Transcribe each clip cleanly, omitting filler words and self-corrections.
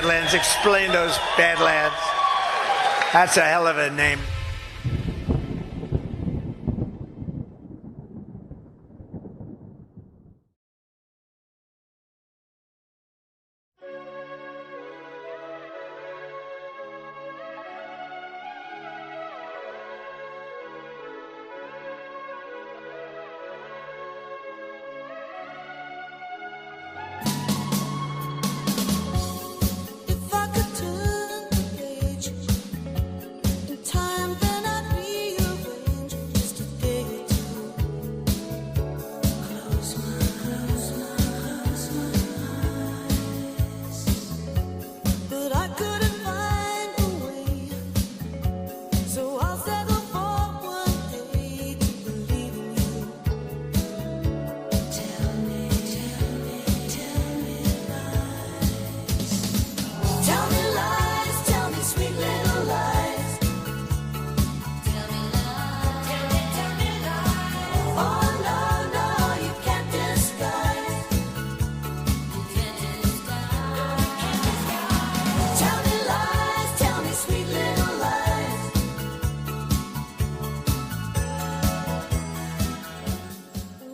Badlands. Explain those Badlands. That's a hell of a name.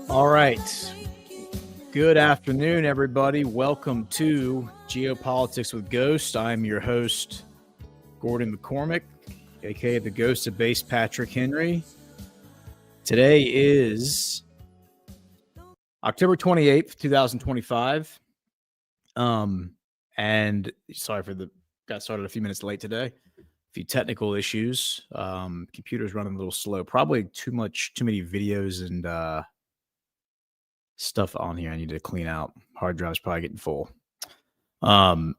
All right. Good afternoon, everybody. Welcome to Geopolitics with Ghost. I'm your host, Gordon McCormick, aka the Ghost of Base Patrick Henry. Today is October 28th, 2025. And sorry for got started a few minutes late today. A few technical issues. Computer's running a little slow. Probably too many videos and stuff on here I need to clean out. Hard drive's probably getting full. And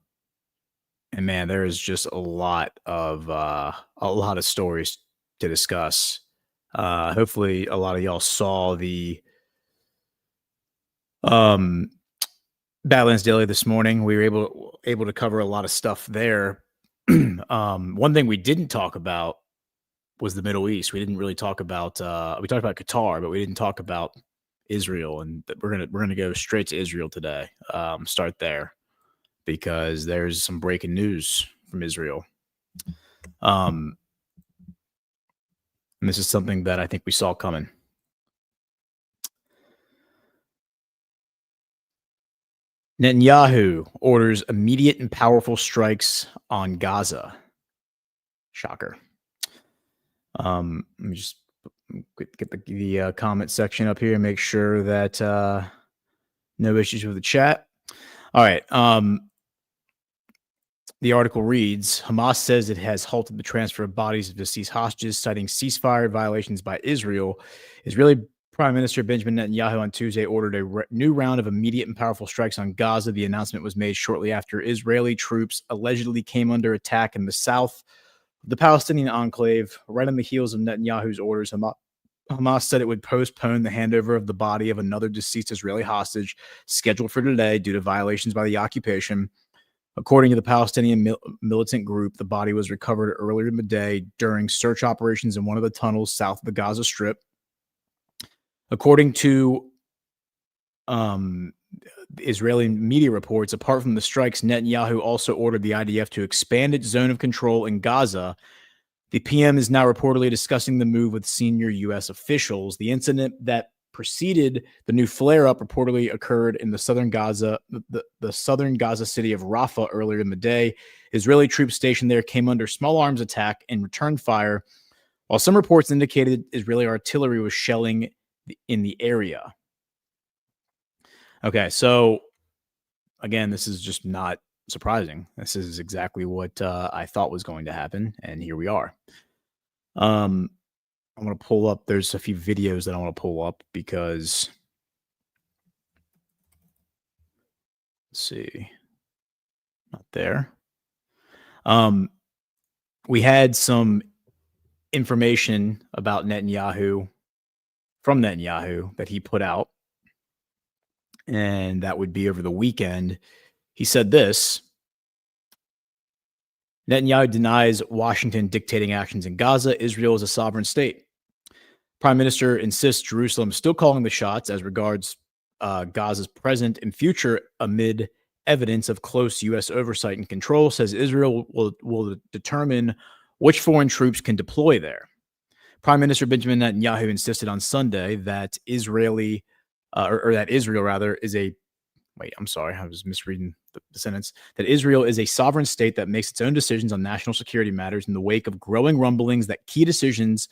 man, there is just a lot of stories to discuss. Hopefully a lot of y'all saw the Badlands Daily this morning. We were able to cover a lot of stuff there. One thing we didn't talk about was the Middle East. We didn't really talk about we talked about Qatar, but we didn't talk about Israel, and we're gonna go straight to Israel today. Start there because there's some breaking news from Israel. And this is something that I think we saw coming. Netanyahu orders immediate and powerful strikes on Gaza. Shocker. Let me just get the comment section up here and make sure that no issues with the chat. All right. The article reads, Hamas says it has halted the transfer of bodies of deceased hostages, citing ceasefire violations by Israel. Israeli Prime Minister Benjamin Netanyahu on Tuesday ordered a new round of immediate and powerful strikes on Gaza. The announcement was made shortly after Israeli troops allegedly came under attack in the south the Palestinian enclave, right on the heels of Netanyahu's orders. Hamas said it would postpone the handover of the body of another deceased Israeli hostage scheduled for today due to violations by the occupation. According to the Palestinian militant group, the body was recovered earlier in the day during search operations in one of the tunnels south of the Gaza Strip. According to Israeli media reports, apart from the strikes, Netanyahu also ordered the IDF to expand its zone of control in Gaza. The PM is now reportedly discussing the move with senior U.S. officials. The incident that preceded the new flare-up reportedly occurred in the southern Gaza, the southern Gaza city of Rafah earlier in the day. Israeli troops stationed there came under small arms attack and returned fire, while some reports indicated Israeli artillery was shelling in the area. Okay, so again, this is just not surprising. This is exactly what I thought was going to happen, and here we are. I'm going to pull up. There's a few videos that I want to pull up because, let's see, not there. We had some information about Netanyahu from Netanyahu that he put out, and that would be over the weekend. He said this: Netanyahu denies Washington dictating actions in Gaza. Israel is a sovereign state. Prime Minister insists Jerusalem is still calling the shots as regards Gaza's present and future amid evidence of close U.S. oversight and control, says Israel will determine which foreign troops can deploy there. Prime Minister Benjamin Netanyahu insisted on Sunday that Israel is a wait, I'm sorry, I was misreading the sentence, that Israel is a sovereign state that makes its own decisions on national security matters in the wake of growing rumblings that key decisions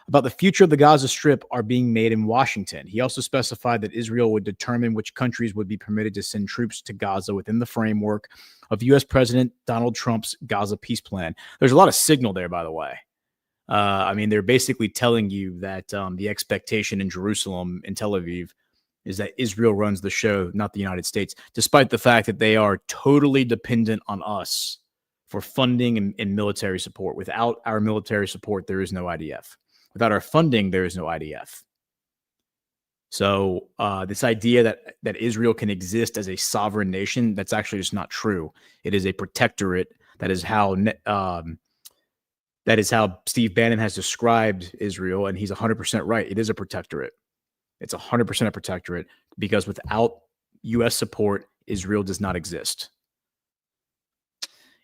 about the future of the Gaza Strip are being made in Washington. He also specified that Israel would determine which countries would be permitted to send troops to Gaza within the framework of U.S. President Donald Trump's Gaza peace plan. There's a lot of signal there, by the way. I mean, they're basically telling you that the expectation in Jerusalem and Tel Aviv is that Israel runs the show, not the United States, despite the fact that they are totally dependent on us for funding and military support. Without our military support, there is no IDF. Without our funding, there is no IDF. So this idea that Israel can exist as a sovereign nation, that's actually just not true. It is a protectorate. That is how Steve Bannon has described Israel, and he's 100% right. It is a protectorate. It's 100% a protectorate because without U.S. support, Israel does not exist.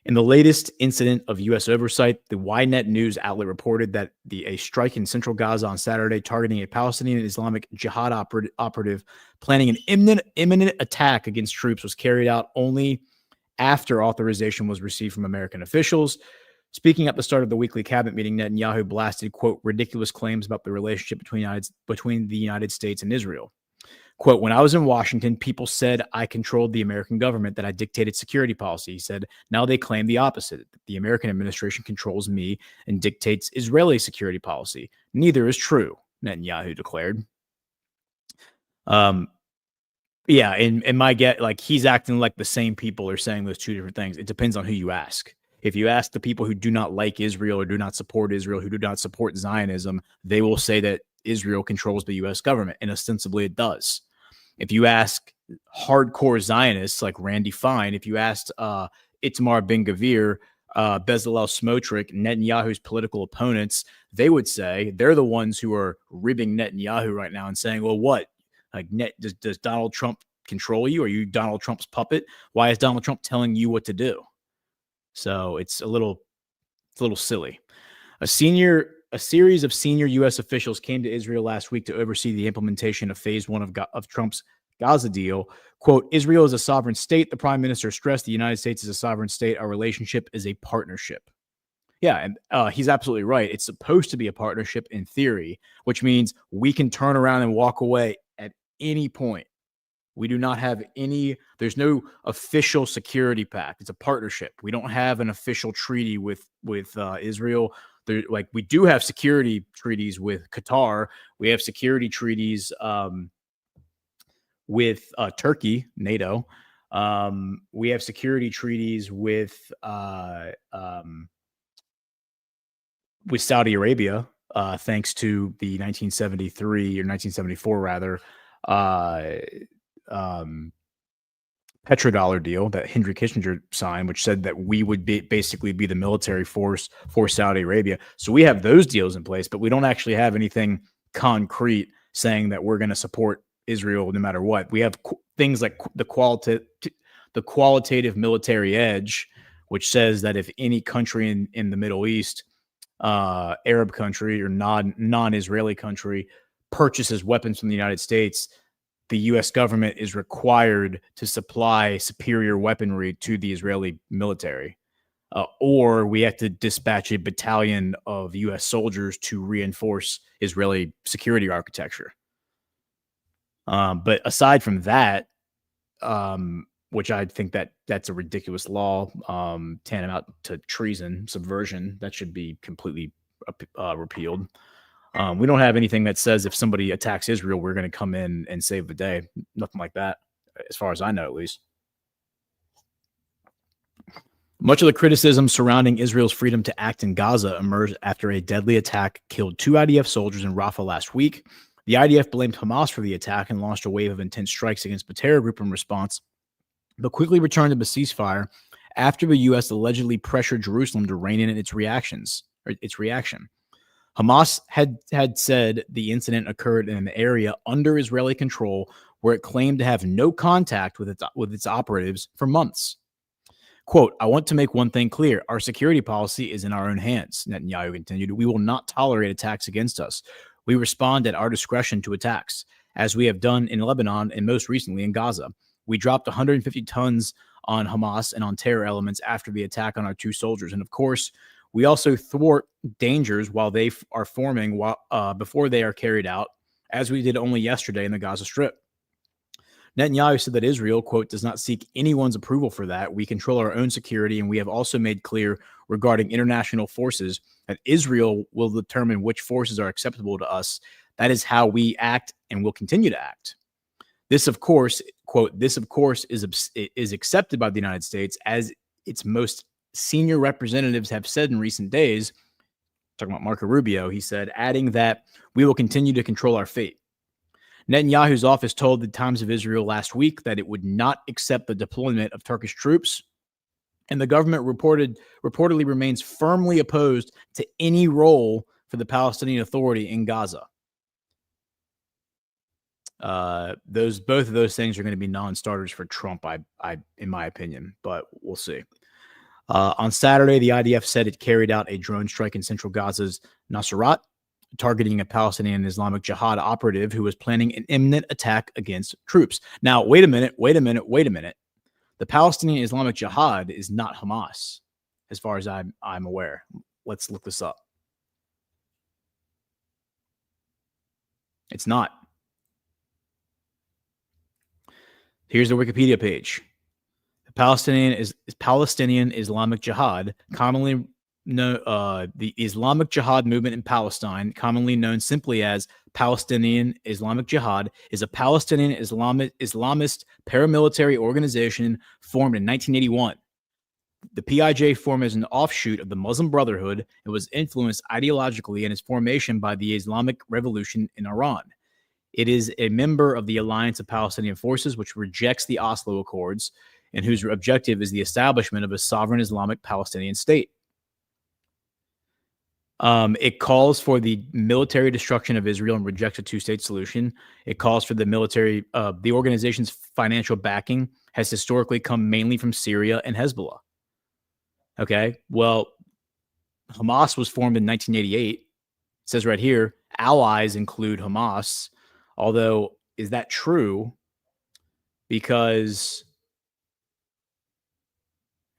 In the latest incident of U.S. oversight, the Ynet news outlet reported that a strike in central Gaza on Saturday targeting a Palestinian Islamic Jihad operative planning an imminent attack against troops was carried out only after authorization was received from American officials. Speaking at the start of the weekly cabinet meeting, Netanyahu blasted, quote, ridiculous claims about the relationship between the United States and Israel. Quote, when I was in Washington, people said I controlled the American government, that I dictated security policy. He said, now they claim the opposite, that the American administration controls me and dictates Israeli security policy. Neither is true, Netanyahu declared. Yeah, in my get, like, he's acting like the same people are saying those two different things. It depends on who you ask. If you ask the people who do not like Israel or do not support Israel, who do not support Zionism, they will say that Israel controls the U.S. government, and ostensibly it does. If you ask hardcore Zionists like Randy Fine, if you asked Itamar Ben-Gvir, Bezalel Smotrich, Netanyahu's political opponents, they would say they're the ones who are ribbing Netanyahu right now and saying, well, what? Like, does Donald Trump control you? Are you Donald Trump's puppet? Why is Donald Trump telling you what to do? So it's a little silly. A series of senior U.S. officials came to Israel last week to oversee the implementation of phase one of Trump's Gaza deal. Quote, Israel is a sovereign state. The prime minister stressed the United States is a sovereign state. Our relationship is a partnership. Yeah, and he's absolutely right. It's supposed to be a partnership in theory, which means we can turn around and walk away at any point. We do not have there's no official security pact. It's a partnership. We don't have an official treaty with Israel. We do have security treaties with Qatar. We have security treaties with Turkey, NATO. We have security treaties with Saudi Arabia, thanks to the 1973 or 1974 rather petrodollar deal that Henry Kissinger signed, which said that we would basically be the military force for Saudi Arabia. So we have those deals in place, but we don't actually have anything concrete saying that we're going to support Israel no matter what. We have things like the qualitative military edge, which says that if any country in the Middle East, Arab country or non-Israeli country, purchases weapons from the United States, the U.S. government is required to supply superior weaponry to the Israeli military, or we have to dispatch a battalion of U.S. soldiers to reinforce Israeli security architecture. But aside from that, which I think that's a ridiculous law, tantamount to treason, subversion, that should be completely repealed. We don't have anything that says if somebody attacks Israel, we're going to come in and save the day. Nothing like that, as far as I know, at least. Much of the criticism surrounding Israel's freedom to act in Gaza emerged after a deadly attack killed 2 IDF soldiers in Rafah last week. The IDF blamed Hamas for the attack and launched a wave of intense strikes against the terror group in response, but quickly returned to the ceasefire after the U.S. allegedly pressured Jerusalem to rein in its reaction. Hamas had said the incident occurred in an area under Israeli control where it claimed to have no contact with its operatives for months. Quote, I want to make one thing clear. Our security policy is in our own hands, Netanyahu continued. We will not tolerate attacks against us. We respond at our discretion to attacks, as we have done in Lebanon and most recently in Gaza. We dropped 150 tons on Hamas and on terror elements after the attack on our 2 soldiers. And of course, we also thwart dangers while they are forming before they are carried out, as we did only yesterday in the Gaza Strip. Netanyahu said that Israel, quote, does not seek anyone's approval for that. We control our own security, and we have also made clear regarding international forces that Israel will determine which forces are acceptable to us. That is how we act and will continue to act. This, of course, quote, this, of course, is accepted by the United States, as its most senior representatives have said in recent days. Talking about Marco Rubio, he said, adding that we will continue to control our fate. Netanyahu's office told the Times of Israel last week that it would not accept the deployment of Turkish troops, and the government reportedly remains firmly opposed to any role for the Palestinian Authority in Gaza. Both of those things are going to be non-starters for Trump, in my opinion, but we'll see. On Saturday, the IDF said it carried out a drone strike in central Gaza's Nuseirat, targeting a Palestinian Islamic Jihad operative who was planning an imminent attack against troops. Now, wait a minute. The Palestinian Islamic Jihad is not Hamas, as far as I'm aware. Let's look this up. It's not. Here's the Wikipedia page. The Palestinian Islamic Jihad, commonly the Islamic Jihad movement in Palestine, commonly known simply as Palestinian Islamic Jihad, is a Palestinian Islamist paramilitary organization formed in 1981. The PIJ formed as an offshoot of the Muslim Brotherhood and was influenced ideologically in its formation by the Islamic Revolution in Iran. It is a member of the Alliance of Palestinian Forces, which rejects the Oslo Accords and whose objective is the establishment of a sovereign Islamic Palestinian state. It calls for the military destruction of Israel and rejects a 2-state solution. It calls for the military. The organization's financial backing has historically come mainly from Syria and Hezbollah. Okay, well, Hamas was formed in 1988. It says right here, allies include Hamas. Although, is that true? Because,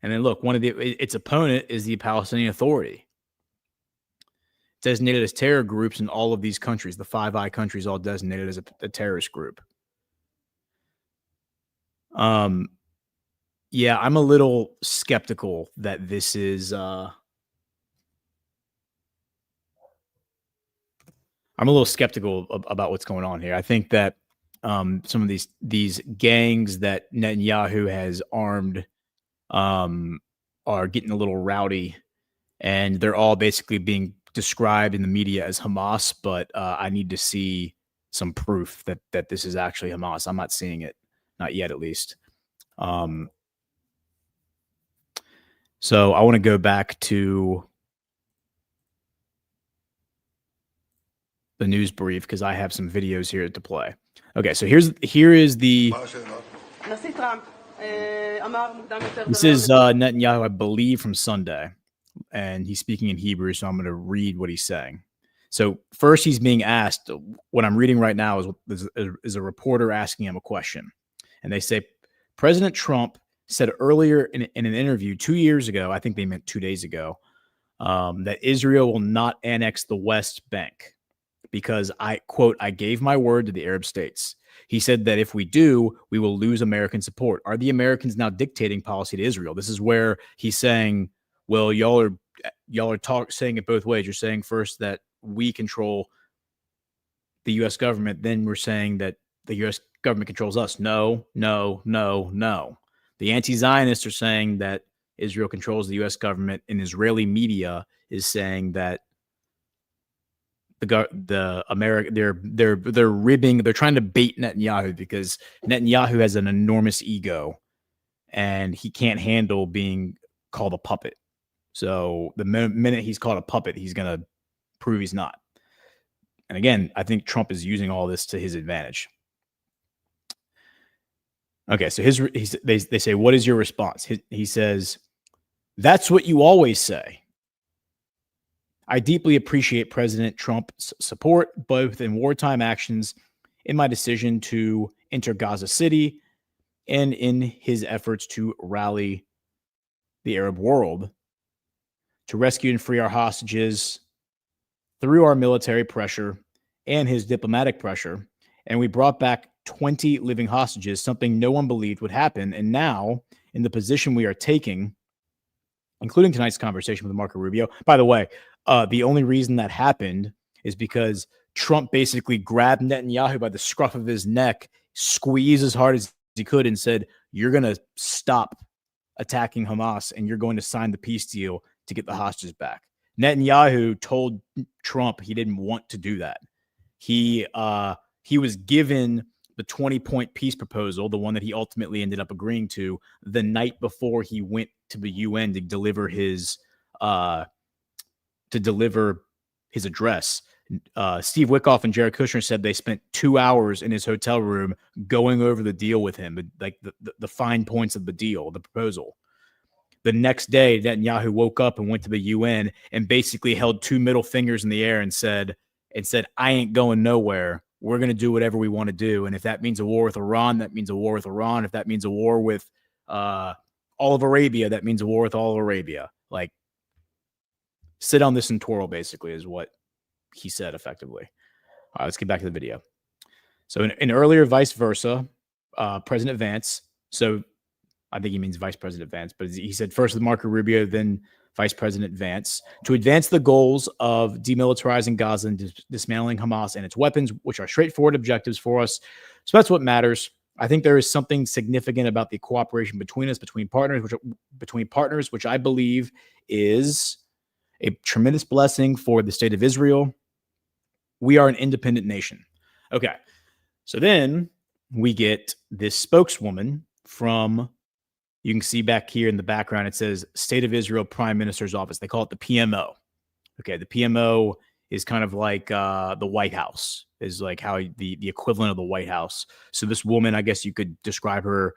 and then look, its opponent is the Palestinian Authority, designated as terror groups in all of these countries. The Five Eye countries all designated as a terrorist group. Yeah, I'm a little skeptical that this is. I'm a little skeptical about what's going on here. I think that some of these gangs that Netanyahu has armed are getting a little rowdy, and they're all basically being described in the media as Hamas. But I need to see some proof that this is actually Hamas. I'm not seeing it, not yet, at least. So I want to go back to the news brief because I have some videos here to play. Okay, so here is the. This is Netanyahu, I believe, from Sunday, and he's speaking in Hebrew, so I'm going to read what he's saying. So first, he's being asked. What I'm reading right now is a reporter asking him a question, and they say President Trump said earlier in an interview 2 years ago, I think they meant 2 days ago, that Israel will not annex the West Bank because I gave my word to the Arab states. He said that if we do, we will lose American support. Are the Americans now dictating policy to Israel? This is where he's saying, well, y'all are saying it both ways. You're saying first that we control the U.S. government, then we're saying that the U.S. government controls us. No. The anti-Zionists are saying that Israel controls the U.S. government, and Israeli media is saying that they're ribbing, they're trying to bait Netanyahu because Netanyahu has an enormous ego and he can't handle being called a puppet. So the minute he's called a puppet, he's going to prove he's not. And again, I think Trump is using all this to his advantage. Okay, so they say, what is your response? He says, that's what you always say. I deeply appreciate President Trump's support, both in wartime actions, in my decision to enter Gaza City, and in his efforts to rally the Arab world to rescue and free our hostages through our military pressure and his diplomatic pressure. And we brought back 20 living hostages, something no one believed would happen. And now, in the position we are taking, including tonight's conversation with Marco Rubio, by the way, the only reason that happened is because Trump basically grabbed Netanyahu by the scruff of his neck, squeezed as hard as he could, and said, you're going to stop attacking Hamas and you're going to sign the peace deal to get the hostages back. Netanyahu told Trump he didn't want to do that. He was given the 20-point peace proposal, the one that he ultimately ended up agreeing to, the night before he went to the UN to deliver his address. Steve Wickoff and Jared Kushner said they spent 2 hours in his hotel room going over the deal with him, like the fine points of the deal, the proposal. The next day, Netanyahu woke up and went to the UN and basically held two middle fingers in the air and said, I ain't going nowhere. We're going to do whatever we want to do. And if that means a war with Iran, that means a war with Iran. If that means a war with all of Arabia, that means a war with all of Arabia. Like, sit on this and twirl, basically, is what he said effectively. All right, let's get back to the video. So in earlier vice versa, President Vance, so I think he means Vice President Vance, but he said first with Marco Rubio, then Vice President Vance, to advance the goals of demilitarizing Gaza and dismantling Hamas and its weapons, which are straightforward objectives for us. So that's what matters. I think there is something significant about the cooperation between us, between partners, which I believe is a tremendous blessing for the state of Israel. We are an independent nation. Okay. So then we get this spokeswoman from, you can see back here in the background, it says State of Israel Prime Minister's Office. They call it the PMO. Okay. The PMO is kind of like the White House, is like how the equivalent of the White House. So this woman, I guess you could describe her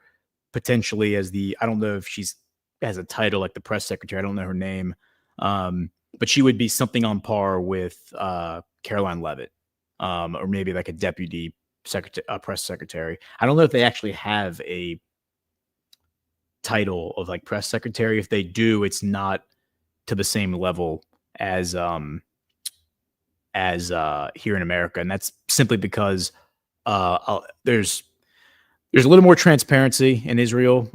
potentially as I don't know if she's has a title like the press secretary. I don't know her name. But she would be something on par with Caroline Leavitt, or maybe like a deputy press secretary. I don't know if they actually have a title of like press secretary. If they do, it's not to the same level as here in America, and that's simply because there's a little more transparency in Israel.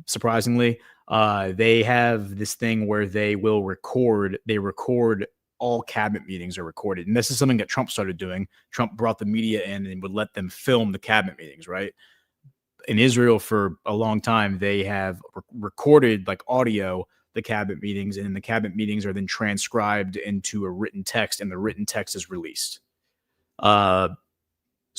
Surprisingly, they have this thing where they record all cabinet meetings are recorded. And this is something that Trump started doing. Trump brought the media in and would let them film the cabinet meetings, right? In Israel for a long time, they have recorded like audio, the cabinet meetings, and the cabinet meetings are then transcribed into a written text, and the written text is released. So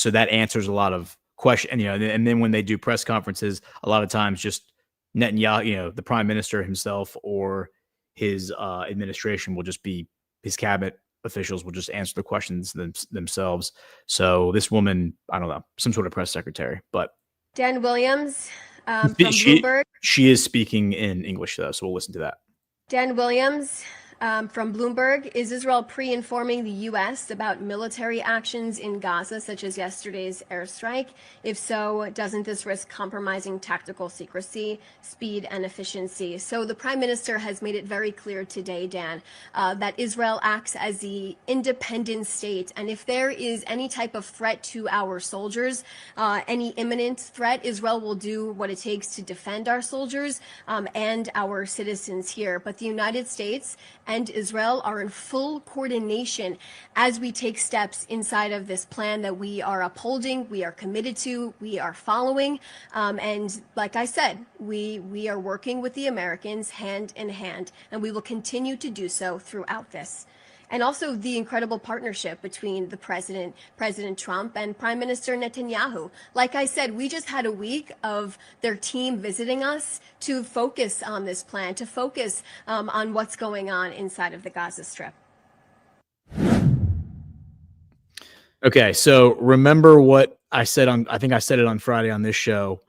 that answers a lot of questions. And then when they do press conferences, a lot of times just Netanyahu, the prime minister himself or his administration will just be, his cabinet officials will just answer the questions themselves. So this woman, I don't know, some sort of press secretary, but Dan Williams from Bloomberg. She is speaking in English though, so we'll listen to that. Dan Williams from Bloomberg. Is Israel pre-informing the U.S. about military actions in Gaza, such as yesterday's airstrike? If so, doesn't this risk compromising tactical secrecy, speed, and efficiency? So the Prime Minister has made it very clear today, Dan, that Israel acts as the independent state. And if there is any type of threat to our soldiers, any imminent threat, Israel will do what it takes to defend our soldiers and our citizens here. But the United States and Israel are in full coordination as we take steps inside of this plan that we are upholding, we are committed to, we are following. And like I said, we are working with the Americans hand in hand, and we will continue to do so throughout this. And also the incredible partnership between the President Trump, and Prime Minister Netanyahu. Like I said, we just had a week of their team visiting us to focus on this plan, to focus on what's going on inside of the Gaza Strip. Okay, so remember what I said I think I said it on Friday on this show.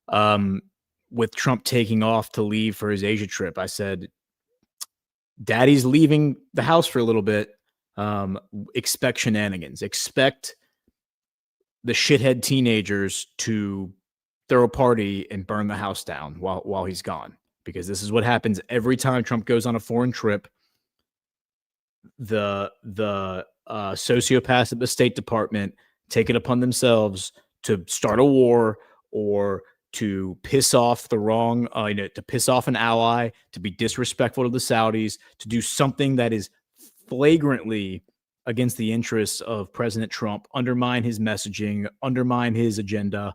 with Trump taking off to leave for his Asia trip. I said, Daddy's leaving the house for a little bit. Expect shenanigans. Expect the shithead teenagers to throw a party and burn the house down while he's gone. Because this is what happens every time Trump goes on a foreign trip. The sociopaths at the State Department take it upon themselves to start a war or to piss off the wrong, to piss off an ally, to be disrespectful to the Saudis, to do something that is flagrantly against the interests of President Trump, undermine his messaging, undermine his agenda,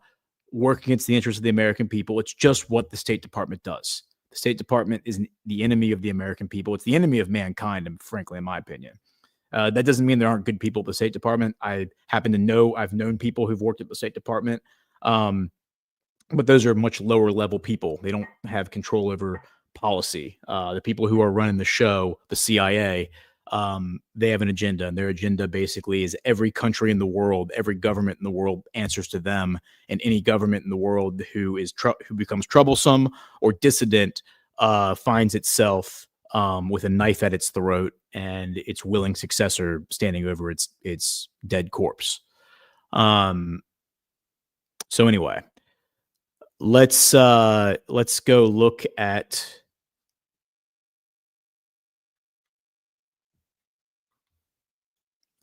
work against the interests of the American people. It's just what the State Department does. The State Department is the enemy of the American people. It's the enemy of mankind, and frankly, in my opinion. That doesn't mean there aren't good people at the State Department. I've known people who've worked at the State Department, but those are much lower level people. They don't have control over policy. The people who are running the show, the CIA, they have an agenda, and their agenda basically is every country in the world, every government in the world answers to them, and any government in the world who becomes troublesome or dissident finds itself with a knife at its throat and its willing successor standing over its dead corpse. So anyway, let's go look at.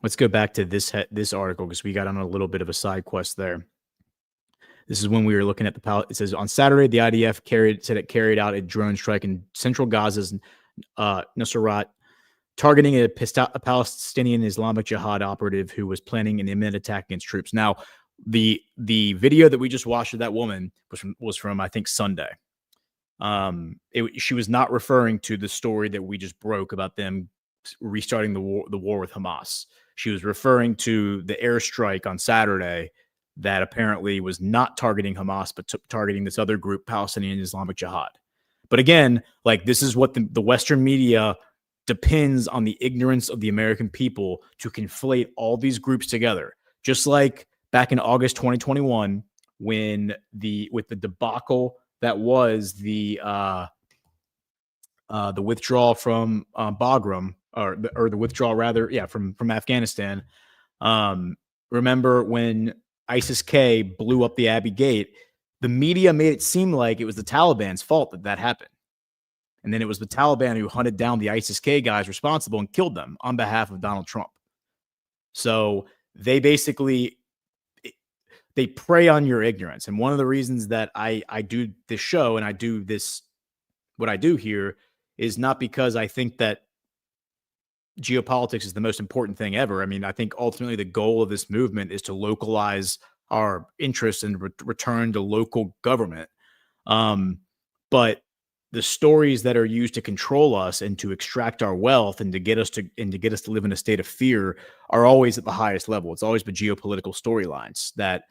Let's go back to this article because we got on a little bit of a side quest there. This is when we were looking at it says on Saturday, the IDF said it carried out a drone strike in central Gaza's Nusrat, targeting a Palestinian Islamic Jihad operative who was planning an imminent attack against troops. Now, the video that we just watched of that woman was from I think Sunday. She was not referring to the story that we just broke about them restarting the war with Hamas. She was referring to the airstrike on Saturday that apparently was not targeting Hamas, but targeting this other group, Palestinian Islamic Jihad. But again, like this is what the Western media depends on the ignorance of the American people to conflate all these groups together. Just like back in August 2021, when with the debacle that was the withdrawal from Bagram, or the withdrawal rather, from Afghanistan. Remember when ISIS-K blew up the Abbey Gate? The media made it seem like it was the Taliban's fault that happened. And then it was the Taliban who hunted down the ISIS-K guys responsible and killed them on behalf of Donald Trump. So they basically, they prey on your ignorance. And one of the reasons that I do this show and I do this, what I do here, is not because I think that geopolitics is the most important thing ever. I mean, I think ultimately the goal of this movement is to localize our interests and return to local government. But the stories that are used to control us and to extract our wealth and to get us to live in a state of fear are always at the highest level. It's always the geopolitical storylines that,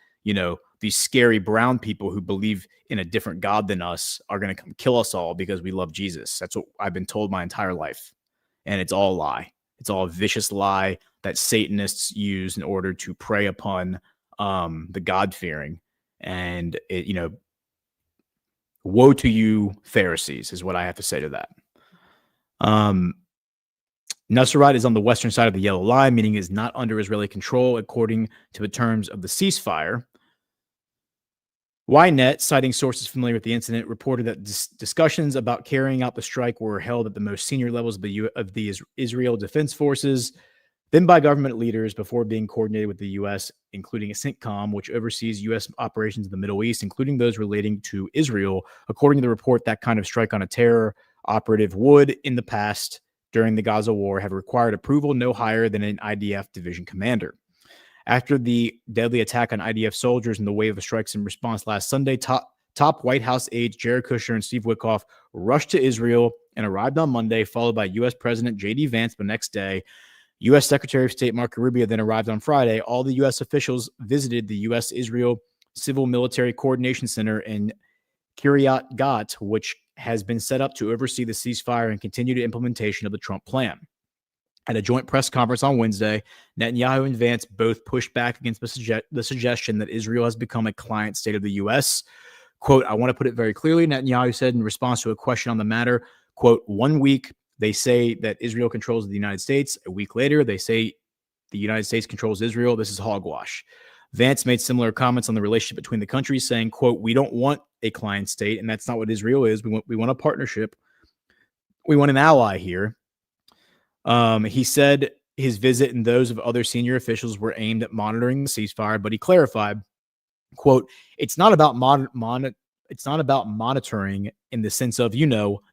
these scary brown people who believe in a different God than us are going to come kill us all because we love Jesus. That's what I've been told my entire life. And it's all a lie. It's all a vicious lie that Satanists use in order to prey upon the God-fearing. And, woe to you, Pharisees, is what I have to say to that. Nusrat is on the western side of the Yellow Line, meaning it is not under Israeli control, according to the terms of the ceasefire. Ynet, citing sources familiar with the incident, reported that discussions about carrying out the strike were held at the most senior levels of the Israel Defense Forces, then by government leaders before being coordinated with the U.S., including a CENTCOM, which oversees U.S. operations in the Middle East, including those relating to Israel. According to the report, that kind of strike on a terror operative would, in the past, during the Gaza war, have required approval no higher than an IDF division commander. After the deadly attack on IDF soldiers and the wave of strikes in response last Sunday, top White House aides Jared Kushner and Steve Witkoff rushed to Israel and arrived on Monday, followed by U.S. President J.D. Vance the next day. U.S. Secretary of State Marco Rubio then arrived on Friday. All the U.S. officials visited the U.S.-Israel Civil Military Coordination Center in Kiryat Gat, which has been set up to oversee the ceasefire and continued implementation of the Trump plan. At a joint press conference on Wednesday, Netanyahu and Vance both pushed back against the suggestion that Israel has become a client state of the U.S. Quote, I want to put it very clearly, Netanyahu said in response to a question on the matter, quote, 1 week they say that Israel controls the United States. A week later, they say the United States controls Israel. This is hogwash. Vance made similar comments on the relationship between the countries, saying, quote, we don't want a client state, and that's not what Israel is. We want a partnership. We want an ally here. He said his visit and those of other senior officials were aimed at monitoring the ceasefire, but he clarified, quote, it's not about it's not about monitoring in the sense of, you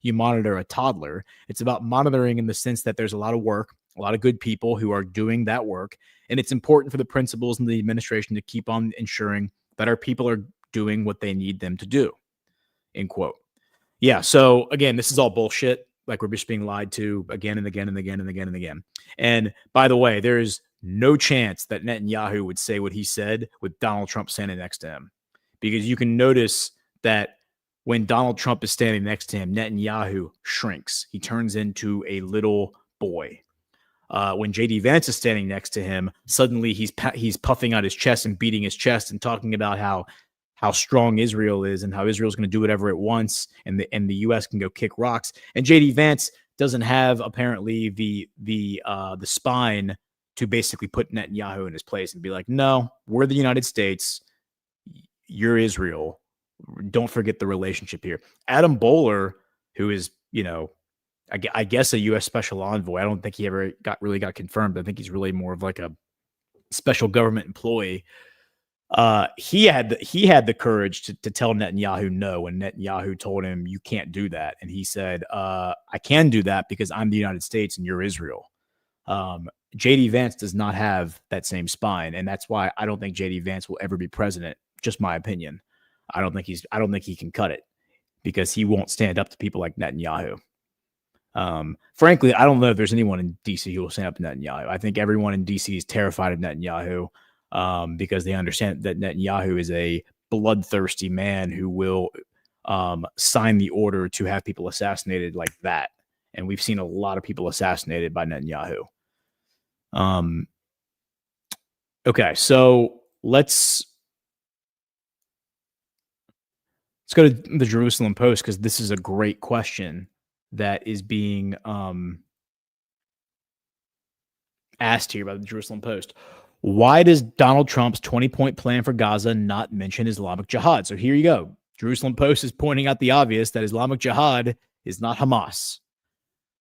monitor a toddler. It's about monitoring in the sense that there's a lot of work, a lot of good people who are doing that work. And it's important for the principals and the administration to keep on ensuring that our people are doing what they need them to do, end quote. Yeah. So again, this is all bullshit. Like, we're just being lied to again and again and again and again and again. And by the way, there is no chance that Netanyahu would say what he said with Donald Trump standing next to him, because you can notice that when Donald Trump is standing next to him, Netanyahu shrinks. He turns into a little boy. When JD Vance is standing next to him, suddenly he's puffing out his chest and beating his chest and talking about how strong Israel is and how Israel's going to do whatever it wants, and the U.S. can go kick rocks. And JD Vance doesn't have apparently the spine to basically put Netanyahu in his place and be like, no, we're the United States, you're Israel. Don't forget the relationship here. Adam Bowler, who is, I guess a U.S. special envoy. I don't think he ever really got confirmed, but I think he's really more of like a special government employee. He had the courage to tell Netanyahu no, and Netanyahu told him, you can't do that. And he said, I can do that because I'm the United States and you're Israel. JD Vance does not have that same spine, and that's why I don't think JD Vance will ever be president. Just my opinion. I don't think he can cut it, because he won't stand up to people like Netanyahu. Frankly, I don't know if there's anyone in DC who will stand up to Netanyahu. I think everyone in DC is terrified of Netanyahu, because they understand that Netanyahu is a bloodthirsty man who will sign the order to have people assassinated like that. And we've seen a lot of people assassinated by Netanyahu. Okay, so let's go to the Jerusalem Post, because this is a great question that is being asked here by the Jerusalem Post. Why does Donald Trump's 20-point plan for Gaza not mention Islamic Jihad? So here you go. Jerusalem Post is pointing out the obvious, that Islamic Jihad is not Hamas.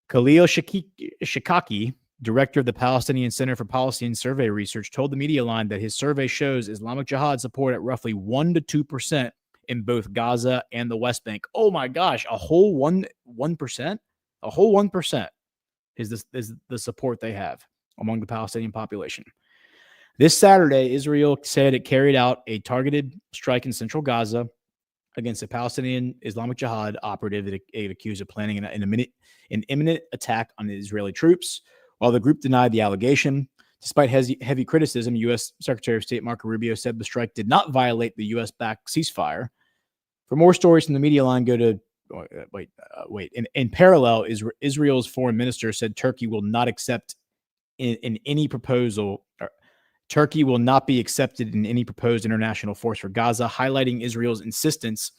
Khalil Shikaki, director of the Palestinian Center for Policy and Survey Research, told the media line that his survey shows Islamic Jihad support at roughly 1% to 2% in both Gaza and the West Bank. Oh my gosh, a whole 1%? A whole 1% is the support they have among the Palestinian population. This Saturday, Israel said it carried out a targeted strike in central Gaza against a Palestinian Islamic Jihad operative it accused of planning an imminent attack on the Israeli troops. While the group denied the allegation, despite heavy criticism, U.S. Secretary of State Marco Rubio said the strike did not violate the U.S.-backed ceasefire. For more stories from the media line, go to In parallel, Israel's foreign minister said Turkey will not accept in any proposal. Turkey will not be accepted in any proposed international force for Gaza, highlighting Israel's insistence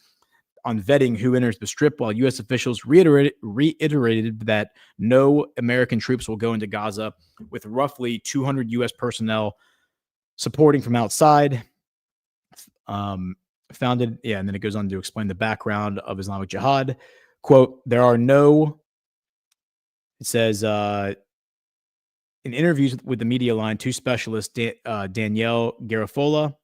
on vetting who enters the Strip, while U.S. officials reiterated that no American troops will go into Gaza, with roughly 200 U.S. personnel supporting from outside. And then it goes on to explain the background of Islamic Jihad. Quote, it says, in interviews with the media line, two specialists, Danielle Garofalo,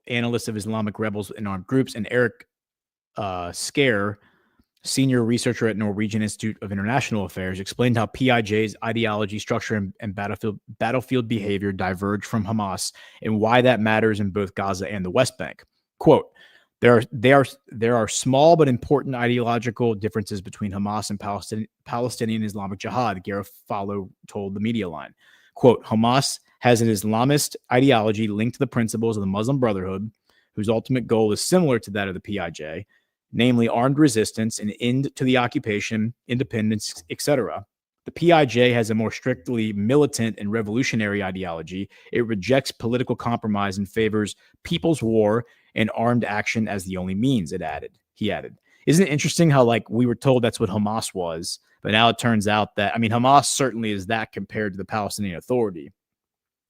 analyst of Islamic rebels and armed groups, and Eric Scare, senior researcher at Norwegian Institute of International Affairs, explained how PIJ's ideology, structure, and battlefield behavior diverge from Hamas, and why that matters in both Gaza and the West Bank. Quote, there are small but important ideological differences between Hamas and Palestinian Islamic Jihad, Garofalo told the media line. Quote, Hamas has an Islamist ideology linked to the principles of the Muslim Brotherhood, whose ultimate goal is similar to that of the PIJ, namely armed resistance, an end to the occupation, independence, etc. The PIJ has a more strictly militant and revolutionary ideology. It rejects political compromise and favors people's war and armed action as the only means, he added. Isn't it interesting how, like, we were told that's what Hamas was, but now it turns out that, I mean, Hamas certainly is that compared to the Palestinian Authority,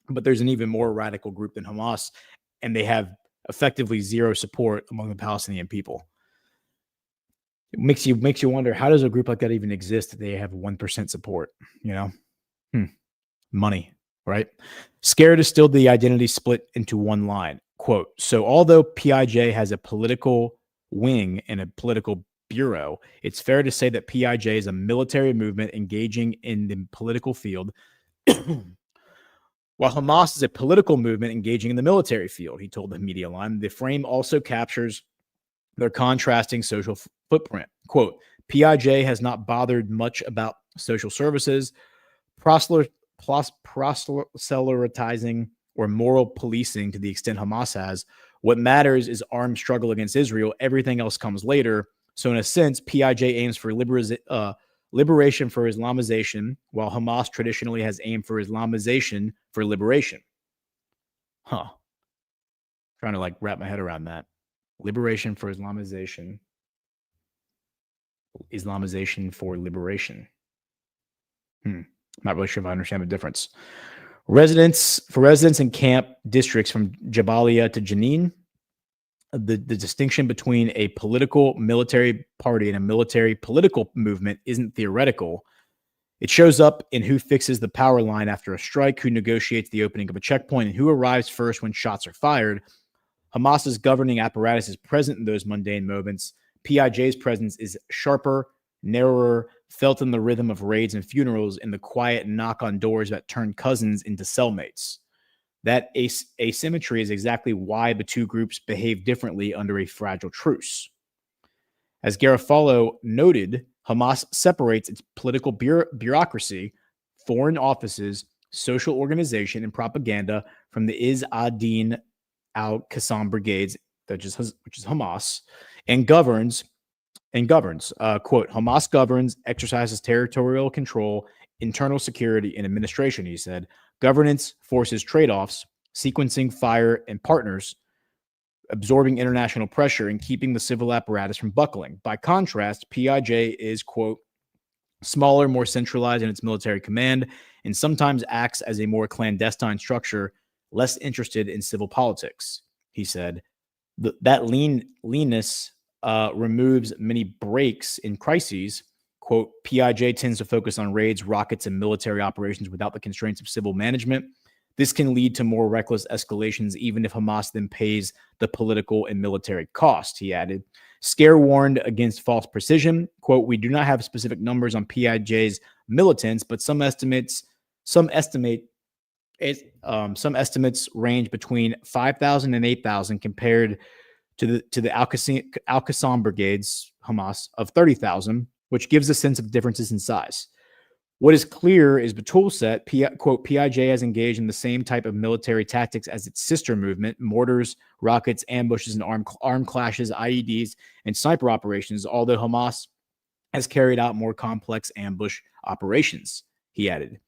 but there's an even more radical group than Hamas, and they have effectively zero support among the Palestinian people. It makes you wonder, how does a group like that even exist if they have 1% support? Money, right? Scared is still the identity split into one line. Quote, so although PIJ has a political wing and a political bureau, it's fair to say that PIJ is a military movement engaging in the political field, while Hamas is a political movement engaging in the military field, he told the media line. The frame also captures their contrasting social footprint. Quote, PIJ has not bothered much about social services, proselytizing, or moral policing to the extent Hamas has. What matters is armed struggle against Israel. Everything else comes later. So in a sense, PIJ aims for liberation for Islamization, while Hamas traditionally has aimed for Islamization for liberation. Trying to wrap my head around that. Liberation for Islamization. Islamization for liberation. Not really sure if I understand the difference. Residents in camp districts from Jabalia to Jenin, the distinction between a political military party and a military political movement isn't theoretical. It shows up in who fixes the power line after a strike, who negotiates the opening of a checkpoint, and who arrives first when shots are fired. Hamas's governing apparatus is present in those mundane moments. PIJ's presence is sharper, narrower, felt in the rhythm of raids and funerals, in the quiet knock on doors that turn cousins into cellmates. That asymmetry is exactly why the two groups behave differently under a fragile truce. As Garofalo noted, Hamas separates its political bureaucracy, foreign offices, social organization, and propaganda from the Izz ad-Din al-Qassam brigades, which is Hamas, and governs. Quote, Hamas governs, exercises territorial control, internal security, and administration, he said. Governance forces trade-offs, sequencing fire and partners, absorbing international pressure, and keeping the civil apparatus from buckling. By contrast, PIJ is, quote, smaller, more centralized in its military command, and sometimes acts as a more clandestine structure, less interested in civil politics, he said. That leanness removes many breaks in crises. Quote, PIJ tends to focus on raids, rockets, and military operations without the constraints of civil management. This can lead to more reckless escalations, even if Hamas then pays the political and military cost, he added. Scare warned against false precision. Quote, we do not have specific numbers on PIJ's militants, but some estimates range between 5,000 and 8,000 compared to the Al-Qassam brigades, Hamas, of 30,000, which gives a sense of differences in size. What is clear is the tool set. Quote, PIJ has engaged in the same type of military tactics as its sister movement: mortars, rockets, ambushes, and armed clashes, IEDs, and sniper operations, although Hamas has carried out more complex ambush operations, he added.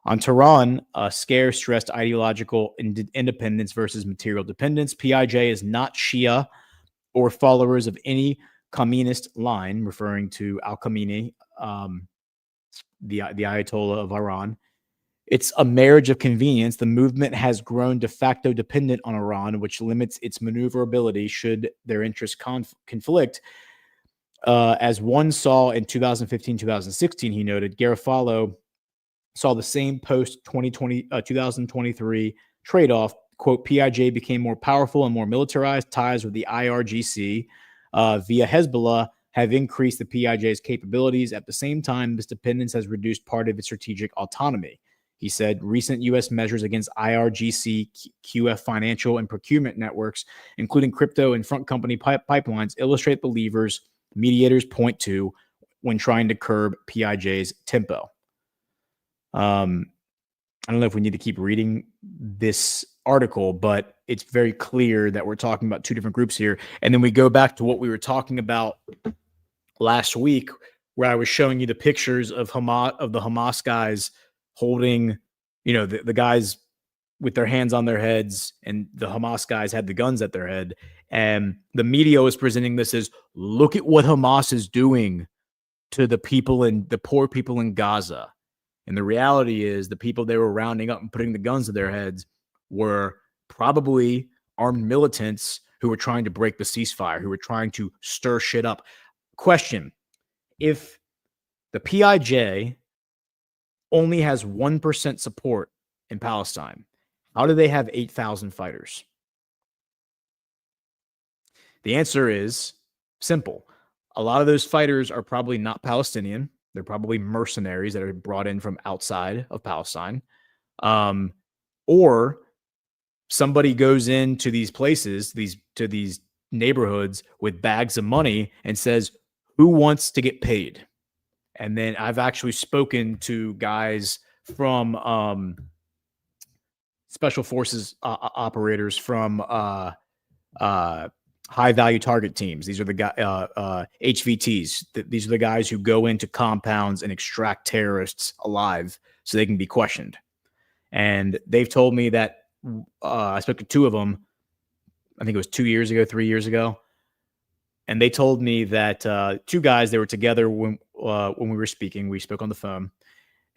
On Tehran, Scare stressed ideological independence versus material dependence. PIJ is not Shia or followers of any communist line, referring to Al-Khamenei, the Ayatollah of Iran. It's a marriage of convenience. The movement has grown de facto dependent on Iran, which limits its maneuverability should their interests conflict. As one saw in 2015-2016, he noted, Garofalo saw the same post-2023 trade-off. Quote, PIJ became more powerful and more militarized. Ties with the IRGC via Hezbollah have increased the PIJ's capabilities. At the same time, this dependence has reduced part of its strategic autonomy. He said recent U.S. measures against IRGC, QF financial and procurement networks, including crypto and front company pipelines, illustrate the levers mediators point to when trying to curb PIJ's tempo. I don't know if we need to keep reading this article, but it's very clear that we're talking about two different groups here. And then we go back to what we were talking about last week, where I was showing you the pictures of the Hamas guys holding, the guys with their hands on their heads, and the Hamas guys had the guns at their head. And the media was presenting this as, look at what Hamas is doing to the people in the poor people in Gaza. And the reality is the people they were rounding up and putting the guns to their heads were probably armed militants who were trying to break the ceasefire, who were trying to stir shit up. Question: if the PIJ only has 1% support in Palestine, how do they have 8,000 fighters? The answer is simple. A lot of those fighters are probably not Palestinian. They're probably mercenaries that are brought in from outside of Palestine. Or somebody goes into these places, to these neighborhoods with bags of money and says, who wants to get paid? And then I've actually spoken to guys from special forces operators from high value target teams. These are the HVTs. These are the guys who go into compounds and extract terrorists alive so they can be questioned. And they've told me that I spoke to two of them. I think it was 2 years ago, 3 years ago. And they told me that two guys, they were together when we were speaking. We spoke on the phone.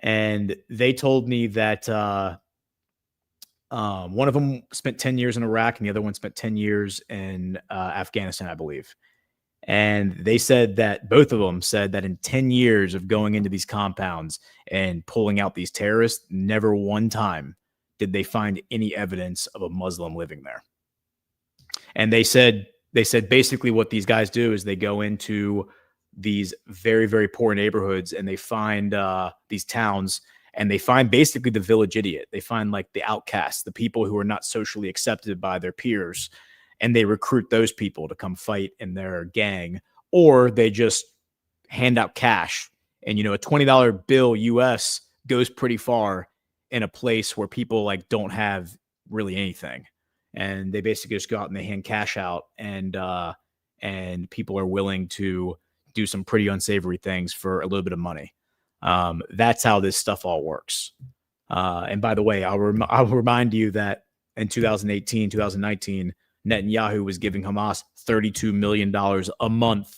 And they told me that one of them spent 10 years in Iraq and the other one spent 10 years in Afghanistan, I believe. And they said that both of them said that in 10 years of going into these compounds and pulling out these terrorists, never one time did they find any evidence of a Muslim living there. And they said basically what these guys do is they go into these very, very poor neighborhoods and they find these towns and they find basically the village idiot. They find like the outcasts, the people who are not socially accepted by their peers, and they recruit those people to come fight in their gang, or they just hand out cash. And, a $20 bill US goes pretty far in a place where people like don't have really anything. And they basically just go out and they hand cash out, and people are willing to do some pretty unsavory things for a little bit of money. That's how this stuff all works. And by the way, I'll remind you that in 2018, 2019, Netanyahu was giving Hamas $32 million a month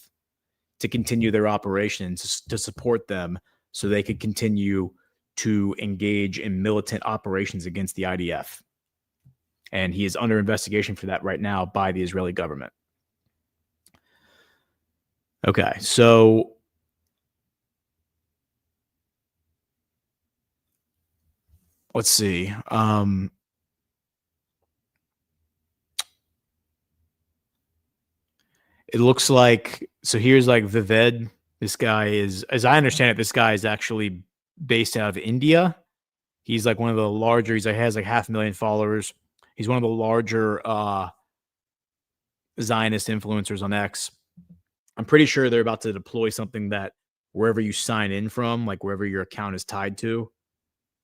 to continue their operations, to support them so they could continue to engage in militant operations against the IDF. And he is under investigation for that right now by the Israeli government. Okay, so let's see. It looks like, so here's like Vived. This guy is, as I understand it, this guy is actually based out of India. He's like one of the larger, he has like 500,000 followers. He's one of the larger Zionist influencers on X. I'm pretty sure they're about to deploy something that wherever you sign in from, like wherever your account is tied to,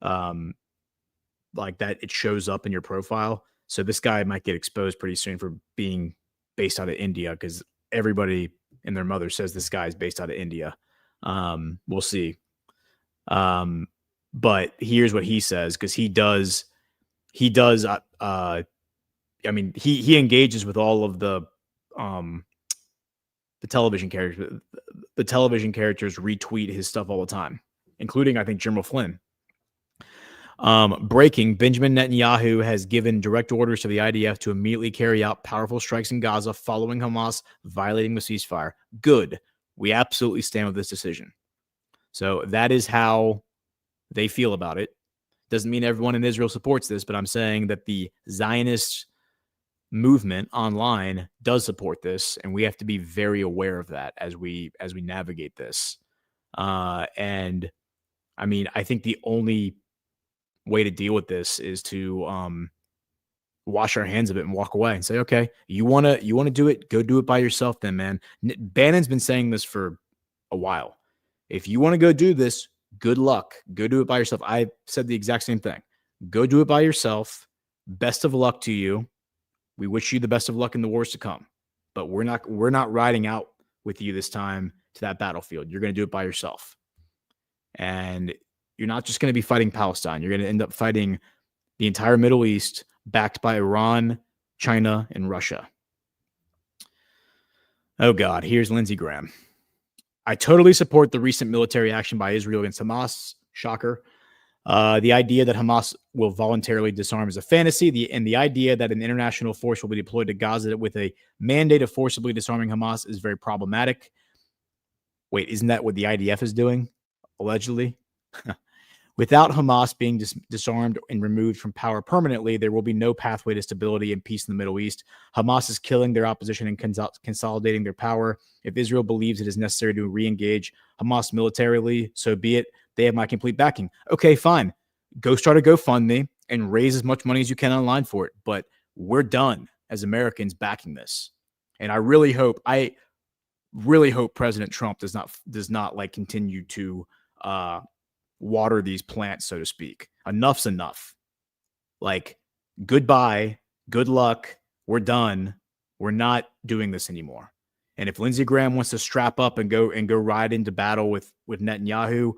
like that, it shows up in your profile. So this guy might get exposed pretty soon for being based out of India, because everybody and their mother says this guy is based out of India. We'll see. But here's what he says, because he does. I mean, he engages with all of the television characters. The television characters retweet his stuff all the time, including, I think, General Flynn. Breaking: Benjamin Netanyahu has given direct orders to the IDF to immediately carry out powerful strikes in Gaza following Hamas violating the ceasefire. Good. We absolutely stand with this decision. So that is how they feel about it. Doesn't mean everyone in Israel supports this, but I'm saying that the Zionist movement online does support this, and we have to be very aware of that as we navigate this. And I mean, I think the only way to deal with this is to wash our hands of it and walk away and say, okay, you want to do it, go do it by yourself then, man. Bannon's been saying this for a while. If you want to go do this, good luck. Go do it by yourself. I said the exact same thing. Go do it by yourself. Best of luck to you. We wish you the best of luck in the wars to come. But we're not riding out with you this time to that battlefield. You're going to do it by yourself. And you're not just going to be fighting Palestine. You're going to end up fighting the entire Middle East, backed by Iran, China, and Russia. Oh, God. Here's Lindsey Graham. I totally support the recent military action by Israel against Hamas. Shocker. The idea that Hamas will voluntarily disarm is a fantasy. The idea that an international force will be deployed to Gaza with a mandate of forcibly disarming Hamas is very problematic. Wait, isn't that what the IDF is doing? Allegedly? Without Hamas being disarmed and removed from power permanently, there will be no pathway to stability and peace in the Middle East. Hamas is killing their opposition and consolidating their power. If Israel believes it is necessary to re-engage Hamas militarily, so be it. They have my complete backing. Okay, fine. Go start a GoFundMe and raise as much money as you can online for it. But we're done as Americans backing this. And I really hope President Trump does not like continue to water these plants, so to speak. Enough's enough. Like, goodbye, good luck, we're done. We're not doing this anymore. And if Lindsey Graham wants to strap up and go ride into battle with Netanyahu,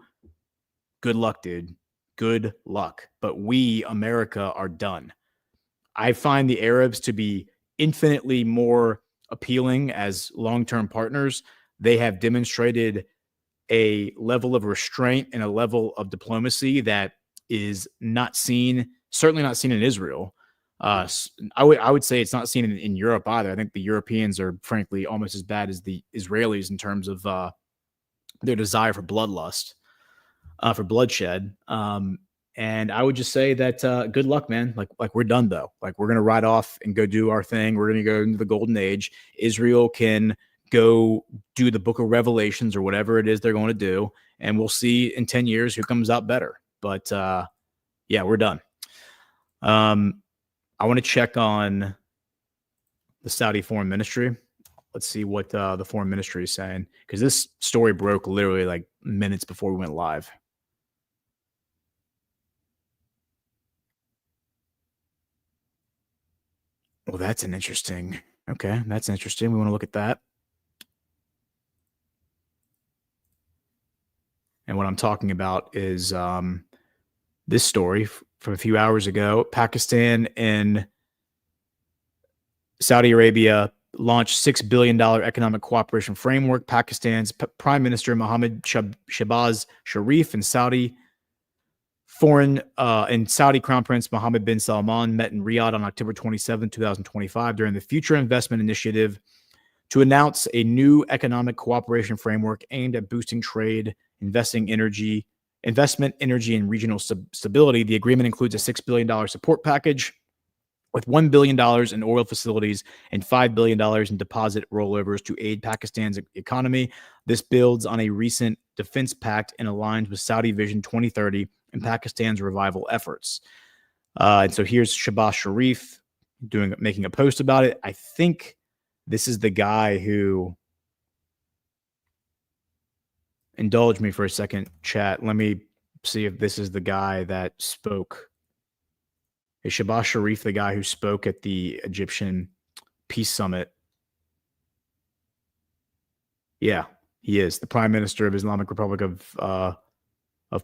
good luck, dude. Good luck. But we, America, are done. I find the Arabs to be infinitely more appealing as long-term partners. They have demonstrated a level of restraint and a level of diplomacy that is not seen, certainly not seen in Israel. I would say it's not seen in Europe either. I think the Europeans are frankly almost as bad as the Israelis in terms of their desire for bloodlust, for bloodshed. And I would just say that good luck, man. Like we're done though. Like we're gonna ride off and go do our thing. We're gonna go into the golden age. Israel can go do the book of Revelations or whatever it is they're going to do. And we'll see in 10 years who comes out better. But yeah, we're done. I want to check on the Saudi foreign ministry. Let's see what the foreign ministry is saying. Because this story broke literally like minutes before we went live. Well, that's an interesting. Okay, that's interesting. We want to look at that. And what I'm talking about is this story from a few hours ago. Pakistan and Saudi Arabia launched $6 billion economic cooperation framework. Pakistan's Prime Minister Mohammed Shahbaz Sharif and Saudi Crown Prince Mohammed bin Salman met in Riyadh on October 27, 2025 during the Future Investment Initiative to announce a new economic cooperation framework aimed at boosting trade, investment, energy, and regional stability. The agreement includes a $6 billion support package with $1 billion in oil facilities and $5 billion in deposit rollovers to aid Pakistan's economy. This builds on a recent defense pact and aligns with Saudi Vision 2030 and Pakistan's revival efforts. And so here's Shahbaz Sharif making a post about it. I think this is the guy who, indulge me for a second, chat. Let me see if this is the guy that spoke. Is Shahbaz Sharif the guy who spoke at the Egyptian Peace Summit? Yeah, he is the Prime Minister of Islamic Republic of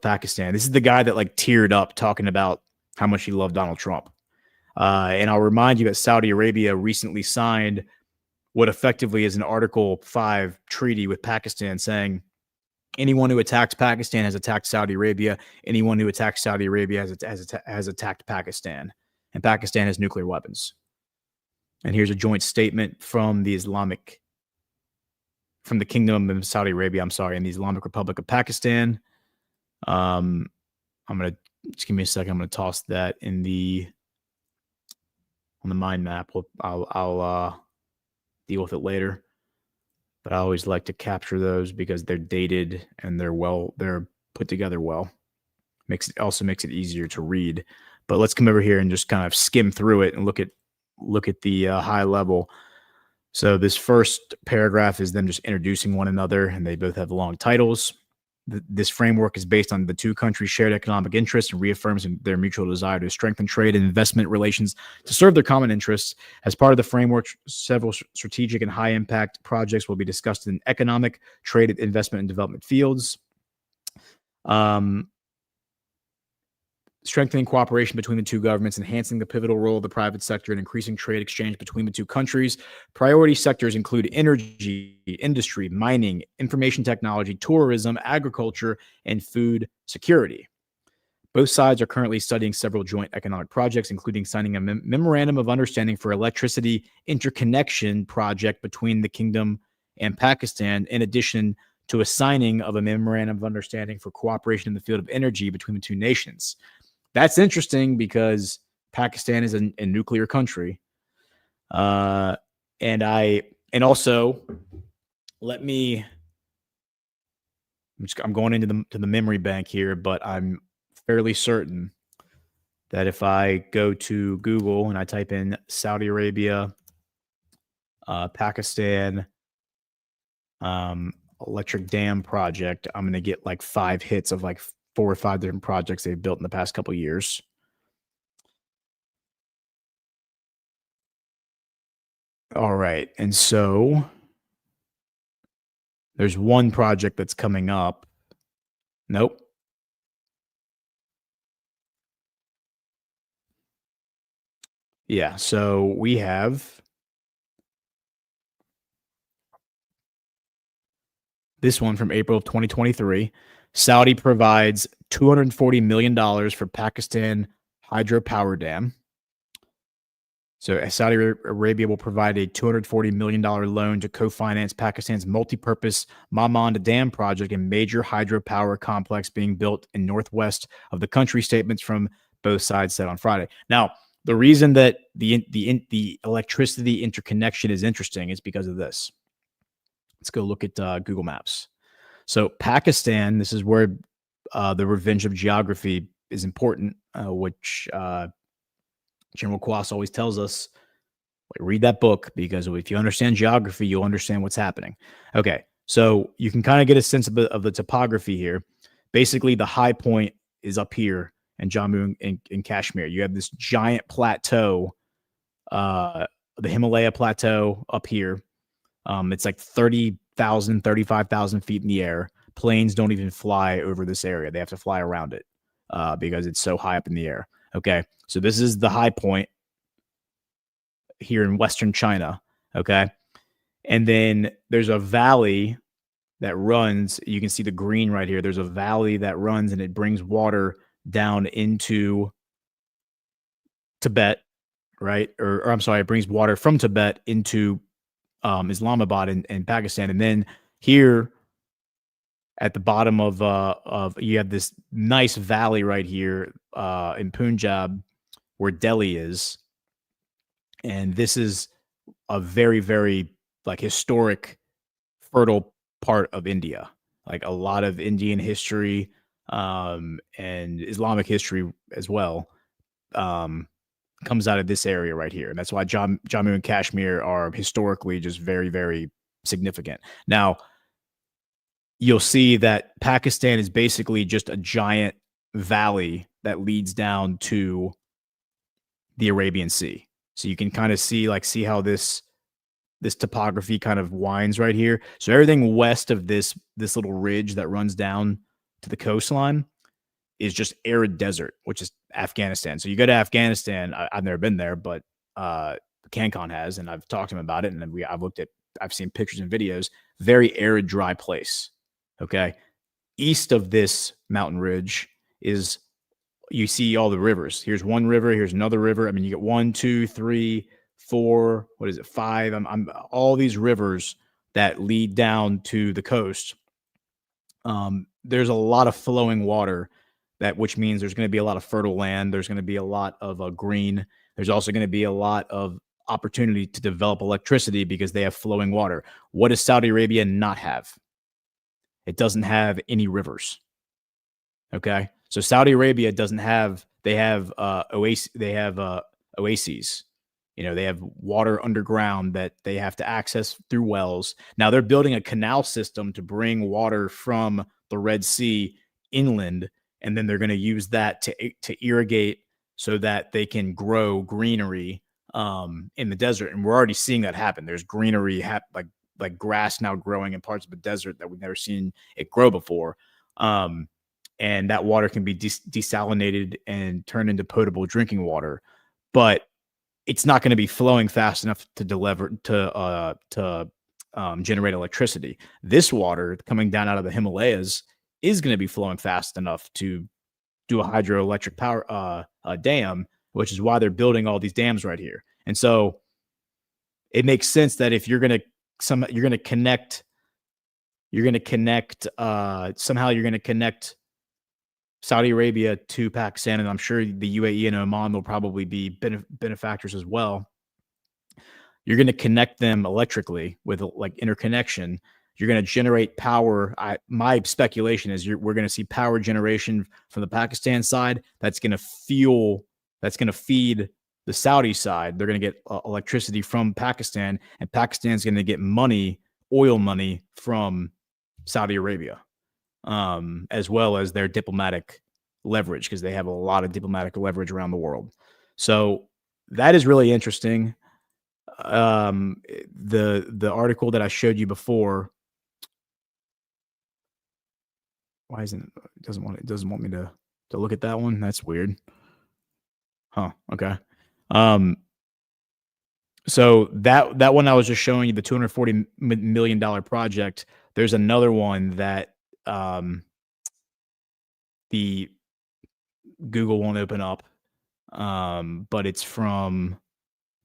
Pakistan. This is the guy that like teared up talking about how much he loved Donald Trump. And I'll remind you that Saudi Arabia recently signed what effectively is an Article 5 treaty with Pakistan saying anyone who attacks Pakistan has attacked Saudi Arabia. Anyone who attacks Saudi Arabia has attacked Pakistan. And Pakistan has nuclear weapons. And here's a joint statement from the Kingdom of Saudi Arabia, and the Islamic Republic of Pakistan. I'm going to, just give me a second. I'm going to toss that on the mind map. I'll deal with it later. But I always like to capture those because they're dated and they're put together well. Also makes it easier to read. But let's come over here and just kind of skim through it and look at the high level. So this first paragraph is them just introducing one another, and they both have long titles. This framework is based on the two countries' shared economic interests and reaffirms their mutual desire to strengthen trade and investment relations to serve their common interests. As part of the framework, several strategic and high-impact projects will be discussed in economic, trade, investment, and development fields. strengthening cooperation between the two governments, enhancing the pivotal role of the private sector, and increasing trade exchange between the two countries. Priority sectors include energy, industry, mining, information technology, tourism, agriculture, and food security. Both sides are currently studying several joint economic projects, including signing a memorandum of understanding for electricity interconnection project between the kingdom and Pakistan, in addition to a signing of a memorandum of understanding for cooperation in the field of energy between the two nations. That's interesting because Pakistan is a nuclear country. And also I'm going into the memory bank here, but I'm fairly certain that if I go to Google and I type in Saudi Arabia, Pakistan, electric dam project, I'm going to get like 5 hits of like 4 or 5 different projects they've built in the past couple of years. All right. And so there's one project that's coming up. Nope. Yeah. So we have this one from April of 2023. Saudi provides $240 million for Pakistan hydropower dam. So Saudi Arabia will provide a $240 million loan to co-finance Pakistan's multi-purpose Mamand Dam project, a major hydropower complex being built in northwest of the country, statements from both sides said on Friday. Now, the reason that the electricity interconnection is interesting is because of this. Let's go look at Google Maps. So Pakistan, this is where the revenge of geography is important, which General Quas always tells us, like, read that book, because if you understand geography, you'll understand what's happening. Okay, so you can kind of get a sense of the topography here. Basically, the high point is up here in Jammu and Kashmir. You have this giant plateau, the Himalaya plateau up here. It's like 30,000, 35,000 feet in the air. Planes don't even fly over this area. They have to fly around it because it's so high up in the air. Okay, so this is the high point here in Western China. Okay, and then there's a valley that runs. You can see the green right here. There's a valley that runs and it brings water down into Tibet, right? Or I'm sorry, it brings water from Tibet into Islamabad and Pakistan. And then here at the bottom of you have this nice valley right here in Punjab where Delhi is. And this is a very, very like historic, fertile part of India. Like a lot of Indian history and Islamic history as well comes out of this area right here. And that's why Jammu and Kashmir are historically just very, very significant. Now, you'll see that Pakistan is basically just a giant valley that leads down to the Arabian Sea. So you can kind of see how this topography kind of winds right here. So everything west of this little ridge that runs down to the coastline is just arid desert, which is Afghanistan. So you go to Afghanistan. I've never been there, but CanCon has, and I've talked to him about it. And I've seen pictures and videos. Very arid, dry place. Okay. East of this mountain ridge is, you see all the rivers. Here's one river. Here's another river. I mean, you get 1, 2, 3, 4. What is it? 5. I'm all these rivers that lead down to the coast. There's a lot of flowing water, which means there's going to be a lot of fertile land. There's going to be a lot of green. There's also going to be a lot of opportunity to develop electricity because they have flowing water. What does Saudi Arabia not have? It doesn't have any rivers. Okay, so Saudi Arabia doesn't have. They have oases. They have oases. You know, they have water underground that they have to access through wells. Now they're building a canal system to bring water from the Red Sea inland, and then they're going to use that to irrigate so that they can grow greenery in the desert. And we're already seeing that happen. There's greenery, like grass now growing in parts of the desert that we've never seen it grow before. and that water can be desalinated and turned into potable drinking water, but it's not going to be flowing fast enough to generate electricity. This water coming down out of the Himalayas is going to be flowing fast enough to do a hydroelectric power dam, which is why they're building all these dams right here. And so it makes sense that if you're going to connect Saudi Arabia to Pakistan, and I'm sure the UAE and Oman will probably be benefactors as well. You're going to connect them electrically with like interconnection. You're going to generate power. My speculation is we're going to see power generation from the Pakistan side. That's going to feed the Saudi side. They're going to get electricity from Pakistan, and Pakistan's going to get oil money from Saudi Arabia, as well as their diplomatic leverage, because they have a lot of diplomatic leverage around the world. So that is really interesting. The article that I showed you before, why isn't it doesn't want me to look at that one? That's weird. Huh. Okay. So that one I was just showing you, the $240 million project. There's another one that the Google won't open up, but it's from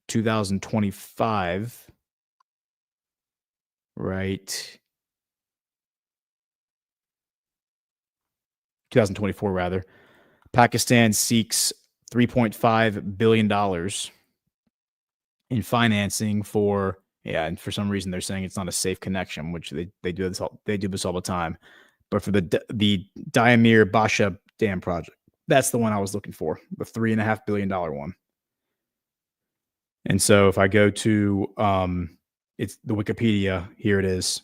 2025, right? 2024 rather. Pakistan seeks $3.5 billion in financing for, and for some reason they're saying it's not a safe connection, which they do this all the time. But for the Diamir Basha Dam project, that's the one I was looking for, the $3.5 billion one. And so if I go to it's the Wikipedia, here it is.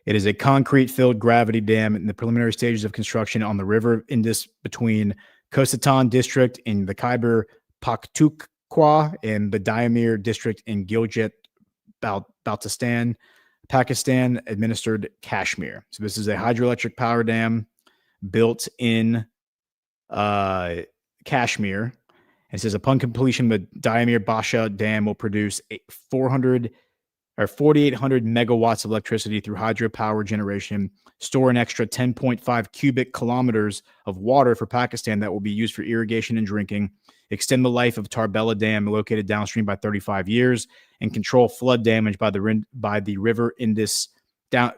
It is a concrete-filled gravity dam in the preliminary stages of construction on the river Indus between Kosatan district in the Khyber Pakhtunkhwa and the Diamir district in Gilgit-Baltistan, Pakistan administered Kashmir. So this is a hydroelectric power dam built in Kashmir. It says upon completion, the Diamir Basha Dam will produce 4,800 megawatts of electricity through hydropower generation, store an extra 10.5 cubic kilometers of water for Pakistan that will be used for irrigation and drinking, extend the life of Tarbela Dam located downstream by 35 years, and control flood damage by the river Indus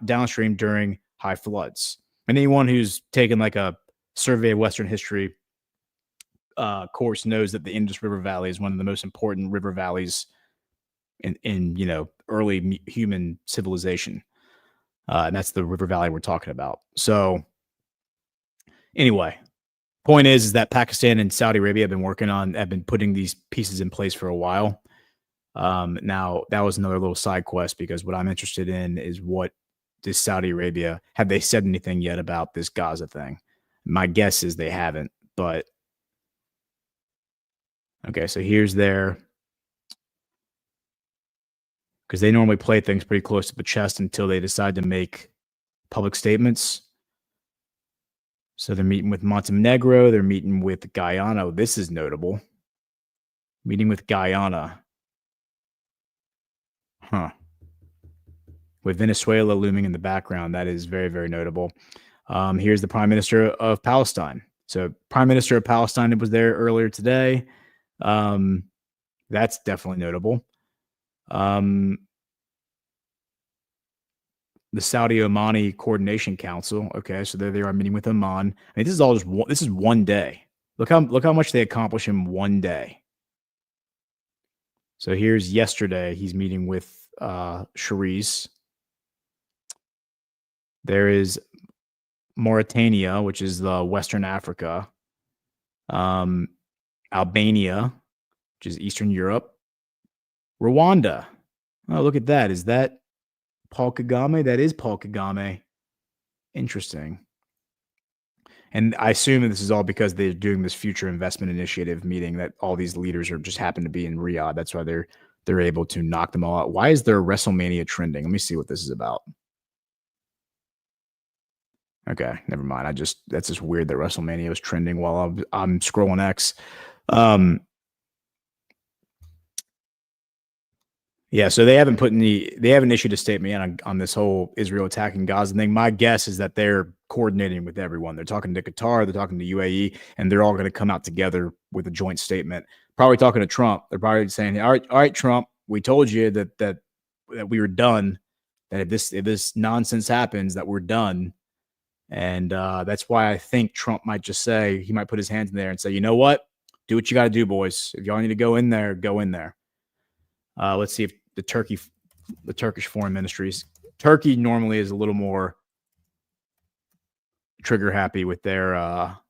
downstream during high floods. And anyone who's taken like a survey of Western history course knows that the Indus River Valley is one of the most important river valleys in early human civilization, and that's the river valley we're talking about. So anyway, point is that Pakistan and Saudi Arabia have been putting these pieces in place for a while. Now that was another little side quest, because what I'm interested in is what does Saudi Arabia, have they said anything yet about this Gaza thing? My guess is they haven't, but okay, so here's their, because they normally play things pretty close to the chest until they decide to make public statements. So they're meeting with Montenegro. They're meeting with Guyana. Oh, this is notable. Meeting with Guyana. Huh. With Venezuela looming in the background. That is very, very notable. Here's the Prime Minister of Palestine. So Prime Minister of Palestine was there earlier today. That's definitely notable. The Saudi Omani Coordination Council. Okay, so there they are meeting with Oman. I mean, this is all just this is one day. Look how much they accomplish in one day. So here's yesterday. He's meeting with Sharice. There is Mauritania, which is the Western Africa. Albania, which is Eastern Europe. Rwanda. Oh, look at that. Is that Paul Kagame? That is Paul Kagame. Interesting. And I assume that this is all because they're doing this future investment initiative meeting that all these leaders are just happen to be in Riyadh. That's why they're able to knock them all out. Why is there WrestleMania trending? Let me see what this is about. Okay, never mind. That's just weird that WrestleMania was trending while I'm scrolling X. Yeah, so they haven't issued a statement yet on this whole Israel attacking Gaza thing. My guess is that they're coordinating with everyone. They're talking to Qatar, they're talking to UAE, and they're all going to come out together with a joint statement. Probably talking to Trump. They're probably saying, all right, Trump, we told you that we were done. That if this nonsense happens, that we're done. And that's why I think Trump might just say, he might put his hands in there and say, you know what? Do what you got to do, boys. If y'all need to go in there, go in there. Let's see if the Turkish foreign ministries. Turkey normally is a little more trigger happy with they're a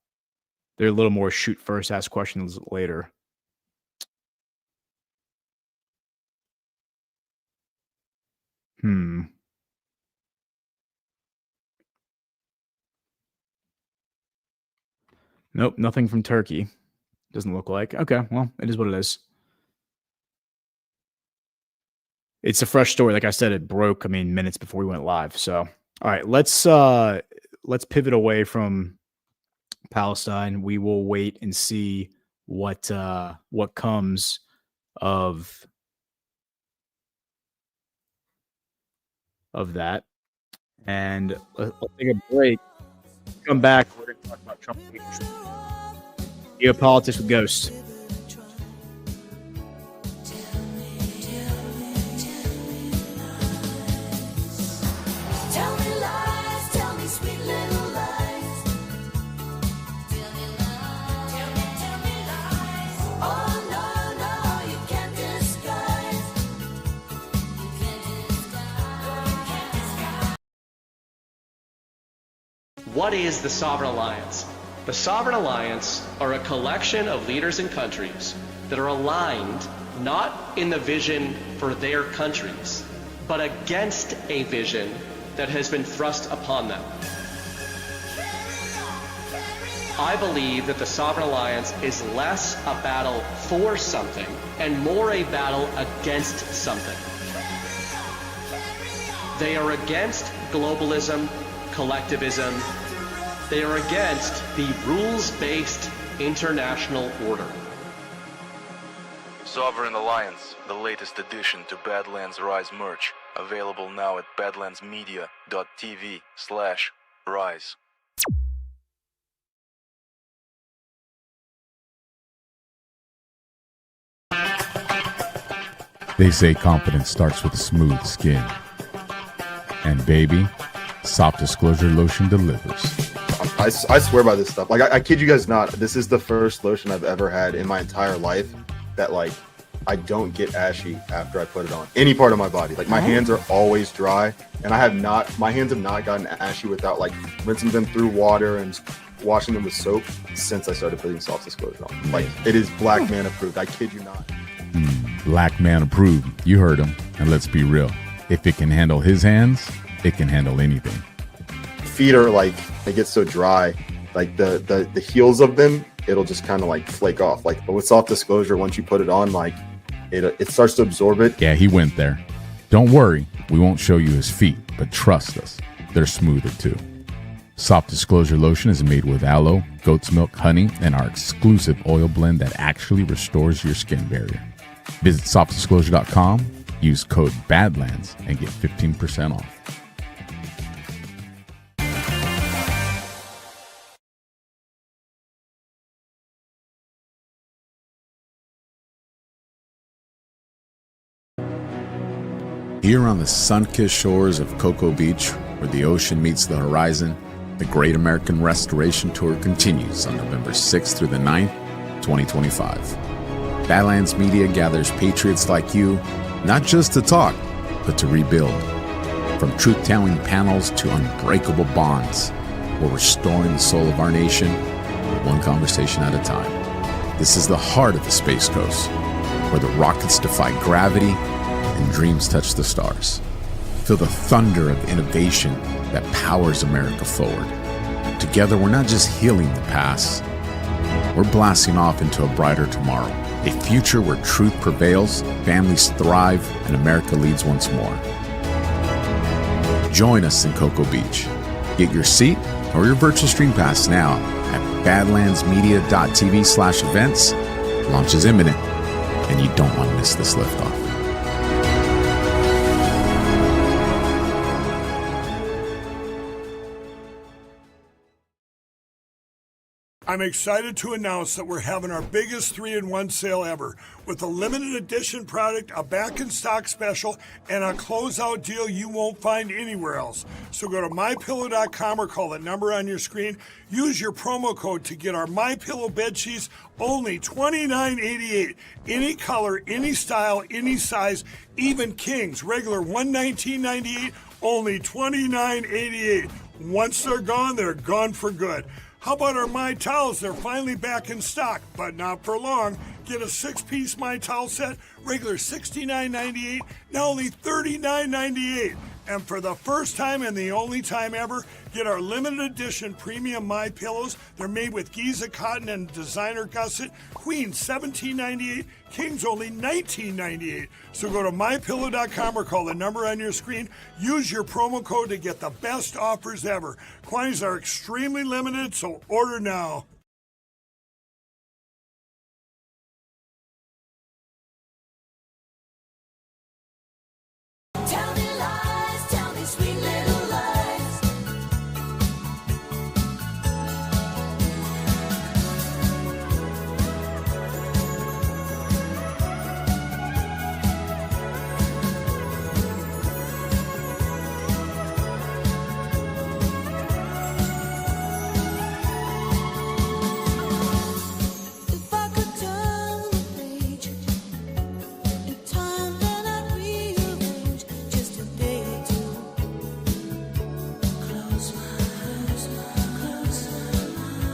little more shoot first, ask questions later. Nope, nothing from Turkey. Doesn't look like. Okay, well, it is what it is. It's a fresh story. Like I said, it broke, minutes before we went live. So, all right, let's pivot away from Palestine. We will wait and see what comes of that. And let's take a break. Come back. We're going to talk about Trump. Geopolitics with Ghost. What is the Sovereign Alliance? The Sovereign Alliance are a collection of leaders and countries that are aligned not in the vision for their countries, but against a vision that has been thrust upon them. I believe that the Sovereign Alliance is less a battle for something and more a battle against something. They are against globalism, collectivism. They are against the rules-based international order. Sovereign Alliance, the latest addition to Badlands Rise merch, available now at badlandsmedia.tv/rise. They say confidence starts with a smooth skin. And baby, Soft Disclosure Lotion delivers. I swear by this stuff. Like, I kid you guys not. This is the first lotion I've ever had in my entire life that, like, I don't get ashy after I put it on. Any part of my body. Like, my hands are always dry, and my hands have not gotten ashy without, like, rinsing them through water and washing them with soap since I started putting Soft Disclosure on. Like, it is Black Man approved. I kid you not. Black Man approved. You heard him. And let's be real. If it can handle his hands, it can handle anything. Feet are like, they get so dry, like the heels of them, it'll just kind of like flake off. Like, but with Soft Disclosure, once you put it on, like it starts to absorb it. Yeah, he went there. Don't worry, we won't show you his feet, but trust us, they're smoother too. Soft Disclosure Lotion is made with aloe, goat's milk, honey, and our exclusive oil blend that actually restores your skin barrier. Visit softdisclosure.com, use code BADLANDS, and get 15% off. Here on the sun-kissed shores of Cocoa Beach, where the ocean meets the horizon, the Great American Restoration Tour continues on November 6th through the 9th, 2025. Badlands Media gathers patriots like you, not just to talk, but to rebuild. From truth-telling panels to unbreakable bonds, we're restoring the soul of our nation, one conversation at a time. This is the heart of the Space Coast, where the rockets defy gravity and dreams touch the stars. Feel the thunder of innovation that powers America forward. Together, we're not just healing the past, we're blasting off into a brighter tomorrow. A future where truth prevails, families thrive, and America leads once more. Join us in Cocoa Beach. Get your seat or your virtual stream pass now at badlandsmedia.tv/events. Launch is imminent, and you don't want to miss this liftoff. I'm excited to announce that we're having our biggest 3-in-1 sale ever with a limited edition product, a back-in-stock special, and a closeout deal you won't find anywhere else. So go to MyPillow.com or call the number on your screen. Use your promo code to get our MyPillow bed sheets, only $29.88. Any color, any style, any size, even kings, regular $119.98, only $29.88. Once they're gone for good. How about our My Towels? They're finally back in stock, but not for long. Get a 6-piece My Towel set, regular $69.98, now only $39.98. And for the first time and the only time ever, get our limited edition premium My Pillows. They're made with Giza cotton and designer gusset. Queen $17.98, Kings only $19.98. So go to mypillow.com or call the number on your screen. Use your promo code to get the best offers ever. Quantities are extremely limited, so order now.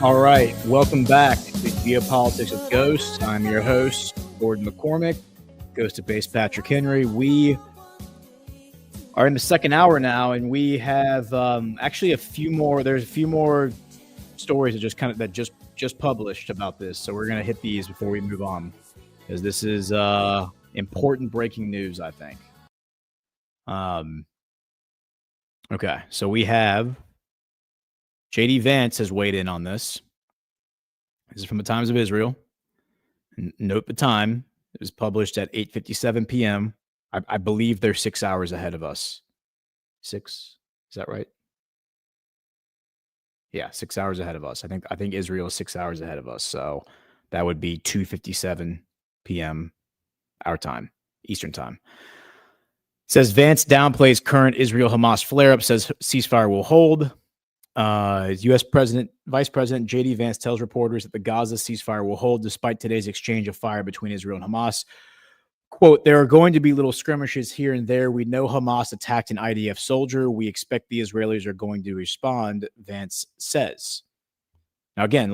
All right, welcome back to Geopolitics with Ghosts. I'm your host, Gordon McCormick, Ghost-based Patrick Henry. We are in the second hour now, and we have actually a few more. There's a few more stories that just published about this, so we're going to hit these before we move on, because this is important breaking news, I think. Okay, so we have J.D. Vance has weighed in on this. This is from the Times of Israel. Note the time. It was published at 8:57 p.m. I believe they're 6 hours ahead of us. 6? Is that right? Yeah, 6 hours ahead of us. I think Israel is 6 hours ahead of us. So that would be 2:57 p.m. our time, Eastern time. It says Vance downplays current Israel-Hamas flare-up, says ceasefire will hold. U.S. Vice President J.D. Vance tells reporters that the Gaza ceasefire will hold despite today's exchange of fire between Israel and Hamas. Quote, there are going to be little skirmishes here and there. We know Hamas attacked an IDF soldier. We expect the Israelis are going to respond, Vance says. Now, again,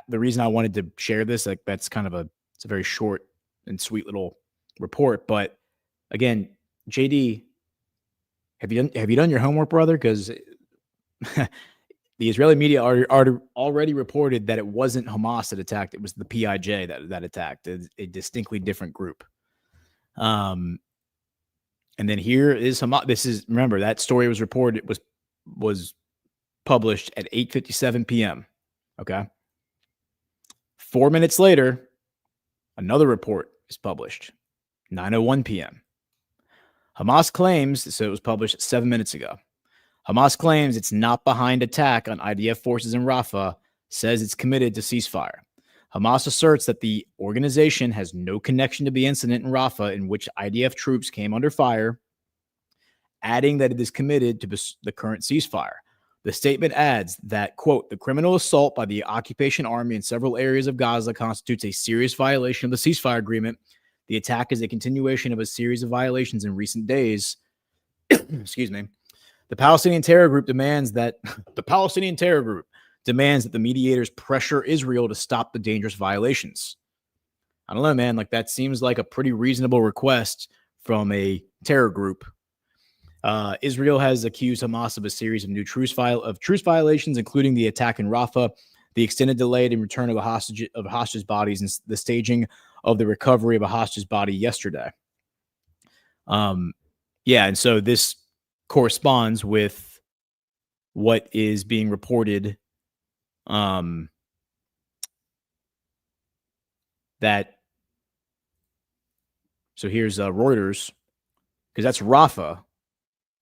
the reason I wanted to share this, that's kind of it's a very short and sweet little report. But again, JD, have you done your homework, brother? Because the Israeli media already reported that it wasn't Hamas that attacked. It was the PIJ that attacked, a distinctly different group. And then here is Hamas. Remember, that story was reported, was published at 8:57 p.m. Okay. 4 minutes later, another report is published, 9:01 p.m. Hamas claims, so it was published 7 minutes ago. Hamas claims it's not behind attack on IDF forces in Rafah, says it's committed to ceasefire. Hamas asserts that the organization has no connection to the incident in Rafah in which IDF troops came under fire, adding that it is committed to the current ceasefire. The statement adds that, quote, the criminal assault by the occupation army in several areas of Gaza constitutes a serious violation of the ceasefire agreement. The attack is a continuation of a series of violations in recent days. Excuse me. The Palestinian terror group demands that the mediators pressure Israel to stop the dangerous violations. I don't know, man. That seems like a pretty reasonable request from a terror group. Israel has accused Hamas of a series of truce violations, including the attack in Rafah, the extended delay in return of hostage bodies, and the staging of the recovery of a hostage body yesterday. And so this corresponds with what is being reported that, so here's Reuters, because that's Rafah.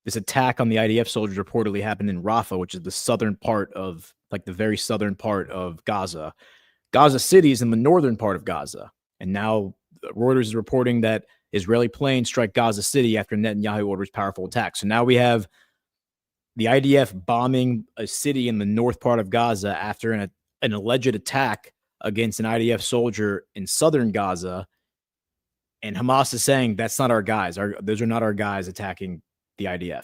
This attack on the IDF soldiers reportedly happened in Rafah, which is the southern part of, like the very southern part of Gaza. Gaza City is in the northern part of Gaza. And now Reuters is reporting that Israeli planes strike Gaza City after Netanyahu orders powerful attacks. So now we have the IDF bombing a city in the north part of Gaza after an alleged attack against an IDF soldier in southern Gaza. And Hamas is saying that's not our guys. Those are not our guys attacking the IDF.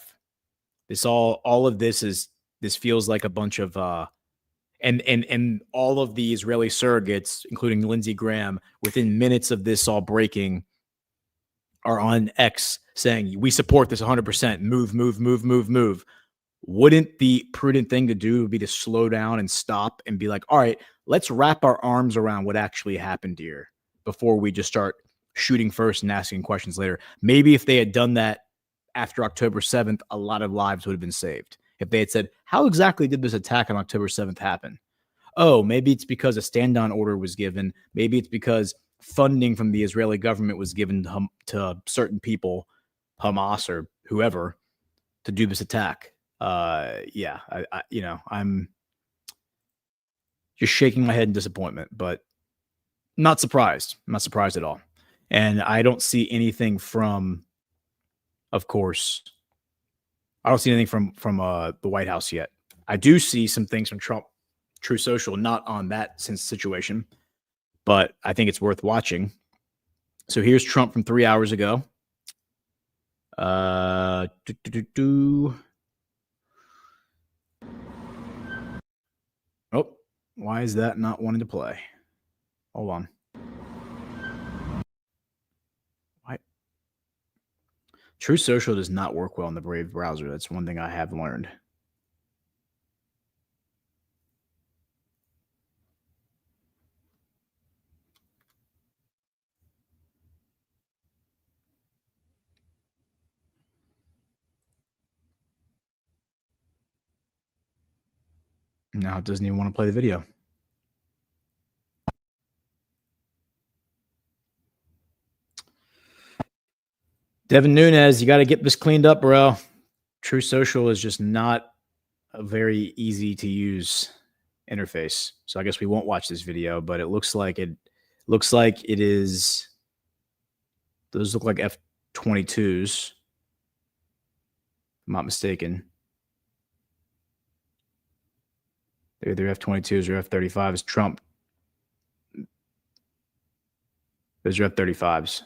All of this feels like a bunch of and all of the Israeli surrogates, including Lindsey Graham, within minutes of this all breaking, are on X saying, we support this 100%. Move, move, move, move, move. Wouldn't the prudent thing to do be to slow down and stop and be like, all right, let's wrap our arms around what actually happened here before we just start shooting first and asking questions later? Maybe if they had done that after October 7th, a lot of lives would have been saved. If they had said, how exactly did this attack on October 7th happen? Oh, maybe it's because a stand-down order was given. Maybe it's because funding from the Israeli government was given to certain people, Hamas or whoever, to do this attack. I'm just shaking my head in disappointment, but not surprised. I'm not surprised at all. And I don't see anything from, of course, I don't see anything from the White House yet. I do see some things from Trump, True Social, not on that situation, but I think it's worth watching. So here's Trump from 3 hours ago. Oh, why is that not wanting to play? Hold on. True Social does not work well in the Brave browser. That's one thing I have learned. Now it doesn't even want to play the video. Devin Nunes, you got to get this cleaned up, bro. True Social is just not a very easy to use interface. So I guess we won't watch this video, but it looks like it is. Those look like F-22s. If I'm not mistaken. They're either F-22s or F-35s. Trump. Those are F-35s.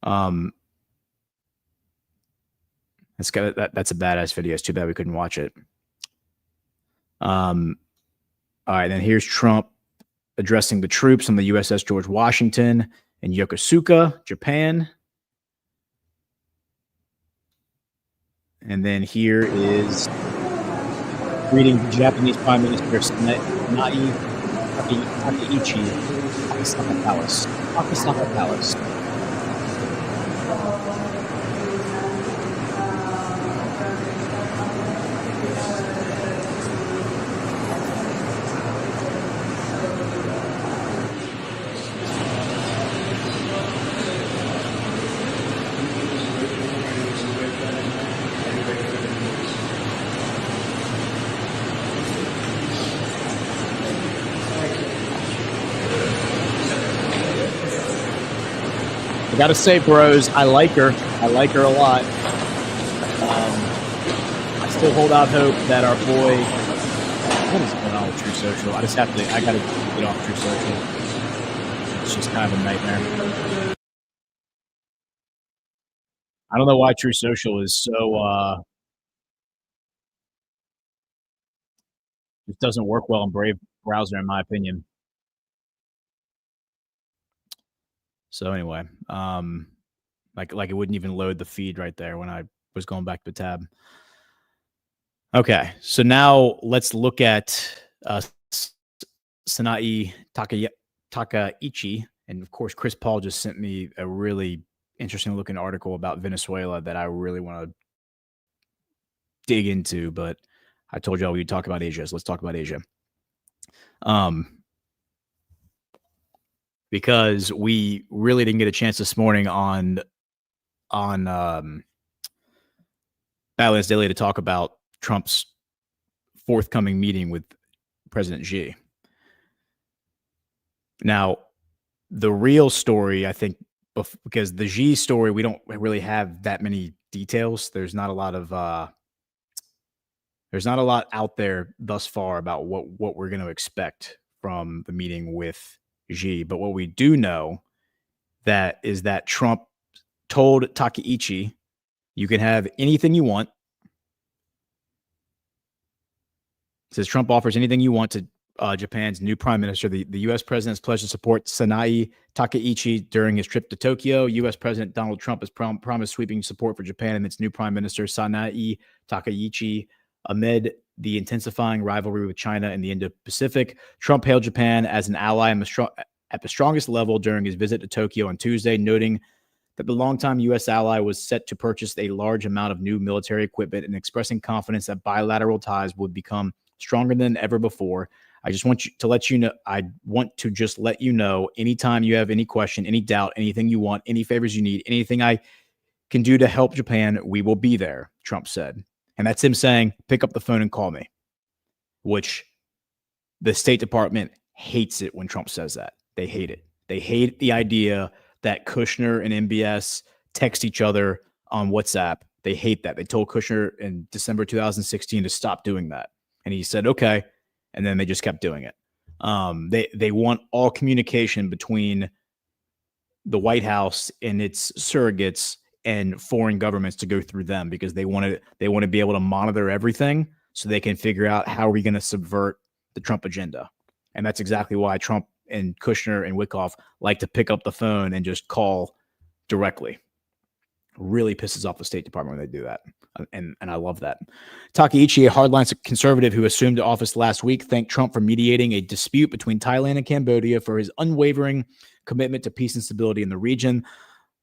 That's a badass video. It's too bad we couldn't watch it. All right, then here's Trump addressing the troops on the USS George Washington in Yokosuka, Japan. And then here is greeting the Japanese Prime Minister Takaichi Akasaka Palace. I gotta say, bros, I like her. I like her a lot. I still hold out hope that our boy. What is going on with True Social? I gotta get off True Social. It's just kind of a nightmare. I don't know why True Social is so. It doesn't work well in Brave browser, in my opinion. So anyway, like it wouldn't even load the feed right there when I was going back to the tab. Okay, so now let's look at Sanai Takaichi, and of course, Chris Paul just sent me a really interesting looking article about Venezuela that I really want to dig into, but I told y'all we'd talk about Asia, so let's talk about Asia. Because we really didn't get a chance this morning on Badlands Daily to talk about Trump's forthcoming meeting with President Xi. Now, the real story, I think, because the Xi story, we don't really have that many details. There's not a lot out there thus far about what we're going to expect from the meeting with Xi. But what we do know is that Trump told Takaichi, you can have anything you want. It says Trump offers anything you want to Japan's new prime minister. The U.S. president has pledged to support Sanae Takaichi during his trip to Tokyo. U.S. President Donald Trump has promised sweeping support for Japan and its new prime minister, Sanae Takaichi, amid the intensifying rivalry with China in the Indo-Pacific. Trump hailed Japan as an ally at the strongest level during his visit to Tokyo on Tuesday, noting that the longtime U.S. ally was set to purchase a large amount of new military equipment and expressing confidence that bilateral ties would become stronger than ever before. I just want to let you know, anytime you have any question, any doubt, anything you want, any favors you need, anything I can do to help Japan, we will be there, Trump said. And that's him saying, pick up the phone and call me, which the State Department hates it when Trump says that. They hate it. They hate the idea that Kushner and MBS text each other on WhatsApp. They hate that. They told Kushner in December 2016 to stop doing that. And he said, okay. And then they just kept doing it. They want all communication between the White House and its surrogates and foreign governments to go through them because they want to be able to monitor everything so they can figure out how are we going to subvert the Trump agenda. And that's exactly why Trump and Kushner and Wickoff like to pick up the phone and just call directly. Really pisses off the State Department when they do that. And I love that. Takaichi, a hardline conservative who assumed office last week, thanked Trump for mediating a dispute between Thailand and Cambodia for his unwavering commitment to peace and stability in the region.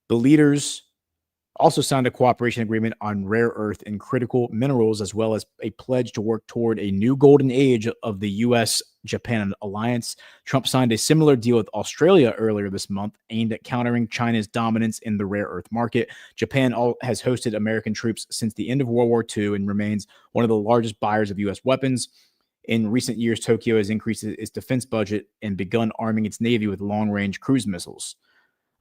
The leaders also signed a cooperation agreement on rare earth and critical minerals, as well as a pledge to work toward a new golden age of the U.S.-Japan alliance. Trump signed a similar deal with Australia earlier this month, aimed at countering China's dominance in the rare earth market. Japan has hosted American troops since the end of World War II and remains one of the largest buyers of U.S. weapons. In recent years, Tokyo has increased its defense budget and begun arming its navy with long-range cruise missiles.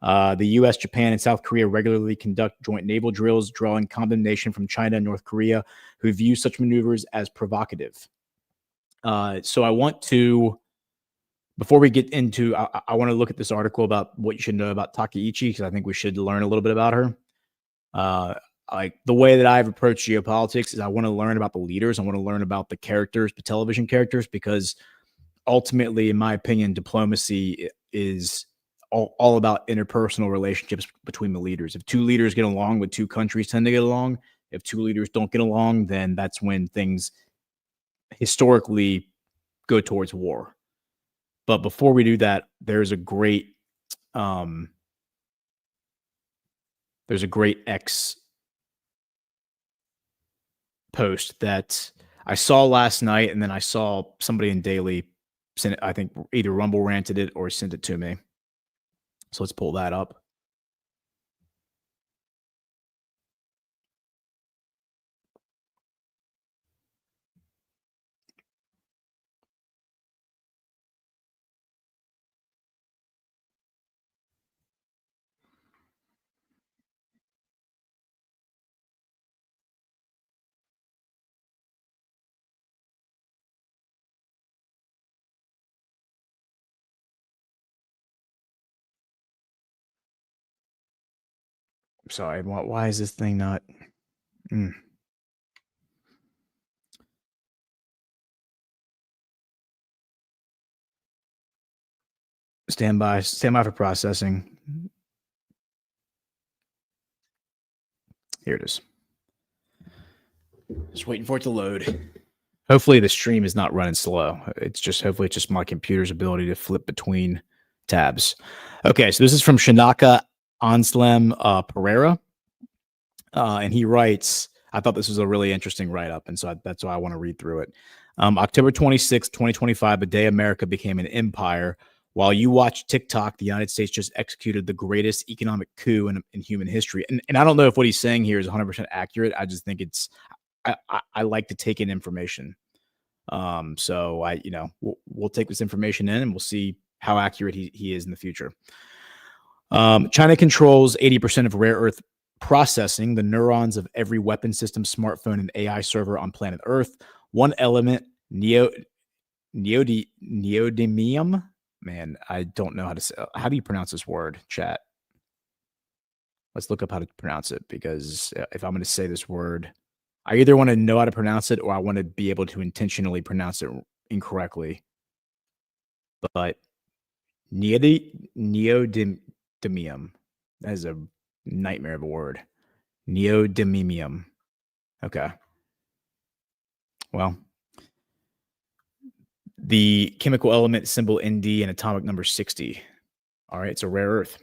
The U.S., Japan, and South Korea regularly conduct joint naval drills, drawing condemnation from China and North Korea, who view such maneuvers as provocative. So I want to, before we get into, I want to look at this article about what you should know about Takaichi, because I think we should learn a little bit about her. Like the way that I've approached geopolitics is I want to learn about the leaders. I want to learn about the characters, the television characters, because ultimately, in my opinion, diplomacy is all about interpersonal relationships between the leaders. If two leaders get along, with two countries tend to get along. If two leaders don't get along, then that's when things historically go towards war. But before we do that, there's a great X post that I saw last night, and then I saw somebody in Daily send it. I think either Rumble ranted it or sent it to me. So let's pull that up. Sorry, why is this thing not? Stand by for processing. Here it is. Just waiting for it to load. Hopefully the stream is not running slow. Hopefully it's just my computer's ability to flip between tabs. Okay, so this is from Shanaka Anslem Pereira. And he writes, I thought this was a really interesting write-up, and so that's why I want to read through it. October 26, 2025, a day America became an empire. While you watch TikTok, the United States just executed the greatest economic coup in human history. And I don't know if what he's saying here is 100% accurate. I just think I like to take in information. So we'll take this information in and we'll see how accurate he is in the future. China controls 80% of rare earth processing, the neurons of every weapon system, smartphone, and AI server on planet Earth. One element, neodymium. Man, I don't know how to say. How do you pronounce this word, chat? Let's look up how to pronounce it, because if I'm going to say this word, I either want to know how to pronounce it or I want to be able to intentionally pronounce it incorrectly. But neodymium, that is a nightmare of a word. Neodymium. Okay. Well, the chemical element symbol Nd and atomic number 60. All right, it's a rare earth.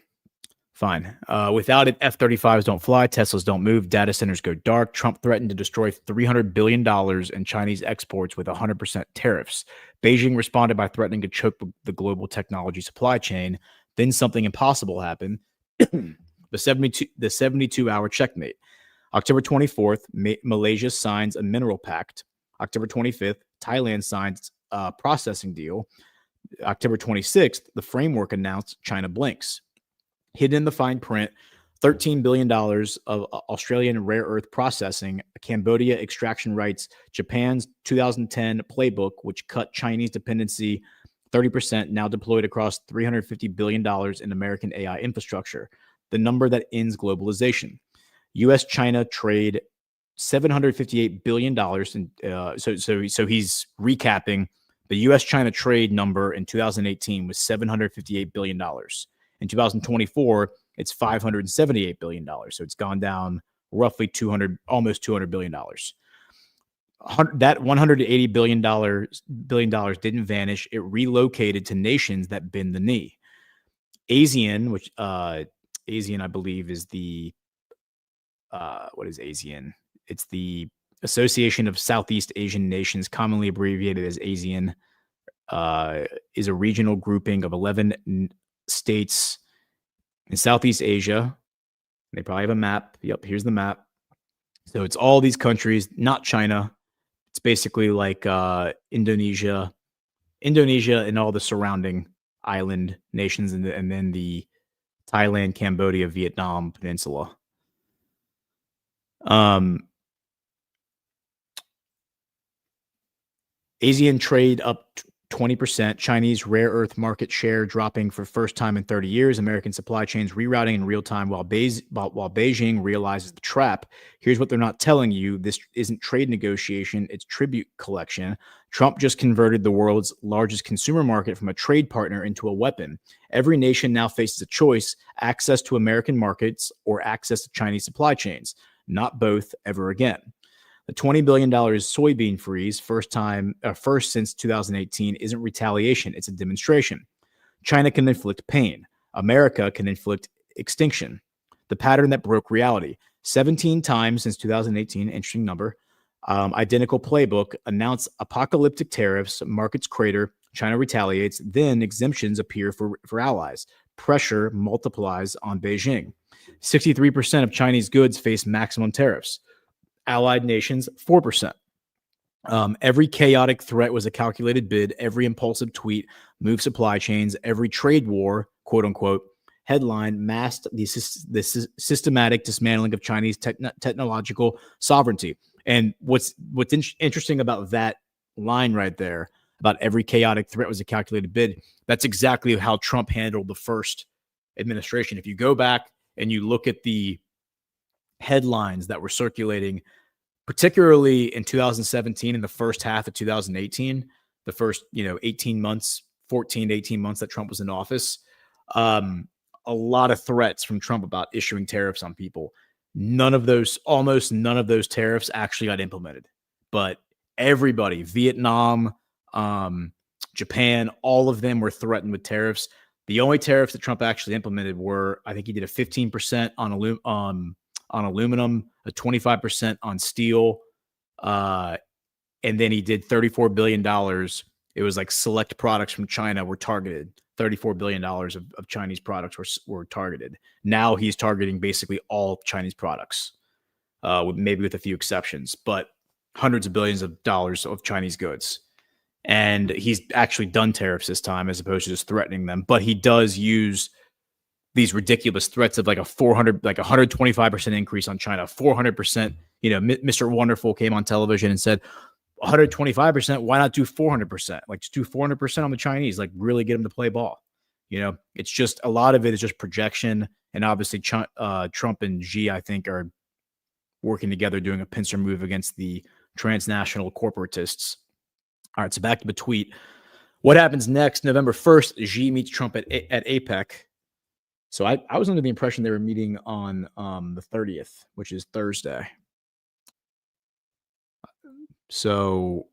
Fine. Without it, F-35s don't fly, Teslas don't move, data centers go dark. Trump threatened to destroy $300 billion in Chinese exports with 100% tariffs. Beijing responded by threatening to choke the global technology supply chain. Then something impossible happened. The 72-hour checkmate. October 24th, Malaysia signs a mineral pact. October 25th, Thailand signs a processing deal. October 26th, the framework announced China blinks. Hidden in the fine print, $13 billion of Australian rare earth processing, Cambodia extraction rights, Japan's 2010 playbook, which cut Chinese dependency 30%, now deployed across $350 billion in American AI infrastructure, the number that ends globalization. U.S.-China trade $758 billion. So he's recapping. The U.S.-China trade number in 2018 was $758 billion. In 2024, it's $578 billion. So it's gone down roughly almost $200 billion. That $180 billion didn't vanish. It relocated to nations that bend the knee. ASEAN, which ASEAN, I believe, is the what is ASEAN? It's the Association of Southeast Asian Nations, commonly abbreviated as ASEAN, is a regional grouping of 11 states in Southeast Asia. They probably have a map. Yep, here's the map. So it's all these countries, not China. It's basically like Indonesia and all the surrounding island nations, and then the Thailand, Cambodia, Vietnam peninsula. ASEAN trade up 20%. Chinese rare earth market share dropping for first time in 30 years. American supply chains rerouting in real time while Beijing realizes the trap. Here's what they're not telling you. This isn't trade negotiation. It's tribute collection. Trump just converted the world's largest consumer market from a trade partner into a weapon. Every nation now faces a choice: access to American markets or access to Chinese supply chains. Not both ever again. The $20 billion soybean freeze, first since 2018, isn't retaliation. It's a demonstration. China can inflict pain. America can inflict extinction. The pattern that broke reality. 17 times since 2018, interesting number. Identical playbook, announce apocalyptic tariffs, markets crater, China retaliates, then exemptions appear for allies. Pressure multiplies on Beijing. 63% of Chinese goods face maximum tariffs. Allied nations, 4%. Every chaotic threat was a calculated bid. Every impulsive tweet moved supply chains. Every trade war, quote unquote, headline masked the systematic dismantling of Chinese technological sovereignty. And what's interesting about that line right there, about every chaotic threat was a calculated bid, that's exactly how Trump handled the first administration. If you go back and you look at the headlines that were circulating, particularly in 2017 and the first half of 2018, the first 18 months, 14 to 18 months that Trump was in office, a lot of threats from Trump about issuing tariffs on people. Almost none of those tariffs actually got implemented. But everybody, Vietnam, Japan, all of them were threatened with tariffs. The only tariffs that Trump actually implemented were, I think he did a 15% on on aluminum, a 25% on steel, and then he did $34 billion. It was like select products from China were targeted. $34 billion of Chinese products were targeted. Now he's targeting basically all Chinese products, maybe with a few exceptions, but hundreds of billions of dollars of Chinese goods. And he's actually done tariffs this time as opposed to just threatening them. But he does use these ridiculous threats of like a 125% increase on China, 400%. Mr. Wonderful came on television and said 125%. Why not do 400%? Like just do 400% on the Chinese, like really get them to play ball. It's just a lot of it is just projection. And obviously Trump and Xi, I think, are working together, doing a pincer move against the transnational corporatists. All right, so back to the tweet. What happens next? November 1st, Xi meets Trump at APEC. So I was under the impression they were meeting on the 30th, which is Thursday. So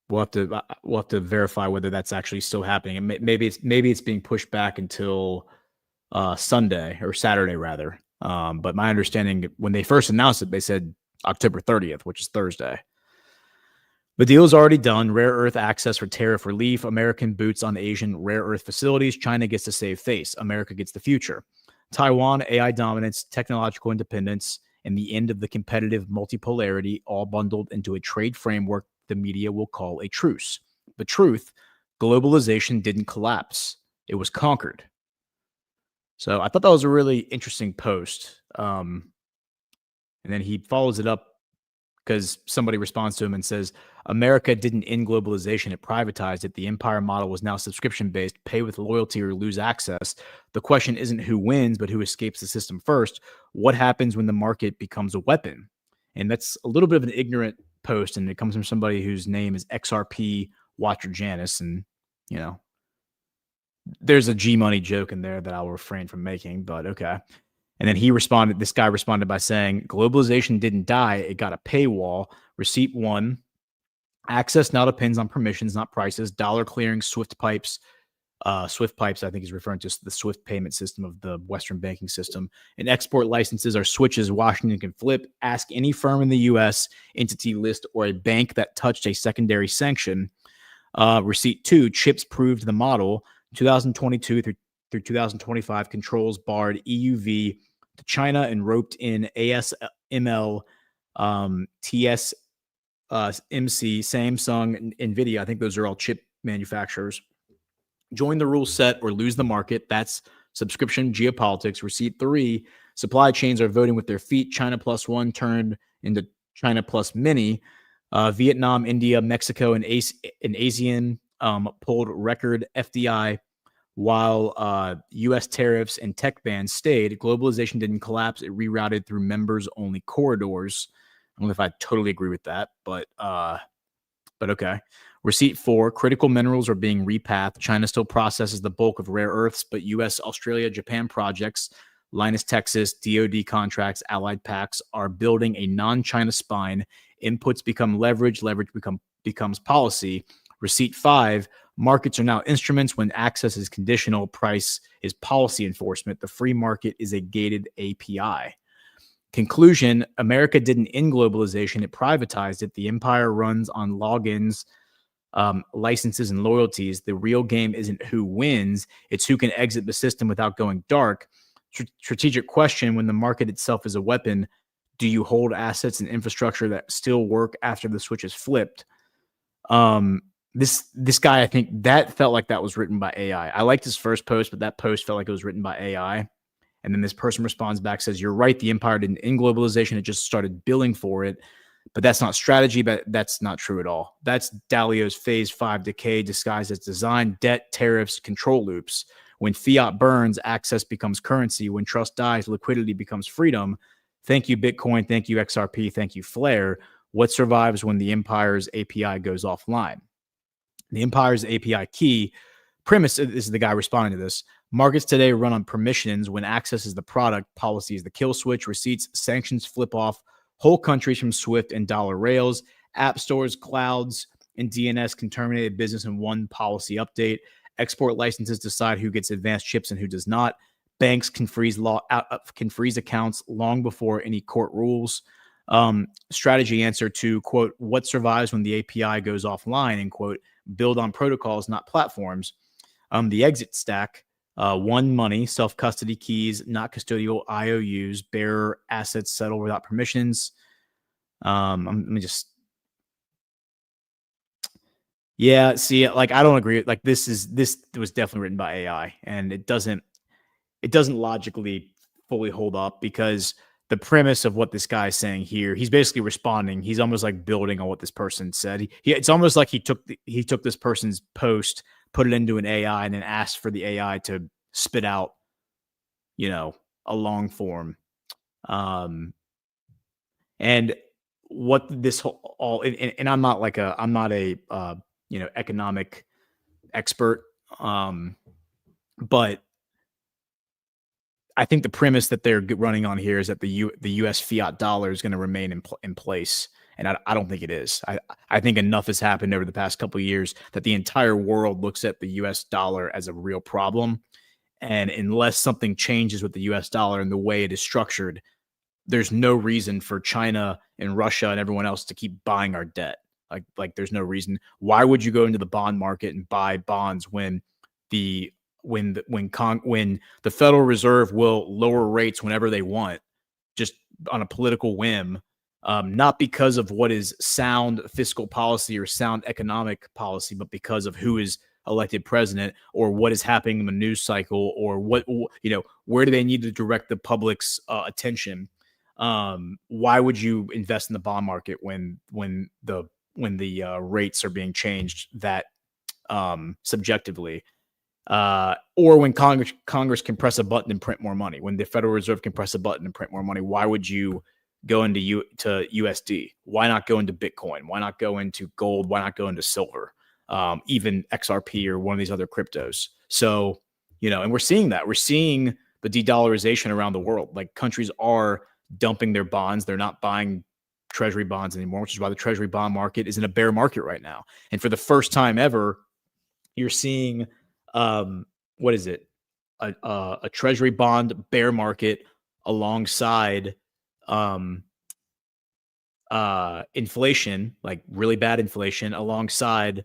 we'll have to verify whether that's actually still happening. And maybe it's being pushed back until Sunday or Saturday rather. But my understanding, when they first announced it, they said October 30th, which is Thursday. The deal is already done. Rare earth access for tariff relief. American boots on Asian rare earth facilities. China gets to save face. America gets the future. Taiwan, AI dominance, technological independence, and the end of the competitive multipolarity, all bundled into a trade framework the media will call a truce. The truth, globalization didn't collapse. It was conquered. So I thought that was a really interesting post. And then he follows it up because somebody responds to him and says, America didn't end globalization, it privatized it. The empire model was now subscription-based, pay with loyalty or lose access. The question isn't who wins, but who escapes the system first. What happens when the market becomes a weapon? And that's a little bit of an ignorant post, and it comes from somebody whose name is XRP Watcher Janice. And, there's a G-Money joke in there that I'll refrain from making, but okay. And then this guy responded by saying, globalization didn't die, it got a paywall. Receipt 1, access now depends on permissions, not prices. Dollar clearing, Swift pipes. Swift pipes, I think, is referring to the Swift payment system of the Western banking system. And export licenses are switches Washington can flip. Ask any firm in the U.S., entity list, or a bank that touched a secondary sanction. Receipt 2, chips proved the model. 2022 through 2025, controls barred EUV to China and roped in ASML, TSMC, Samsung, NVIDIA. I think those are all chip manufacturers. Join the rule set or lose the market. That's subscription geopolitics. Receipt 3, supply chains are voting with their feet. China plus one turned into China plus many. Vietnam, India, Mexico, and ASEAN pulled record FDI while U.S. tariffs and tech bans stayed. Globalization didn't collapse. It rerouted through members-only corridors. I don't know if I totally agree with that, but okay. Receipt 4, critical minerals are being repathed. China still processes the bulk of rare earths, but U.S., Australia, Japan projects, Linus, Texas, DoD contracts, allied pacts are building a non-China spine. Inputs become leverage becomes policy. Receipt 5, markets are now instruments. When access is conditional, price is policy enforcement. The free market is a gated API. Conclusion, America didn't end globalization, it privatized it. The empire runs on logins, licenses, and loyalties. The real game isn't who wins, it's who can exit the system without going dark. Strategic question, when the market itself is a weapon, do you hold assets and infrastructure that still work after the switch is flipped? This guy, I think that felt like that was written by AI. I liked his first post, but that post felt like it was written by AI. And then this person responds back, says, you're right, the empire didn't end globalization, it just started billing for it. But that's not strategy, but that's not true at all. That's Dalio's phase 5 decay disguised as design, debt, tariffs, control loops. When fiat burns, access becomes currency. When trust dies, liquidity becomes freedom. Thank you, Bitcoin. Thank you, XRP. Thank you, Flare. What survives when the empire's API goes offline? The empire's API key premise, this is the guy responding to this. Markets today run on permissions. When access is the product, policy is the kill switch. Receipts, sanctions flip off whole countries from Swift and dollar rails. App stores, clouds, and DNS can terminate a business in one policy update. Export licenses decide who gets advanced chips and who does not. banks can freeze accounts long before any court rules. Strategy answer to, quote, what survives when the API goes offline, and, quote, build on protocols, not platforms. The exit stack, one, money, self-custody keys, not custodial IOUs, bearer assets settle without permissions. Let me just, yeah, see, like, I don't agree. Like, this was definitely written by AI, and it doesn't logically fully hold up, because the premise of what this guy is saying here, he's basically responding. He's almost like building on what this person said. It's almost like he took this person's post, put it into an AI, and then asked for the AI to spit out, a long form. And what this whole and I'm not a economic expert, but I think the premise that they're running on here is that the U.S. fiat dollar is going to remain in place, and I don't think it is. I think enough has happened over the past couple of years that the entire world looks at the U.S. dollar as a real problem, and unless something changes with the U.S. dollar and the way it is structured, there's no reason for China and Russia and everyone else to keep buying our debt. Like there's no reason. Why would you go into the bond market and buy bonds when the Federal Reserve will lower rates whenever they want, just on a political whim, not because of what is sound fiscal policy or sound economic policy, but because of who is elected president or what is happening in the news cycle, or where do they need to direct the public's attention? Why would you invest in the bond market when the rates are being changed that subjectively? Or when Congress can press a button and print more money, when the Federal Reserve can press a button and print more money, why would you go into USD? Why not go into Bitcoin? Why not go into gold? Why not go into silver? Even XRP or one of these other cryptos. So, and we're seeing that. We're seeing the de-dollarization around the world. Like, countries are dumping their bonds. They're not buying treasury bonds anymore, which is why the treasury bond market is in a bear market right now. And for the first time ever, you're seeing what is it? A treasury bond bear market alongside inflation, like really bad inflation, alongside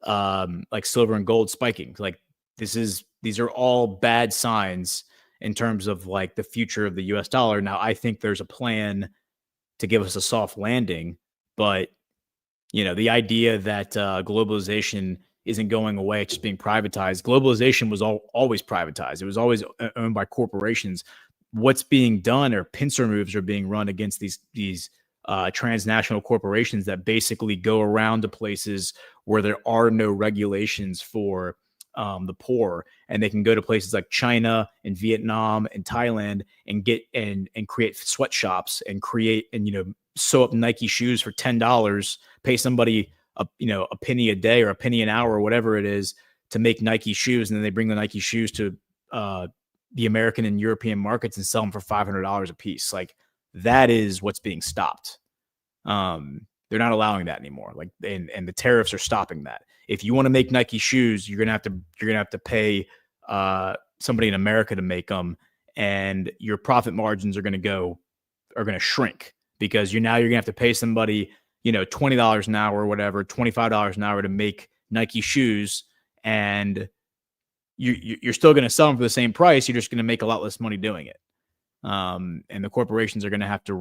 like silver and gold spiking. Like, these are all bad signs in terms of like the future of the US dollar. Now, I think there's a plan to give us a soft landing, but the idea that globalization isn't going away, it's just being privatized. Globalization was always privatized. It was always owned by corporations. What's being done, or pincer moves are being run against these transnational corporations that basically go around to places where there are no regulations for the poor, and they can go to places like China and Vietnam and Thailand and get and create sweatshops and sew up Nike shoes for $10, pay somebody a penny a day or a penny an hour or whatever it is to make Nike shoes, and then they bring the Nike shoes to the American and European markets and sell them for $500 a piece. Like, that is what's being stopped. They're not allowing that anymore. Like, and the tariffs are stopping that. If you want to make Nike shoes, you're gonna have to pay somebody in America to make them, and your profit margins are gonna shrink, because you're gonna have to pay somebody $20 an hour or whatever, $25 an hour to make Nike shoes, and you're still going to sell them for the same price. You're just going to make a lot less money doing it. And the corporations are going to have to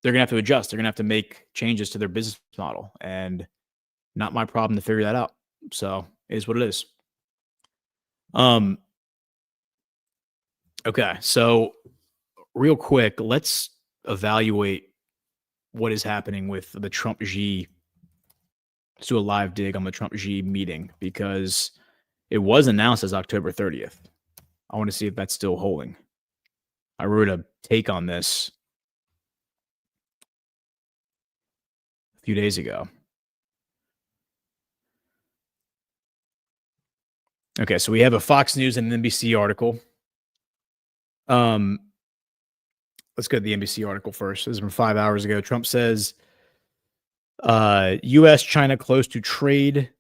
they're going to have to adjust. They're going to have to make changes to their business model, and not my problem to figure that out. So it is what it is. Okay. So real quick, let's evaluate what is happening with the Trump Xi. Let's do a live dig on the Trump Xi meeting, because it was announced as October 30th. I want to see if that's still holding. I wrote a take on this a few days ago. Okay, so we have a Fox News and an NBC article. Let's go to the NBC article first. This is from 5 hours ago. Trump says, U.S. China close to trade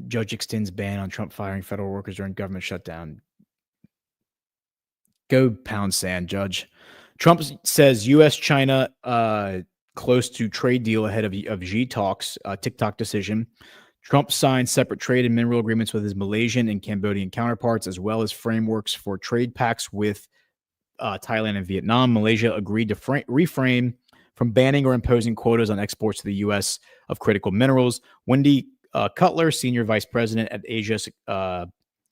Judge extends ban on Trump firing federal workers during government shutdown. Go pound sand, Judge. Trump says U.S.-China close to trade deal ahead of Xi talks, TikTok decision. Trump signed separate trade and mineral agreements with his Malaysian and Cambodian counterparts, as well as frameworks for trade pacts with Thailand and Vietnam. Malaysia agreed to refrain from banning or imposing quotas on exports to the U.S. of critical minerals. Wendy Cutler, senior vice president at Asia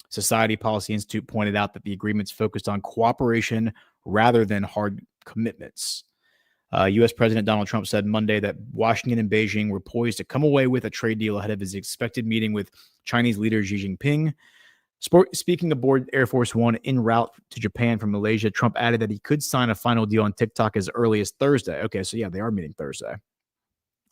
Society Policy Institute, pointed out that the agreements focused on cooperation rather than hard commitments. U.S. President Donald Trump said Monday that Washington and Beijing were poised to come away with a trade deal ahead of his expected meeting with Chinese leader Xi Jinping. Speaking aboard Air Force One en route to Japan from Malaysia, Trump added that he could sign a final deal on TikTok as early as Thursday. Okay, so yeah, they are meeting Thursday.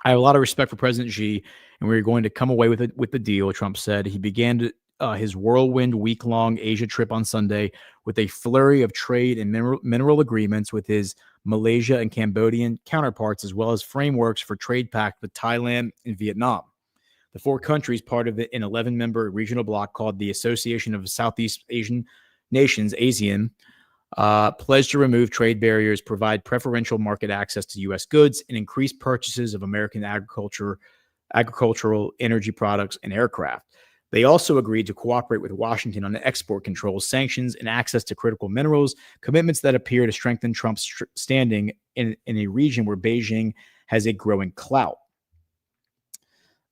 I have a lot of respect for President Xi, and we're going to come away with the deal, Trump said. He began his whirlwind week-long Asia trip on Sunday with a flurry of trade and mineral agreements with his Malaysia and Cambodian counterparts, as well as frameworks for trade pact with Thailand and Vietnam. The four countries, part of an 11-member regional bloc called the Association of Southeast Asian Nations, ASEAN, pledged to remove trade barriers, provide preferential market access to U.S. goods, and increase purchases of American agricultural, energy products, and aircraft. They also agreed to cooperate with Washington on export controls, sanctions, and access to critical minerals, commitments that appear to strengthen Trump's standing in a region where Beijing has a growing clout.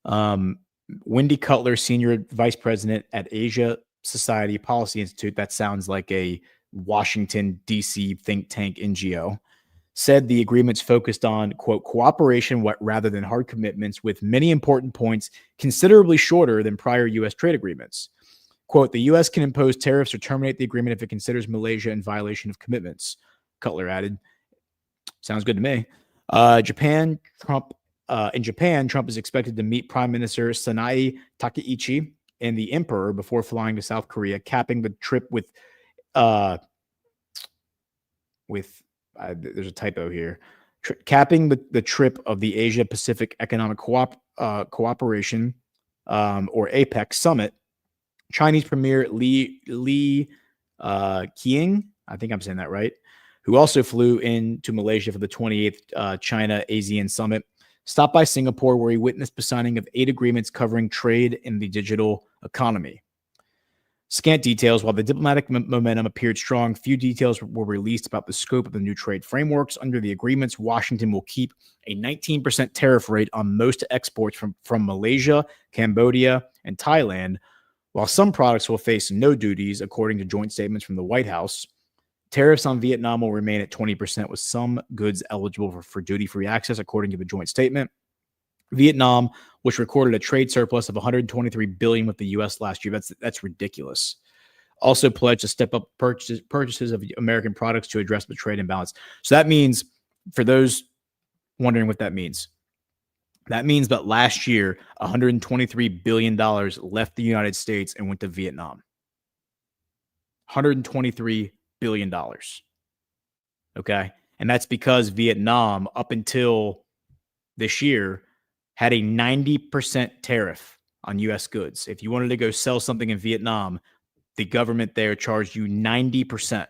Wendy Cutler, senior vice president at Asia Society Policy Institute, that sounds like a Washington, D.C. think tank NGO, said the agreements focused on, quote, cooperation rather than hard commitments, with many important points considerably shorter than prior U.S. trade agreements. Quote, the U.S. can impose tariffs or terminate the agreement if it considers Malaysia in violation of commitments, Cutler added. Sounds good to me. In Japan, Trump is expected to meet Prime Minister Sanae Takaichi and the Emperor before flying to South Korea, capping the trip with there's a typo here. Capping the trip of the Asia Pacific Economic Cooperation, or APEC summit. Chinese Premier Li Qiang, I think I'm saying that right, who also flew into Malaysia for the 28th China ASEAN summit, stopped by Singapore, where he witnessed the signing of 8 agreements covering trade in the digital economy. Scant details. While the diplomatic momentum appeared strong, few details were released about the scope of the new trade frameworks. Under the agreements, Washington will keep a 19% tariff rate on most exports from Malaysia, Cambodia, and Thailand, while some products will face no duties, according to joint statements from the White House. Tariffs on Vietnam will remain at 20%, with some goods eligible for duty-free access, according to the joint statement. Vietnam, which recorded a trade surplus of $123 billion with the U.S. last year, that's ridiculous, also pledged to step up purchases of American products to address the trade imbalance. So that means, for those wondering what that means that last year, $123 billion left the United States and went to Vietnam. $123 billion. Okay? And that's because Vietnam, up until this year, had a 90% tariff on U.S. goods. If you wanted to go sell something in Vietnam, the government there charged you 90%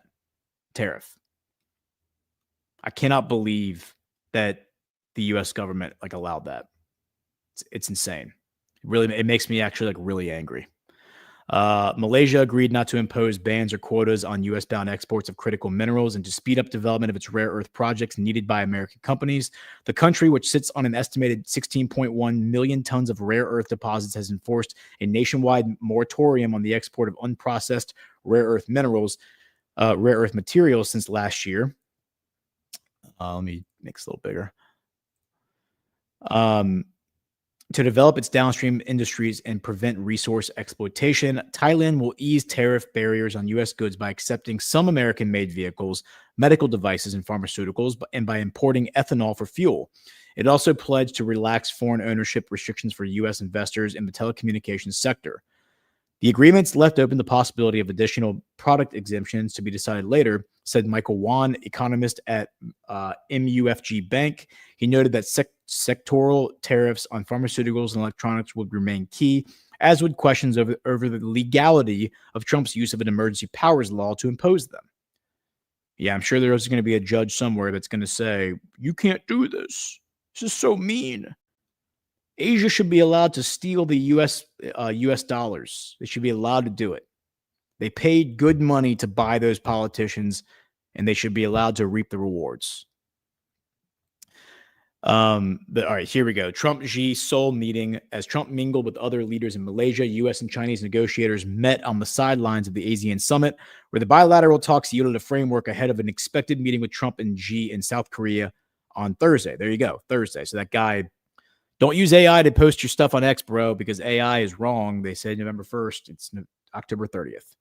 tariff. I cannot believe that the U.S. government allowed that. It's insane. It makes me actually really angry. Malaysia agreed not to impose bans or quotas on U.S.-bound exports of critical minerals and to speed up development of its rare earth projects needed by American companies. The country, which sits on an estimated 16.1 million tons of rare earth deposits, has enforced a nationwide moratorium on the export of unprocessed rare earth materials since last year. Let me make this a little bigger. To develop its downstream industries and prevent resource exploitation, Thailand will ease tariff barriers on U.S. goods by accepting some American-made vehicles, medical devices, and pharmaceuticals, and by importing ethanol for fuel. It also pledged to relax foreign ownership restrictions for U.S. investors in the telecommunications sector. The agreements left open the possibility of additional product exemptions to be decided later, said Michael Wan, economist at MUFG Bank. He noted that sectoral tariffs on pharmaceuticals and electronics would remain key, as would questions over the legality of Trump's use of an emergency powers law to impose them. Yeah, I'm sure there's going to be a judge somewhere that's going to say, you can't do this. This is so mean. Asia should be allowed to steal the U.S. dollars. They should be allowed to do it. They paid good money to buy those politicians, and they should be allowed to reap the rewards. All right, here we go. Trump-Xi Seoul meeting. As Trump mingled with other leaders in Malaysia, U.S. and Chinese negotiators met on the sidelines of the ASEAN summit, where the bilateral talks yielded a framework ahead of an expected meeting with Trump and Xi in South Korea on Thursday. There you go, Thursday. So that guy, don't use AI to post your stuff on X, bro, because AI is wrong. They said November 1st. It's October 30th.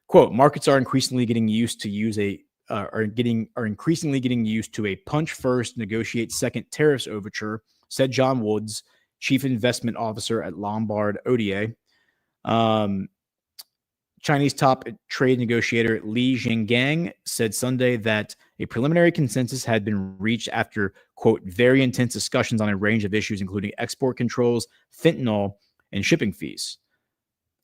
Quote, markets are increasingly getting used to increasingly getting used to a punch first, negotiate second tariffs overture, said John Woods, chief investment officer at Lombard Odier. Chinese top trade negotiator Li Zhengang said Sunday that a preliminary consensus had been reached after, quote, very intense discussions on a range of issues, including export controls, fentanyl, and shipping fees.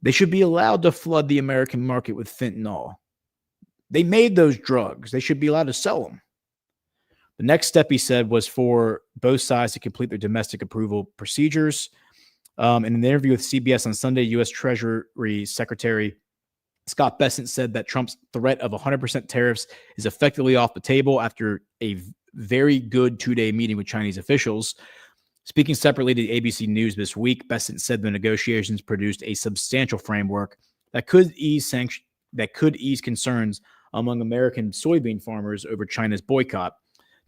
They should be allowed to flood the American market with fentanyl. They made those drugs. They should be allowed to sell them. The next step, he said, was for both sides to complete their domestic approval procedures. In an interview with CBS on Sunday, U.S. Treasury Secretary Scott Bessent said that Trump's threat of 100% tariffs is effectively off the table after a very good two-day meeting with Chinese officials. Speaking separately to ABC News this week, Bessent said the negotiations produced a substantial framework that could ease concerns among American soybean farmers over China's boycott.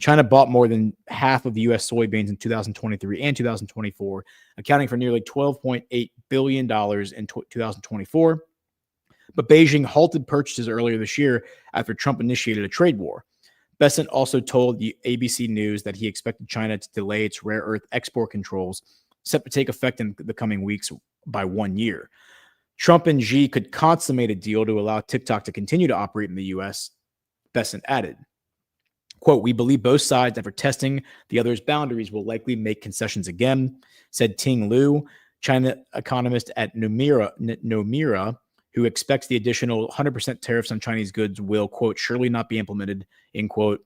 China bought more than half of the U.S. soybeans in 2023 and 2024, accounting for nearly $12.8 billion in 2024. But Beijing halted purchases earlier this year after Trump initiated a trade war. Bessent also told the ABC News that he expected China to delay its rare earth export controls set to take effect in the coming weeks by 1 year. Trump and Xi could consummate a deal to allow TikTok to continue to operate in the U.S., Bessent added. Quote, we believe both sides, after testing the other's boundaries, will likely make concessions again, said Ting Liu, China economist at Nomura, who expects the additional 100% tariffs on Chinese goods will, quote, surely not be implemented, end quote,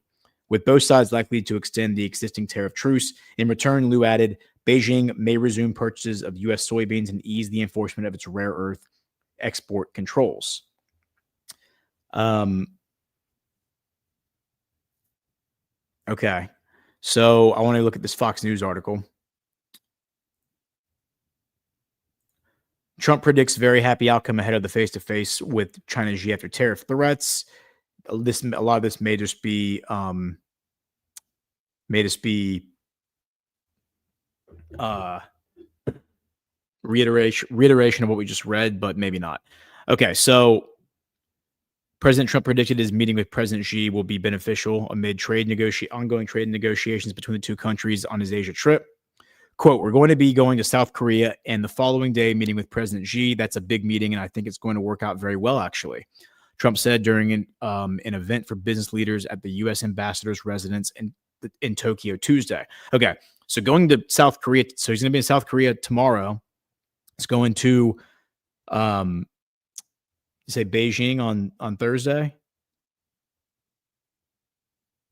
with both sides likely to extend the existing tariff truce. In return, Liu added, Beijing may resume purchases of U.S. soybeans and ease the enforcement of its rare earth export controls. Okay, so I want to look at this Fox News article. Trump predicts very happy outcome ahead of the face-to-face with China Xi after tariff threats. A lot of this may just be reiteration of what we just read, but maybe not. Okay, so President Trump predicted his meeting with President Xi will be beneficial amid ongoing trade negotiations between the two countries on his Asia trip. Quote, we're going to be going to South Korea and the following day meeting with President Xi. That's a big meeting, and I think it's going to work out very well, actually. Trump said during an event for business leaders at the U.S. ambassador's residence in Tokyo Tuesday. Okay, so going to South Korea. So he's going to be in South Korea tomorrow. He's going to say Beijing on Thursday.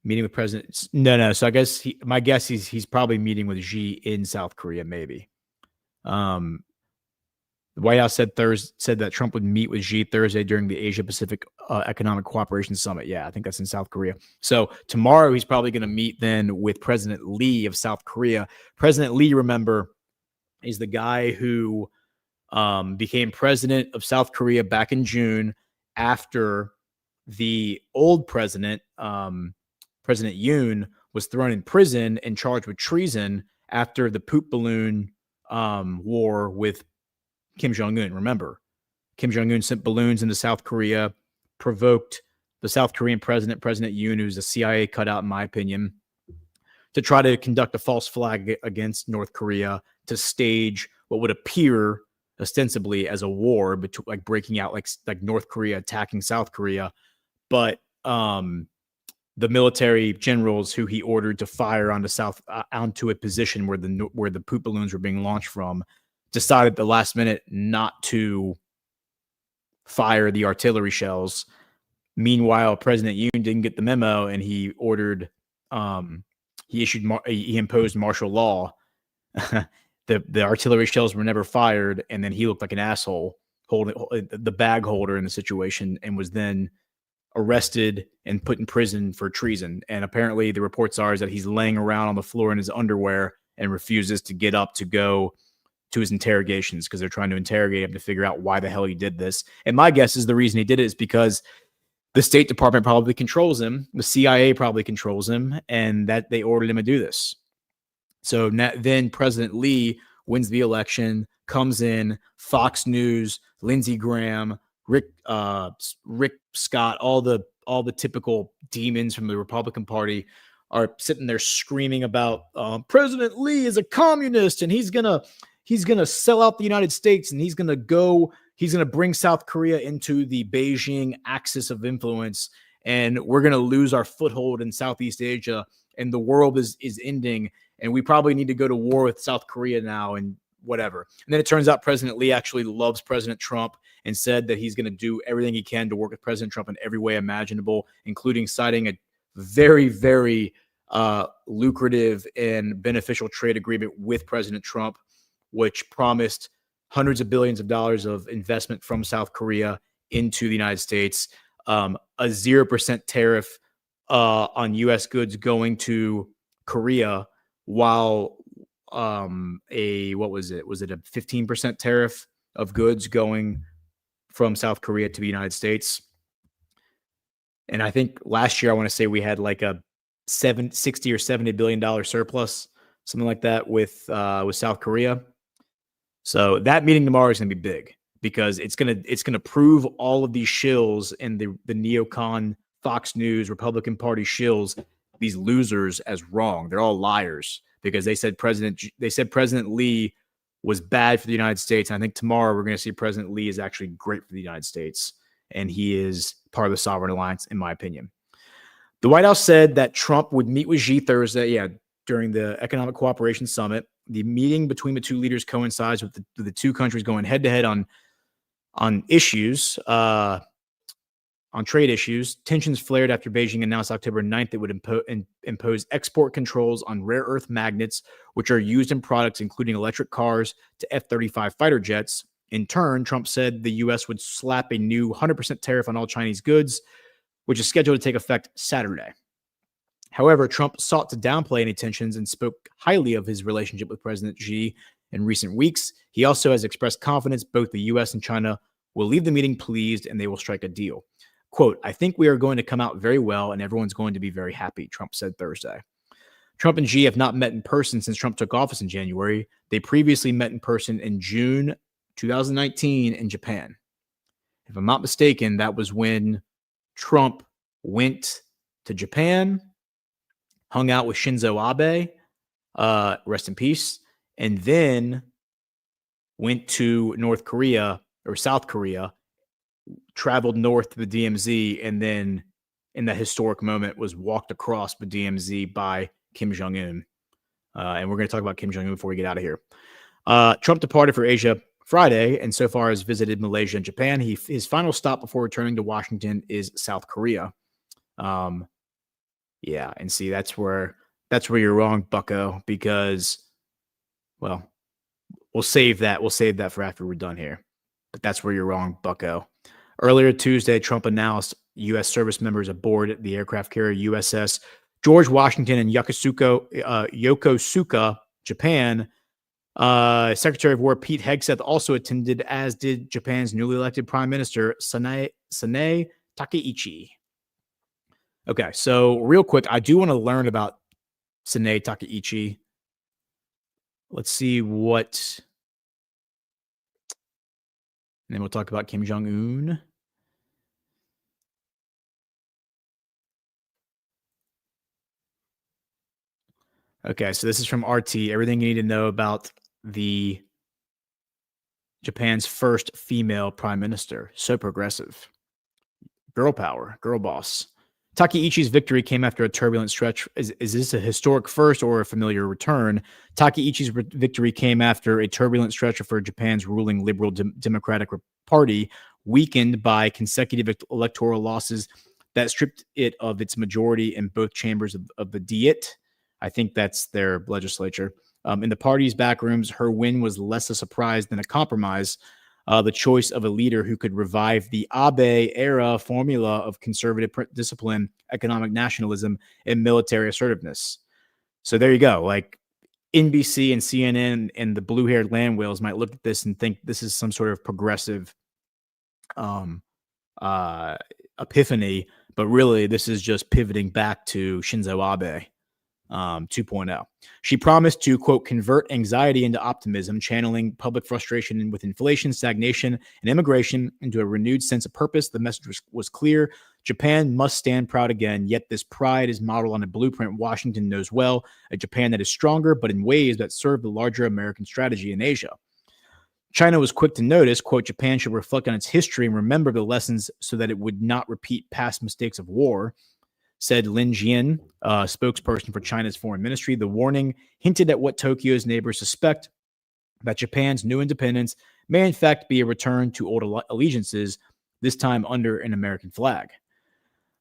Meeting with President. No. So I guess my guess is he's probably meeting with Xi in South Korea, maybe. The White House said that Trump would meet with Xi Thursday during the Asia Pacific Economic Cooperation Summit. Yeah, I think that's in South Korea. So tomorrow he's probably going to meet then with President Lee of South Korea. President Lee, remember, is the guy who became president of South Korea back in June after the old president, President Yoon, was thrown in prison and charged with treason after the poop balloon war with Kim Jong-un. Remember, Kim Jong-un sent balloons into South Korea, provoked the South Korean president, President Yoon, who's a CIA cutout, in my opinion, to try to conduct a false flag against North Korea to stage what would appear ostensibly as a war, between, like breaking out, like North Korea attacking South Korea. But the military generals who he ordered to fire onto a position where the poop balloons were being launched from decided at the last minute not to fire the artillery shells. Meanwhile, President Yoon didn't get the memo, and he ordered, he imposed martial law. The artillery shells were never fired, and then he looked like an asshole holding the bag holder in the situation, and was then arrested and put in prison for treason. And apparently the reports are is that he's laying around on the floor in his underwear and refuses to get up to go to his interrogations because they're trying to interrogate him to figure out why the hell he did this. And my guess is the reason he did it is because the State Department probably controls him, the CIA probably controls him, and that they ordered him to do this. So then President Lee wins the election, comes in, Fox News, Lindsey Graham, Rick Scott, all the typical demons from the Republican Party are sitting there screaming about President Lee is a communist and he's gonna sell out the United States and he's gonna bring South Korea into the Beijing axis of influence, and we're gonna lose our foothold in Southeast Asia, and the world is ending, and we probably need to go to war with South Korea now, and whatever. And then it turns out President Lee actually loves President Trump and said that he's going to do everything he can to work with President Trump in every way imaginable, including signing a very, very lucrative and beneficial trade agreement with President Trump, which promised hundreds of billions of dollars of investment from South Korea into the United States, a 0% tariff on U.S. goods going to Korea, while what was it? Was it a 15% tariff of goods going from South Korea to the United States? And I think last year, I want to say we had like a $60 or $70 billion surplus, something like that with South Korea. So that meeting tomorrow is going to be big because it's going to prove all of these shills and the neocon Fox News Republican Party shills, these losers, as wrong. They're all liars because they said President Lee was bad for the United States. And I think tomorrow we're going to see President Lee is actually great for the United States, and he is part of the Sovereign Alliance, in my opinion. The White House said that Trump would meet with Xi Thursday, during the Economic Cooperation Summit. The meeting between the two leaders coincides with the two countries going head-to-head on issues, on trade issues. Tensions flared after Beijing announced October 9th it would impose export controls on rare earth magnets, which are used in products including electric cars to F-35 fighter jets. In turn, Trump said the U.S. would slap a new 100% tariff on all Chinese goods, which is scheduled to take effect Saturday. However, Trump sought to downplay any tensions and spoke highly of his relationship with President Xi in recent weeks. He also has expressed confidence both the U.S. and China will leave the meeting pleased and they will strike a deal. Quote, "I think we are going to come out very well and everyone's going to be very happy," Trump said Thursday. Trump and Xi have not met in person since Trump took office in January. They previously met in person in June 2019 in Japan. If I'm not mistaken, that was when Trump went to Japan, hung out with Shinzo Abe, rest in peace, and then went to North Korea or South Korea, traveled north to the DMZ, and then in that historic moment was walked across the DMZ by Kim Jong-un. And we're going to talk about Kim Jong-un before we get out of here. Trump departed for Asia Friday and so far has visited Malaysia and Japan. His final stop before returning to Washington is South Korea. Yeah, and see, that's where you're wrong, bucko, because, well, we'll save that for after we're done here. But that's where you're wrong, bucko. Earlier Tuesday, Trump announced U.S. service members aboard the aircraft carrier USS George Washington in Yokosuka, Japan. Secretary of War Pete Hegseth also attended, as did Japan's newly elected Prime Minister Sanae Takaichi. Okay, so real quick, I do want to learn about Sanae Takaichi. Let's see what... And then we'll talk about Kim Jong-un. Okay, so this is from RT. Everything you need to know about the Japan's first female prime minister. So progressive. Girl power, girl boss. Takeichi's victory came after a turbulent stretch. Is this a historic first or a familiar return? Takeichi's victory came after a turbulent stretch for Japan's ruling Liberal Democratic Party, weakened by consecutive electoral losses that stripped it of its majority in both chambers of the Diet. I think that's their legislature. In the party's backrooms, her win was less a surprise than a compromise. The choice of a leader who could revive the Abe-era formula of conservative discipline, economic nationalism, and military assertiveness. So there you go. Like NBC and CNN and the blue-haired land whales might look at this and think this is some sort of progressive epiphany, but really this is just pivoting back to Shinzo Abe 2.0. She promised to, quote, convert anxiety into optimism, channeling public frustration with inflation, stagnation, and immigration into a renewed sense of purpose. The message was clear. Japan must stand proud again, yet this pride is modeled on a blueprint Washington knows well, a Japan that is stronger, but in ways that serve the larger American strategy in Asia. China was quick to notice, quote, Japan should reflect on its history and remember the lessons so that it would not repeat past mistakes of war, said Lin Jian, spokesperson for China's foreign ministry. The warning hinted at what Tokyo's neighbors suspect, that Japan's new independence may in fact be a return to old allegiances, this time under an American flag.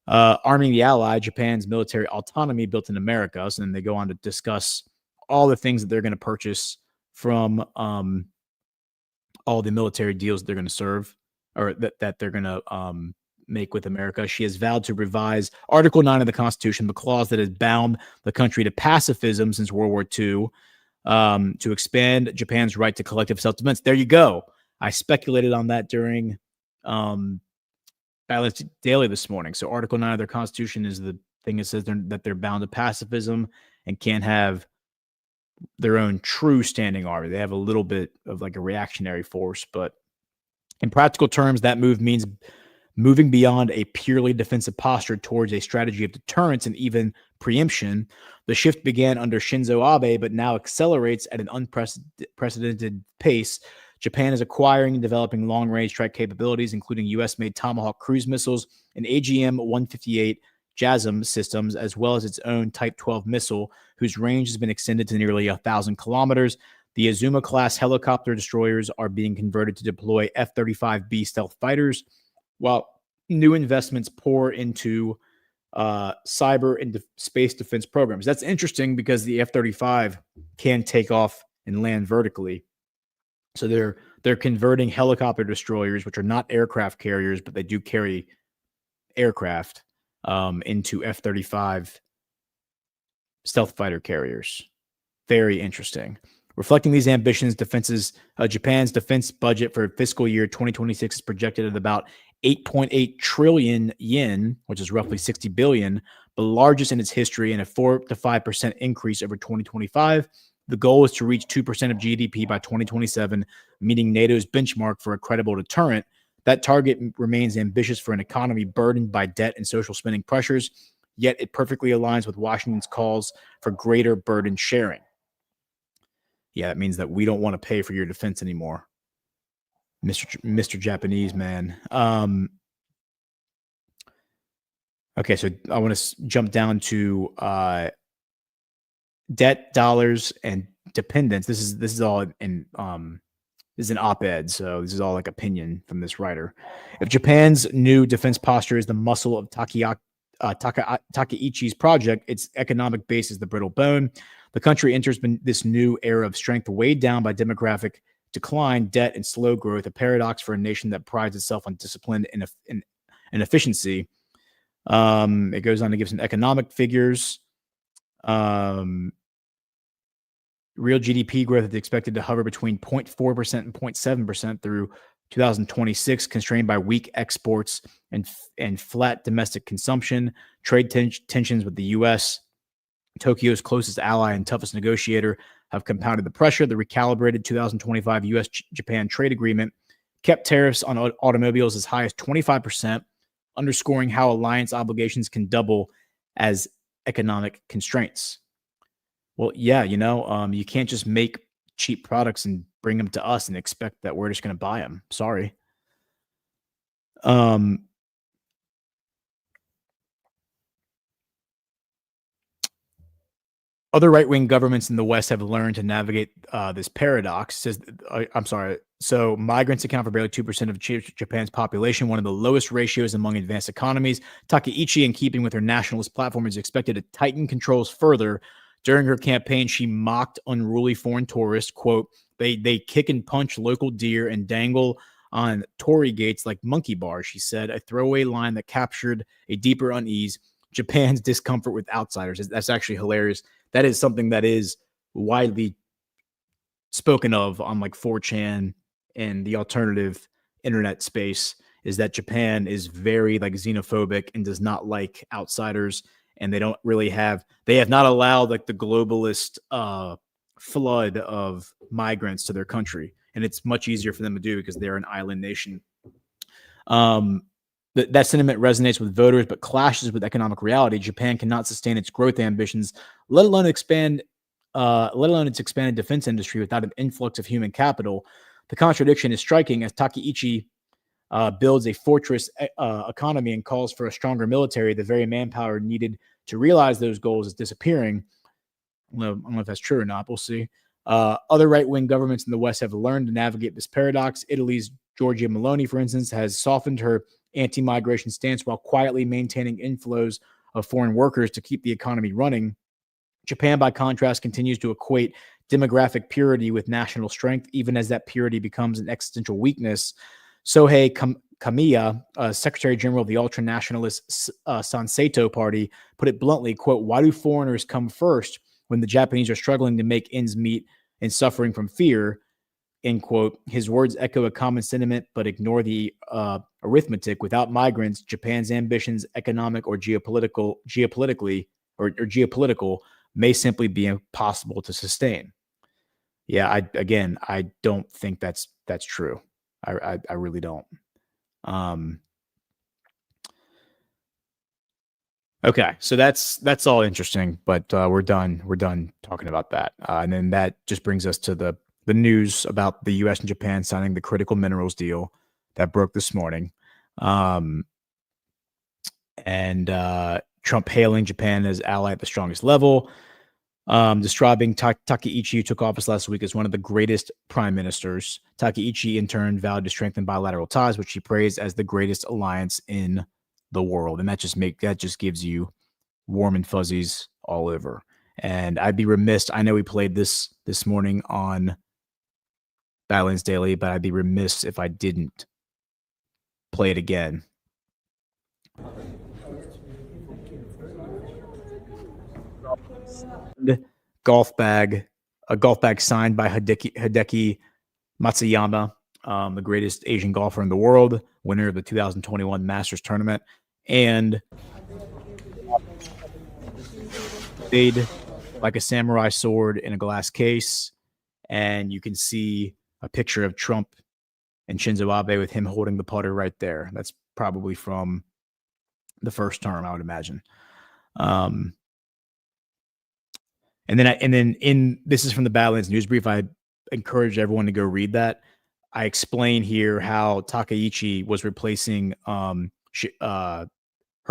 Arming the ally, Japan's military autonomy built in America. So then they go on to discuss all the things that they're going to purchase from all the military deals that they're going to serve, or that they're going to make with America. She has vowed to revise Article 9 of the Constitution, the clause that has bound the country to pacifism since World War II, to expand Japan's right to collective self-defense. There you go. I speculated on that during Badlands Daily this morning. So Article 9 of their Constitution is the thing that says that they're bound to pacifism and can't have their own true standing army. They have a little bit of like a reactionary force, but in practical terms, that move means moving beyond a purely defensive posture towards a strategy of deterrence and even preemption. The shift began under Shinzo Abe, but now accelerates at an unprecedented pace. Japan is acquiring and developing long-range strike capabilities, including U.S.-made Tomahawk cruise missiles and AGM-158 JASSM systems, as well as its own Type 12 missile, whose range has been extended to nearly 1,000 kilometers. The Azuma-class helicopter destroyers are being converted to deploy F-35B stealth fighters, while new investments pour into cyber and space defense programs. That's interesting because the F-35 can take off and land vertically. So they're converting helicopter destroyers, which are not aircraft carriers, but they do carry aircraft, into F-35 stealth fighter carriers. Very interesting. Reflecting these ambitions, Japan's defense budget for fiscal year 2026 is projected at about 8.8 trillion yen, which is roughly 60 billion, the largest in its history, and a 4 to 5% increase over 2025. The goal is to reach 2% of GDP by 2027, meeting NATO's benchmark for a credible deterrent. That target remains ambitious for an economy burdened by debt and social spending pressures, yet it perfectly aligns with Washington's calls for greater burden sharing. Yeah, that means that we don't want to pay for your defense anymore, Mr. Japanese man. Okay, so I want to jump down to debt, dollars, and dependence. This is all in this is an op-ed, so this is all like opinion from this writer. If Japan's new defense posture is the muscle of Takeichi's project, its economic base is the brittle bone. The country enters this new era of strength weighed down by demographic decline, debt, and slow growth, a paradox for a nation that prides itself on discipline and efficiency. It goes on to give some economic figures. Real GDP growth is expected to hover between 0.4% and 0.7% through 2026, constrained by weak exports and flat domestic consumption. Trade tensions with the U.S., Tokyo's closest ally and toughest negotiator, have compounded the pressure. The recalibrated 2025 U.S.-Japan trade agreement kept tariffs on automobiles as high as 25%, underscoring how alliance obligations can double as economic constraints. Well, yeah, you can't just make cheap products and bring them to us and expect that we're just going to buy them. Sorry. Other right-wing governments in the West have learned to navigate this paradox. Says, I'm sorry. So migrants account for barely 2% of Japan's population, one of the lowest ratios among advanced economies. Takaichi, in keeping with her nationalist platform, is expected to tighten controls further. During her campaign, she mocked unruly foreign tourists. Quote, they kick and punch local deer and dangle on torii gates like monkey bars, she said, a throwaway line that captured a deeper unease, Japan's discomfort with outsiders. That's actually hilarious. That is something that is widely spoken of on like 4chan and the alternative internet space, is that Japan is very like xenophobic and does not like outsiders. And they have not allowed like the globalist flood of migrants to their country. And it's much easier for them to do because they're an island nation. That sentiment resonates with voters, but clashes with economic reality. Japan cannot sustain its growth ambitions, let alone its expanded defense industry without an influx of human capital. The contradiction is striking as Takaichi builds a fortress economy and calls for a stronger military. The very manpower needed to realize those goals is disappearing. I don't know if that's true or not. We'll see. Other right-wing governments in the West have learned to navigate this paradox. Italy's Giorgia Meloni, for instance, has softened her anti-migration stance while quietly maintaining inflows of foreign workers to keep the economy running. Japan, by contrast, continues to equate demographic purity with national strength, even as that purity becomes an existential weakness. Sohei Kamiya, Secretary General of the ultra-nationalist Sanseito Party, put it bluntly, quote, why do foreigners come first when the Japanese are struggling to make ends meet and suffering from fear, end quote. His words echo a common sentiment, but ignore the arithmetic. Without migrants, Japan's ambitions, economic or geopolitical, may simply be impossible to sustain. Yeah, I don't think that's true. I really don't. Okay, so that's all interesting, but we're done talking about that, and then that just brings us to the news about the U.S. and Japan signing the critical minerals deal that broke this morning, and Trump hailing Japan as ally at the strongest level, describing Takaichi, who took office last week, as one of the greatest prime ministers. Takaichi, in turn, vowed to strengthen bilateral ties, which he praised as the greatest alliance in the world, and that just gives you warm and fuzzies all over. And I'd be remiss. I know we played this morning on Badlands Daily, but I'd be remiss if I didn't play it again. A golf bag signed by Hideki Matsuyama, the greatest Asian golfer in the world, winner of the 2021 Masters tournament, and made like a samurai sword in a glass case. And you can see a picture of Trump and Shinzo Abe with him holding the putter right there. That's probably from the first term, I would imagine. And then this is from the Badlands news brief. I encourage everyone to go read that. I explain here how Takaichi was replacing her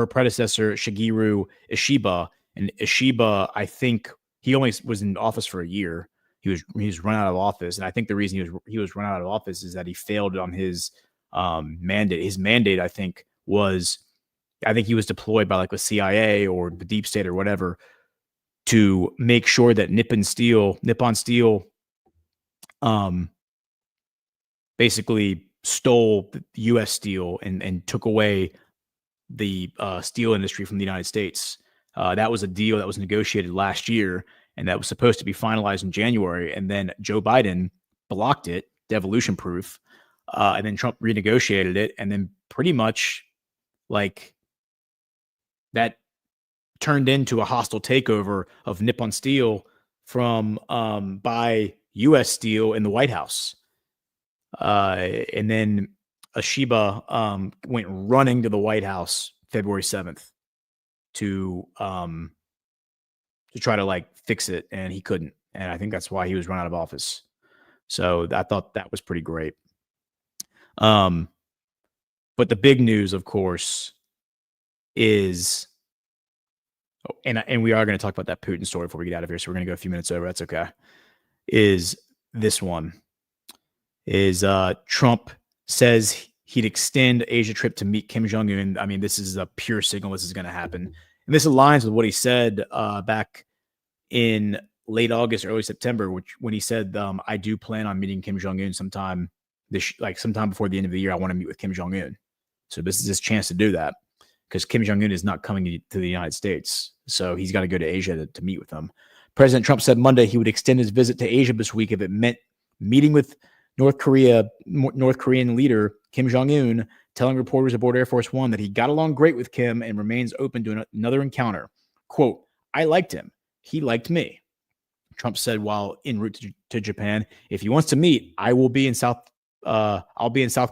predecessor, Shigeru Ishiba. And Ishiba, I think he only was in office for a year. He was run out of office. And I think the reason he was run out of office is that he failed on his mandate. His mandate, I think he was deployed by like the CIA or the deep state or whatever to make sure that Nippon Steel basically stole the U.S. steel and took away the steel industry from the United States. That was a deal that was negotiated last year, and that was supposed to be finalized in January. And then Joe Biden blocked it, devolution proof, and then Trump renegotiated it, and then pretty much like that turned into a hostile takeover of Nippon Steel from by U.S. Steel in the White House. And then Ishiba went running to the White House February 7th to try to like fix it, and he couldn't. And I think that's why he was run out of office. So I thought that was pretty great. But the big news, of course, is Oh, and we are going to talk about that Putin story before we get out of here. So we're going to go a few minutes over. That's okay. Is this one is Trump says he'd extend Asia trip to meet Kim Jong-un. I mean, this is a pure signal this is going to happen. And this aligns with what he said back in late August, early September, when he said, I do plan on meeting Kim Jong-un sometime sometime before the end of the year. I want to meet with Kim Jong-un. So this is his chance to do that, because Kim Jong-un is not coming to the United States. So he's got to go to Asia to meet with them. President Trump said Monday he would extend his visit to Asia this week if it meant meeting with North Korean leader Kim Jong-un, telling reporters aboard Air Force One that he got along great with Kim and remains open to another encounter. Quote, I liked him. He liked me. Trump said while en route to Japan, if he wants to meet, I'll be in South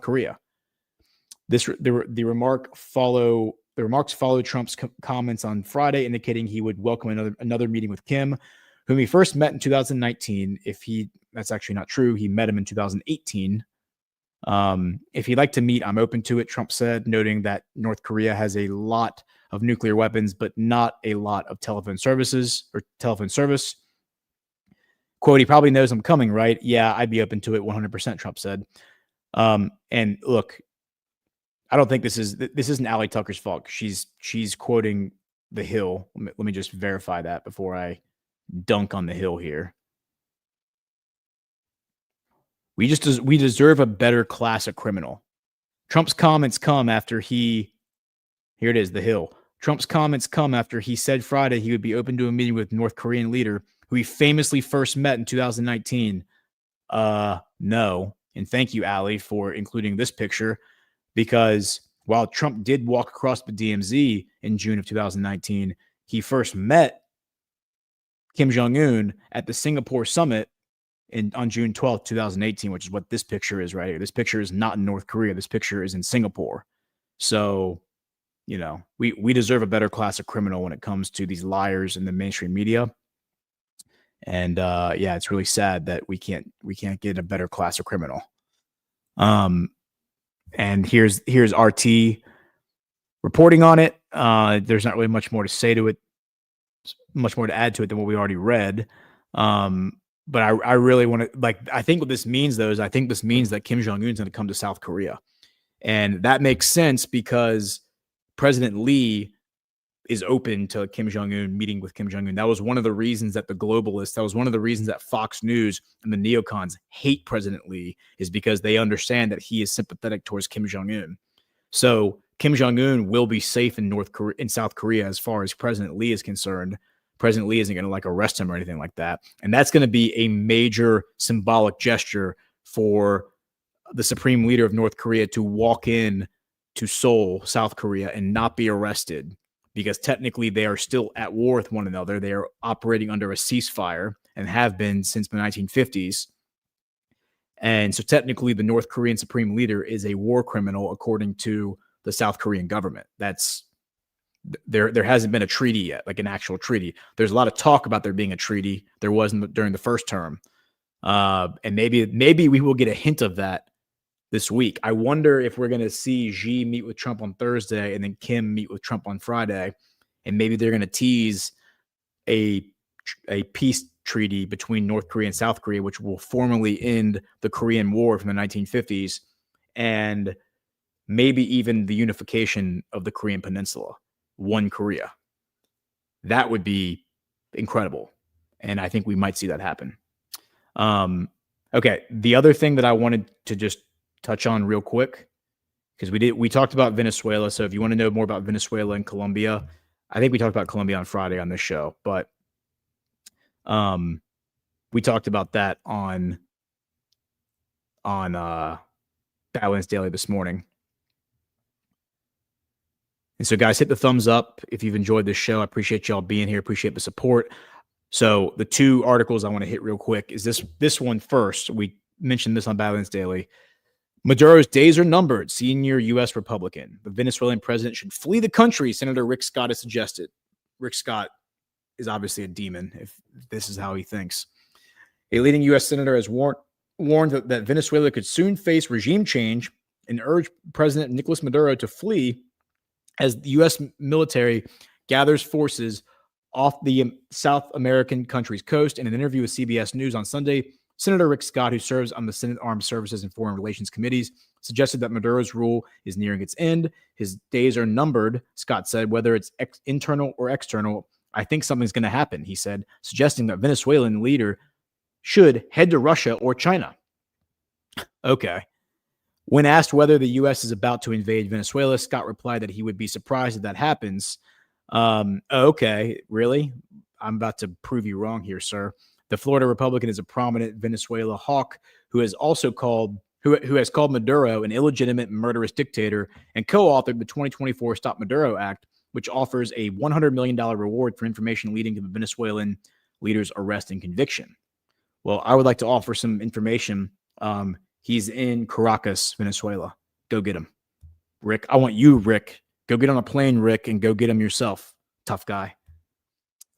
Korea. The remarks followed Trump's comments on Friday, indicating he would welcome another meeting with Kim, whom he first met in 2019. That's actually not true. He met him in 2018. If he'd like to meet, I'm open to it, Trump said, noting that North Korea has a lot of nuclear weapons, but not a lot of telephone service. Quote, he probably knows I'm coming, right? Yeah, I'd be open to it 100%, Trump said. And look, I don't think this isn't Allie Tucker's fault. She's quoting The Hill. Let me just verify that before I dunk on The Hill here. We deserve a better class of criminal. Trump's comments come after here it is, The Hill. Trump's comments come after he said Friday he would be open to a meeting with North Korean leader who he famously first met in 2019. No. And thank you, Allie, for including this picture, because while Trump did walk across the DMZ in June of 2019, he first met Kim Jong-un at the Singapore summit on June 12th, 2018, which is what this picture is right here. This picture is not in North Korea. This picture is in Singapore. So, we deserve a better class of criminal when it comes to these liars in the mainstream media. And it's really sad that we can't get a better class of criminal. And here's RT reporting on it. There's not really much more to say to it, much more to add to it than what we already read. But I really want to, I think what this means, though, is I think this means that Kim Jong-un is going to come to South Korea. And that makes sense because President Lee is open to Kim Jong-un meeting with Kim Jong-un. That was one of the reasons that the globalists, that was one of the reasons that Fox News and the neocons hate President Lee, is because they understand that he is sympathetic towards Kim Jong-un. So Kim Jong-un will be safe in South Korea as far as President Lee is concerned. President Lee isn't going to arrest him or anything like that. And that's going to be a major symbolic gesture for the supreme leader of North Korea to walk in to Seoul, South Korea, and not be arrested, because technically they are still at war with one another. They are operating under a ceasefire and have been since the 1950s. And so technically the North Korean supreme leader is a war criminal according to the South Korean government. There hasn't been a treaty yet, an actual treaty. There's a lot of talk about there being a treaty. There wasn't during the first term. And maybe we will get a hint of that this week. I wonder if we're going to see Xi meet with Trump on Thursday and then Kim meet with Trump on Friday. And maybe they're going to tease a peace treaty between North Korea and South Korea, which will formally end the Korean War from the 1950s, and maybe even the unification of the Korean Peninsula, one Korea. That would be incredible. And I think we might see that happen. Okay. The other thing that I wanted to just touch on real quick, because we talked about Venezuela. So if you want to know more about Venezuela and Colombia, I think we talked about Colombia on Friday on this show, but we talked about that on Badlands Daily this morning. And so, guys, hit the thumbs up if you've enjoyed this show. I appreciate y'all being here. Appreciate the support. So the two articles I want to hit real quick is this one first. We mentioned this on Badlands Daily. Maduro's days are numbered. Senior U.S. Republican. The Venezuelan president should flee the country, Senator Rick Scott has suggested. Rick Scott is obviously a demon if this is how he thinks. A leading U.S. senator has warned that Venezuela could soon face regime change and urged President Nicolas Maduro to flee as the U.S. military gathers forces off the South American country's coast. In an interview with CBS News on Sunday, Senator Rick Scott, who serves on the Senate Armed Services and Foreign Relations Committees, suggested that Maduro's rule is nearing its end. His days are numbered, Scott said, whether it's internal or external. I think something's going to happen, he said, suggesting that Venezuelan leader should head to Russia or China. Okay. When asked whether the U.S. is about to invade Venezuela, Scott replied that he would be surprised if that happens. Okay, really? I'm about to prove you wrong here, sir. The Florida Republican is a prominent Venezuela hawk who has also called who has called Maduro an illegitimate murderous dictator and co-authored the 2024 Stop Maduro Act, which offers a $100 million reward for information leading to the Venezuelan leader's arrest and conviction. Well, I would like to offer some information. He's in Caracas, Venezuela. Go get him. Rick, I want you, Rick. Go get on a plane, Rick, and go get him yourself. Tough guy.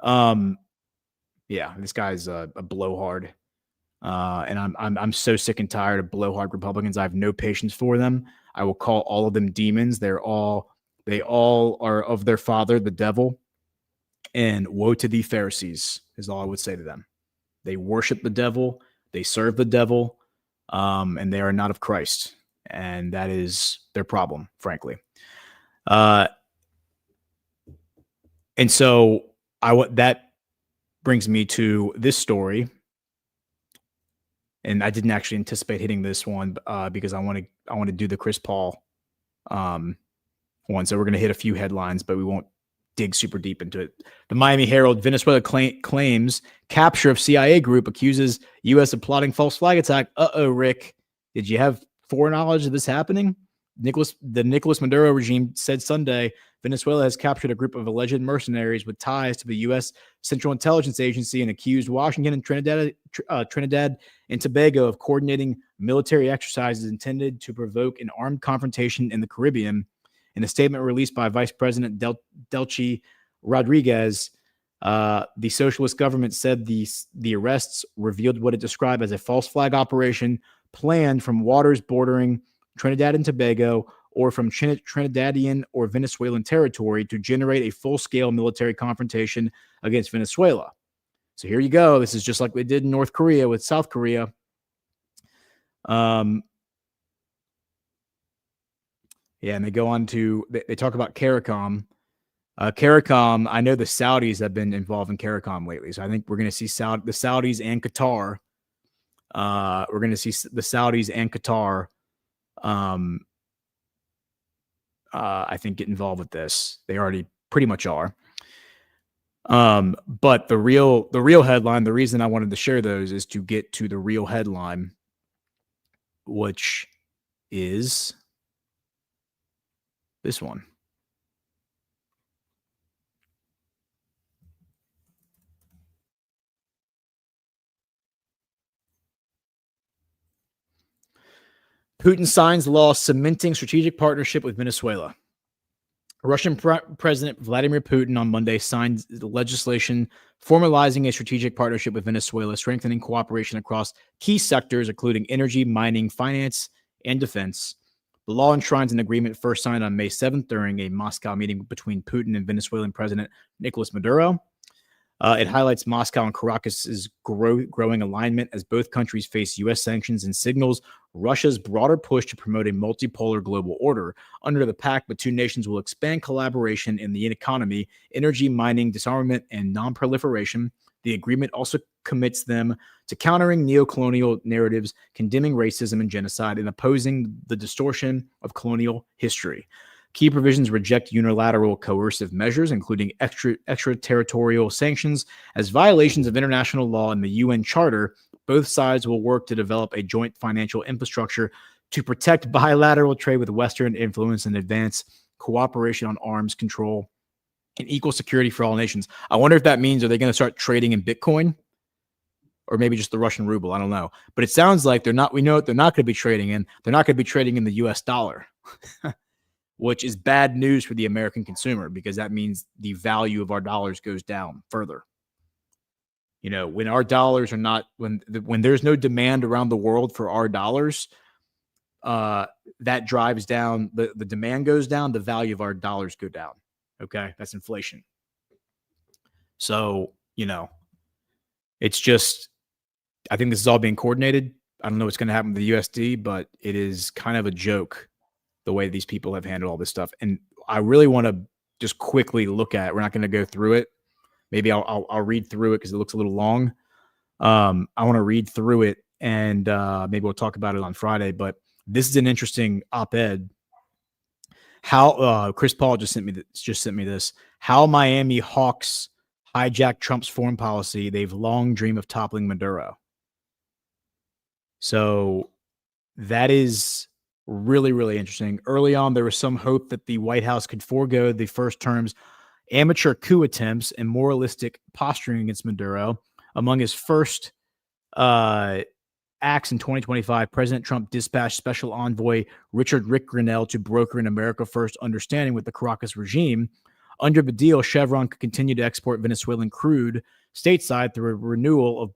Yeah, this guy's a blowhard. And I'm so sick and tired of blowhard Republicans. I have no patience for them. I will call all of them demons. They all are of their father, the devil. And woe to thee, Pharisees, is all I would say to them. They worship the devil. They serve the devil. And they are not of Christ. And that is their problem, frankly. And so that brings me to this story. And I didn't actually anticipate hitting this one because I want to do the Chris Paul one. So we're going to hit a few headlines, but we won't dig super deep into it. The Miami Herald: Venezuela claims capture of CIA group, accuses U.S. of plotting false flag attack. Rick, did you have foreknowledge of this happening? The Nicolas Maduro regime said Sunday Venezuela has captured a group of alleged mercenaries with ties to the U.S. Central Intelligence Agency and accused Washington and Trinidad and Tobago of coordinating military exercises intended to provoke an armed confrontation in the Caribbean. In a statement released by Vice President Delcy Rodriguez, the socialist government said the arrests revealed what it described as a false flag operation planned from waters bordering Trinidad and Tobago or from Trinidadian or Venezuelan territory to generate a full-scale military confrontation against Venezuela. So here you go. This is just like they did in North Korea with South Korea. Yeah, and they go on to, they talk about CARICOM. CARICOM, I know the Saudis have been involved in CARICOM lately, so I think we're going to see the Saudis and Qatar. We're going to see the Saudis and Qatar, I think, get involved with this. They already pretty much are. But the real headline, the reason I wanted to share those is to get to the real headline, which is this one. Putin signs law cementing strategic partnership with Venezuela. Russian President Vladimir Putin on Monday signed legislation formalizing a strategic partnership with Venezuela, strengthening cooperation across key sectors, including energy, mining, finance, and defense. The law enshrines an agreement first signed on May 7th during a Moscow meeting between Putin and Venezuelan President Nicolas Maduro. It highlights Moscow and Caracas' growing alignment as both countries face U.S. sanctions and signals Russia's broader push to promote a multipolar global order. Under the pact, the two nations will expand collaboration in the economy, energy, mining, disarmament, and non-proliferation. The agreement also commits them to countering neo-colonial narratives, condemning racism and genocide, and opposing the distortion of colonial history. Key provisions reject unilateral coercive measures, including extraterritorial sanctions, as violations of international law and the UN Charter. Both sides will work to develop a joint financial infrastructure to protect bilateral trade with Western influence and advance cooperation on arms control and equal security for all nations. I wonder if that means, are they going to start trading in Bitcoin? Or maybe just the Russian ruble. I don't know. But it sounds like they're not. We know they're not going to be trading in. They're not going to be trading in the US dollar. Which is bad news for the American consumer, because that means the value of our dollars goes down further. You know, when our dollars are not, when there's no demand around the world for our dollars, that drives down, the demand goes down, the value of our dollars go down. Okay, that's inflation. So, it's just, I think this is all being coordinated. I don't know what's going to happen with the USD, but it is kind of a joke the way these people have handled all this stuff. And I really want to just quickly look at it. We're not going to go through it. Maybe I'll read through it because it looks a little long. I want to read through it, and maybe we'll talk about it on Friday. But this is an interesting op-ed. How Chris Paul just sent me this. How Miami Hawks hijacked Trump's foreign policy. They've long dreamed of toppling Maduro. So that is really, really interesting. Early on, there was some hope that the White House could forego the first term's amateur coup attempts and moralistic posturing against Maduro. Among his first acts in 2025, President Trump dispatched Special Envoy Richard Rick Grenell to broker an America First understanding with the Caracas regime. Under the deal, Chevron could continue to export Venezuelan crude stateside through a renewal of a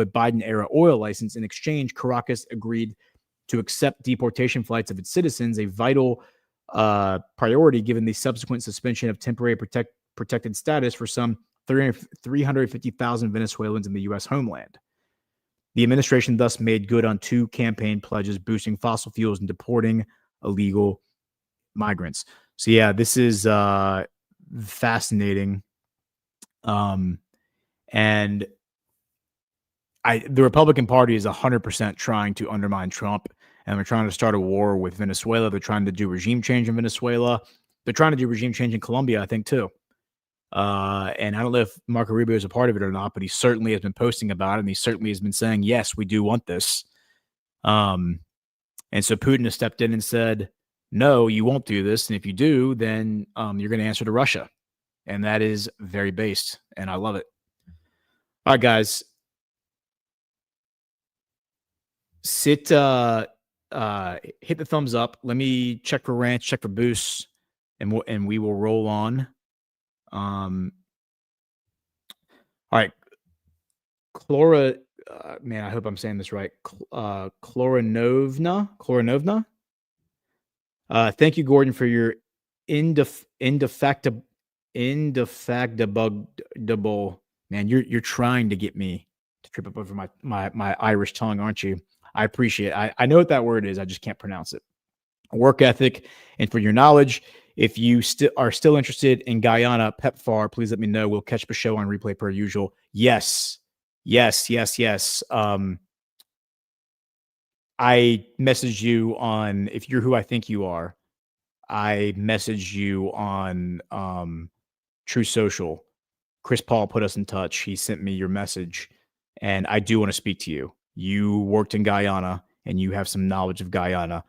Biden-era oil license. In exchange, Caracas agreed to accept deportation flights of its citizens, a vital priority given the subsequent suspension of temporary protected status for some 350,000 Venezuelans in the U.S. homeland. The administration thus made good on two campaign pledges, boosting fossil fuels and deporting illegal migrants. So, yeah, this is fascinating. And the Republican Party is 100% trying to undermine Trump, and they're trying to start a war with Venezuela. They're trying to do regime change in Venezuela. They're trying to do regime change in Colombia, I think, too. And I don't know if Marco Rubio is a part of it or not, but he certainly has been posting about it, and he certainly has been saying, yes, we do want this. And so Putin has stepped in and said, no, you won't do this. And if you do, then you're going to answer to Russia. And that is very based, and I love it. All right, guys. Hit the thumbs up. Let me check for rants, check for boosts, and we will roll on. All right. Chlora, man, I hope I'm saying this right. Chloranovna. Thank you, Gordon, for your indefatigable. Man, you're trying to get me to trip up over my Irish tongue, aren't you? I appreciate it. I know what that word is. I just can't pronounce it. Work ethic, and for your knowledge. If you are still interested in Guyana, PEPFAR, please let me know. We'll catch the show on replay per usual. Yes. I messaged you on, if you're who I think you are, I messaged you on True Social. Chris Paul put us in touch. He sent me your message, and I do want to speak to you. You worked in Guyana, and you have some knowledge of Guyana.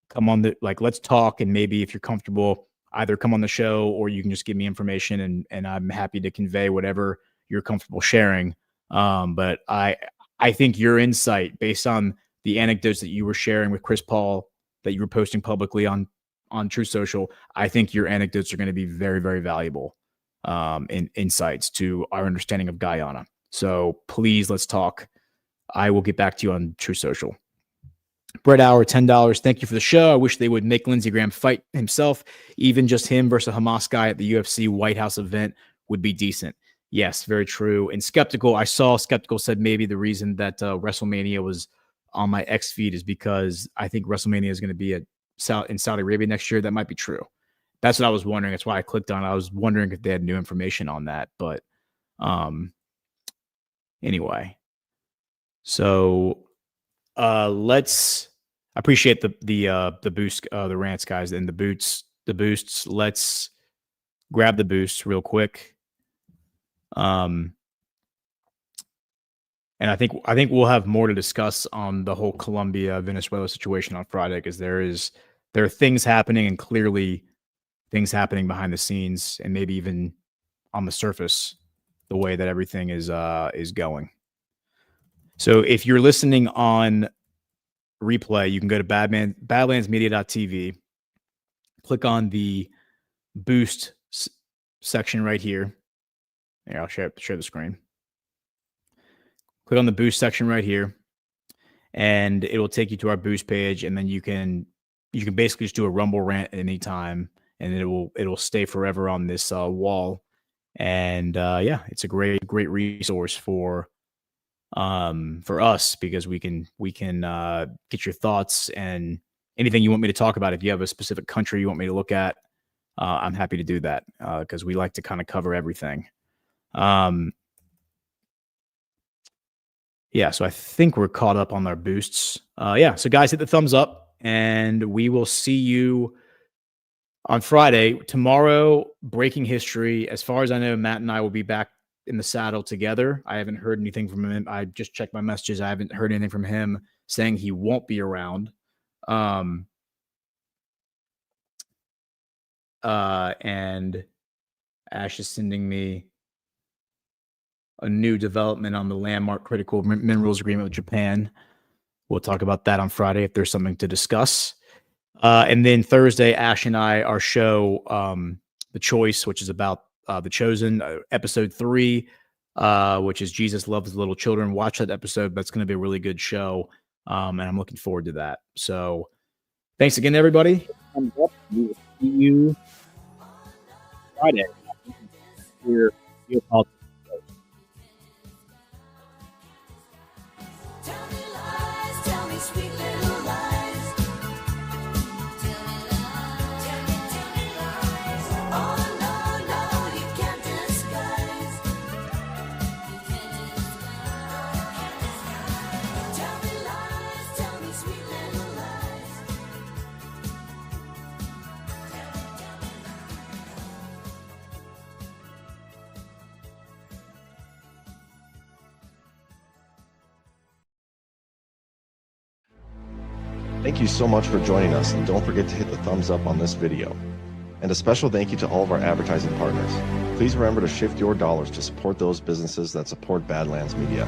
Come on, let's talk, and maybe if you're comfortable, either come on the show or you can just give me information, and I'm happy to convey whatever you're comfortable sharing. But I think your insight, based on the anecdotes that you were sharing with Chris Paul, that you were posting publicly on True Social, I think your anecdotes are going to be very, very valuable in insights to our understanding of Guyana. So please, let's talk. I will get back to you on True Social. Brett Hour, $10. Thank you for the show. I wish they would make Lindsey Graham fight himself. Even just him versus a Hamas guy at the UFC White House event would be decent. Yes, very true. And Skeptical, I saw Skeptical said maybe the reason that WrestleMania was on my X feed is because I think WrestleMania is going to be in Saudi Arabia next year. That might be true. That's what I was wondering. That's why I clicked on it. I was wondering if they had new information on that. But anyway, so let's appreciate the boost, the rants, guys, and the boosts. Let's grab the boosts real quick. And I think we'll have more to discuss on the whole Colombia Venezuela situation on Friday, because there are things happening, and clearly things happening behind the scenes, and maybe even on the surface, the way that everything is going. So if you're listening on replay, you can go to badlandsmedia.tv, click on the boost section right here. Here, I'll share the screen. Click on the boost section right here, and it will take you to our boost page, and then you can basically just do a Rumble rant at any time, and it will stay forever on this wall. And yeah, it's a great resource for us, because we can get your thoughts and anything you want me to talk about. If you have a specific country you want me to look at, I'm happy to do that, because we like to kind of cover everything. Yeah, so I think we're caught up on our boosts. Yeah, so guys, hit the thumbs up, and we will see you on Friday. Tomorrow, breaking history. As far as I know, Matt and I will be back in the saddle together. I haven't heard anything from him. I just checked my messages. I haven't heard anything from him saying he won't be around. And Ash is sending me a new development on the landmark critical minerals agreement with Japan. We'll talk about that on Friday if there's something to discuss. And then Thursday, Ash and I, our show, The Choice, which is about The Chosen, episode 3, which is Jesus Loves Little Children. Watch that episode. That's going to be a really good show. And I'm looking forward to that. So thanks again, everybody. We will see you Friday. Here, Geopolitics. Thank you so much for joining us, and don't forget to hit the thumbs up on this video. And a special thank you to all of our advertising partners. Please remember to shift your dollars to support those businesses that support Badlands Media.